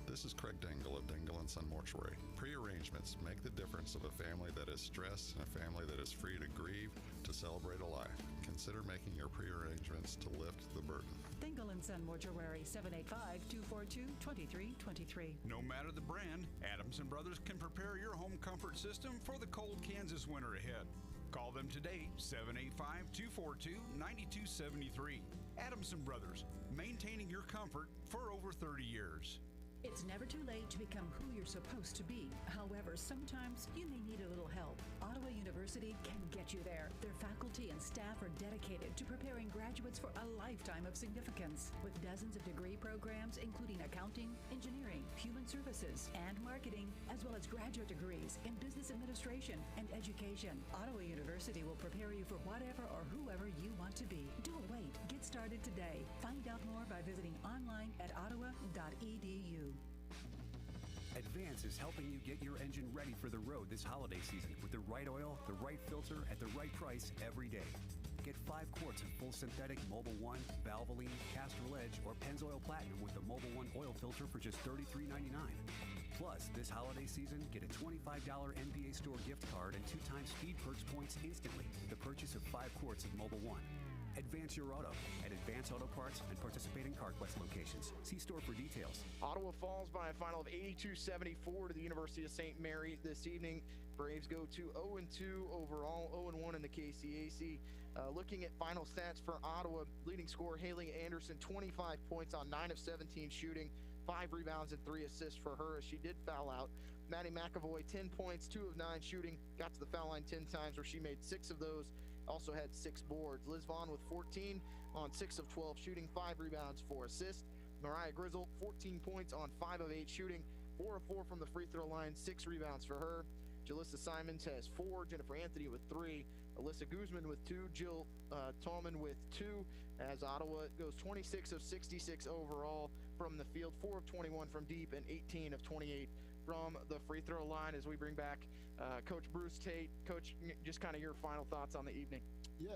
This is Craig Dingle of Dingle & Son Mortuary. Pre-arrangements make the difference of a family that is stressed and a family that is free to grieve, to celebrate a life. Consider making your pre-arrangements to lift the burden. Dingle & Son Mortuary, 785-242-2323. No matter the brand, Adams & Brothers can prepare your home comfort system for the cold Kansas winter ahead. Call them today, 785-242-9273. Adams & Brothers, maintaining your comfort for over 30 years. It's never too late to become who you're supposed to be. However, sometimes you may need a little help. Ottawa University can get you there. Their faculty and staff are dedicated to preparing graduates for a lifetime of significance. With dozens of degree programs, including accounting, engineering, human services, and marketing, as well as graduate degrees in business administration and education, Ottawa University will prepare you for whatever or whoever you want to be. Don't wait. Get started today. Find out more by visiting online at ottawa.edu. Advance is helping you get your engine ready for the road this holiday season with the right oil, the right filter, at the right price every day. Get 5 quarts of full synthetic Mobil 1, Valvoline, Castrol Edge, or Pennzoil Platinum with the Mobil 1 oil filter for just $33.99. Plus, this holiday season, get a $25 NBA store gift card and 2 times Speed Perks points instantly with the purchase of 5 quarts of Mobil 1. Advance your auto at Advance Auto Parts and participating CarQuest locations. See store for details. Ottawa falls by a final of 82-74 to the University of St. Mary this evening. Braves go to 0-2 overall, 0-1 in the KCAC. Looking at final stats for Ottawa, leading scorer Haley Anderson, 25 points on 9 of 17 shooting, 5 rebounds and 3 assists for her as she did foul out. Maddie McAvoy, 10 points, 2 of 9 shooting, got to the foul line 10 times where she made 6 of those. Also had 6 boards. Liz Vaughn with 14 on 6 of 12 shooting, 5 rebounds, 4 assists. Mariah Grizzle, 14 points on 5 of 8 shooting, 4 of 4 from the free throw line, 6 rebounds for her. Jalissa Simons has 4, Jennifer Anthony with 3, Alyssa Guzman with 2, Jill Tallman with 2, as Ottawa goes 26 of 66 overall from the field, 4 of 21 from deep, and 18 of 28 from the free throw line as we bring back Coach Bruce Tate. Coach, just kind of your final thoughts on the evening. Yeah,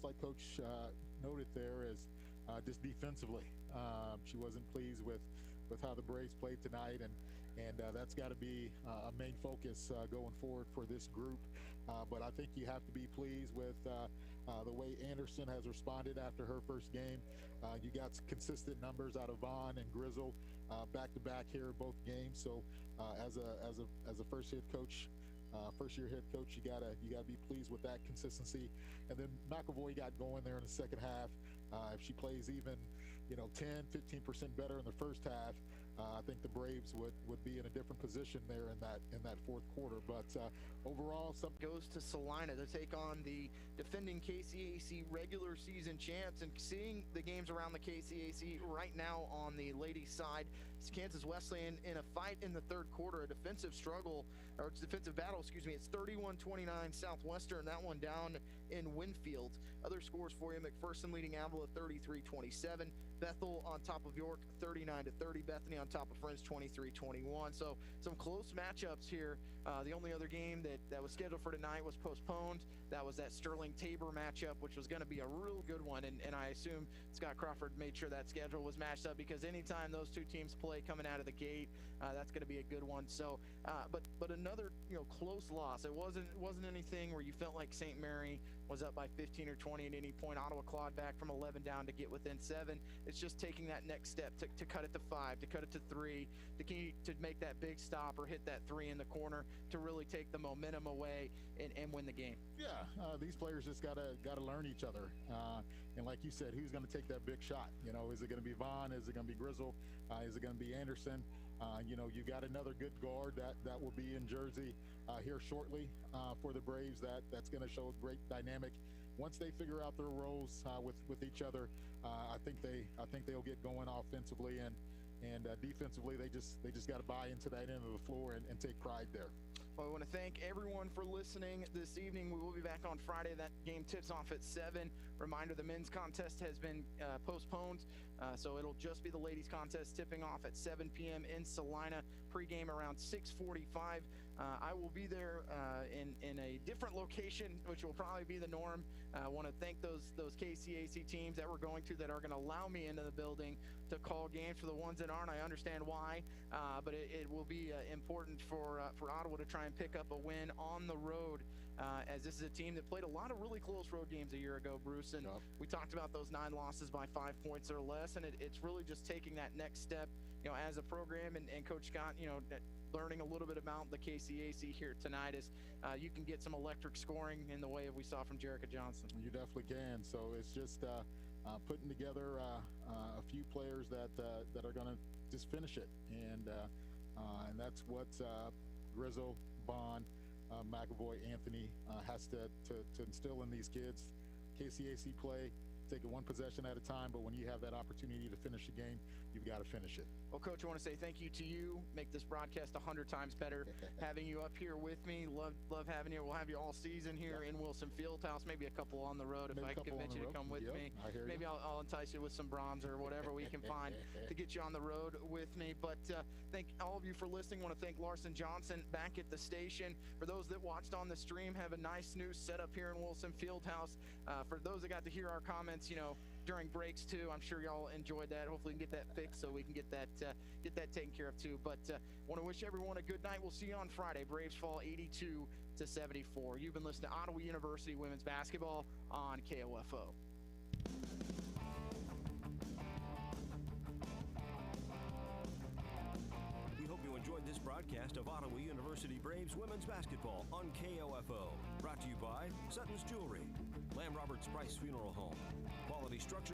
like Coach noted there, is just defensively, she wasn't pleased with how the Braves played tonight, and that's got to be a main focus going forward for this group. But I think you have to be pleased with the way Anderson has responded after her first game. You got consistent numbers out of Vaughn and Grizzle back-to-back here both games. So as a first-year head coach, you gotta be pleased with that consistency. And then McAvoy got going there in the second half. If she plays even 10-15% better in the first half, I think the Braves would be in a different position there in that fourth quarter. But overall, goes to Salina to take on the defending KCAC regular season champs. And seeing the games around the KCAC right now on the ladies' side, it's Kansas Wesleyan in a fight in the third quarter, a defensive struggle, or it's defensive battle, excuse me. It's 31-29 Southwestern, that one down in Winfield. Other scores for you: McPherson leading Avila 33-27. Bethel on top of York 39-30. Bethany on top of Friends 23-21. So some close matchups here. The only other game that was scheduled for tonight was postponed. That was that Sterling-Tabor matchup, which was going to be a real good one. And I assume Scott Crawford made sure that schedule was matched up, because anytime those two teams play coming out of the gate, that's going to be a good one. So, but another close loss. It wasn't anything where you felt like St. Mary was up by 15 or 20 at any point. Ottawa clawed back from 11 down to get within 7. It's just taking that next step to cut it to 5, to cut it to 3, to make that big stop or hit that 3 in the corner to really take the momentum away and win the game. Yeah, these players just gotta learn each other. And like you said, who's going to take that big shot? Is it going to be Vaughn? Is it going to be Grizzle? Is it going to be Anderson? You got another good guard that will be in Jersey here shortly for the Braves. That's going to show a great dynamic. Once they figure out their roles with each other, I think they'll get going offensively, and defensively they just got to buy into that end of the floor and take pride there. Well, I want to thank everyone for listening this evening. We will be back on Friday. That game tips off at 7. Reminder, the men's contest has been postponed, so it'll just be the ladies contest tipping off at 7 p.m. in Salina. Pregame around 6:45. I will be there in a different location, which will probably be the norm. I want to thank those KCAC teams that we're going to that are going to allow me into the building to call games. For the ones that aren't, I understand why, but it will be important for Ottawa to try and pick up a win on the road, as this is a team that played a lot of really close road games a year ago, Bruce, and we talked about those 9 losses by 5 points or less, and it's really just taking that next step, as a program, and Coach Scott, learning a little bit about the KCAC here tonight is you can get some electric scoring in the way of we saw from Jerica Johnson. You definitely can. So it's just putting together a few players that are going to just finish it, and that's what Grizzle, Bond, McAvoy, Anthony has to instill in these kids. KCAC play, take it one possession at a time, but when you have that opportunity to finish the game, you've got to finish it. Well, Coach, I want to say thank you to you. Make this broadcast 100 times better. Having you up here with me, love having you. We'll have you all season here in Wilson Fieldhouse. Maybe a couple on the road if I can convince you to come with me. Maybe I'll entice you with some Brahms or whatever we can find to get you on the road with me. But thank all of you for listening. I want to thank Larson Johnson back at the station. For those that watched on the stream, have a nice new setup here in Wilson Fieldhouse. For those that got to hear our comments, during breaks too, I'm sure y'all enjoyed that. Hopefully we can get that fixed so we can get that taken care of too. But want to wish everyone a good night. We'll see you on Friday. Braves fall 82-74. You've been listening to Ottawa University women's basketball on KOFO. We hope you enjoyed this broadcast of Ottawa University Braves women's basketball on KOFO. Brought to you by Sutton's Jewelry, Lamb Roberts Price Funeral Home, Quality Structure.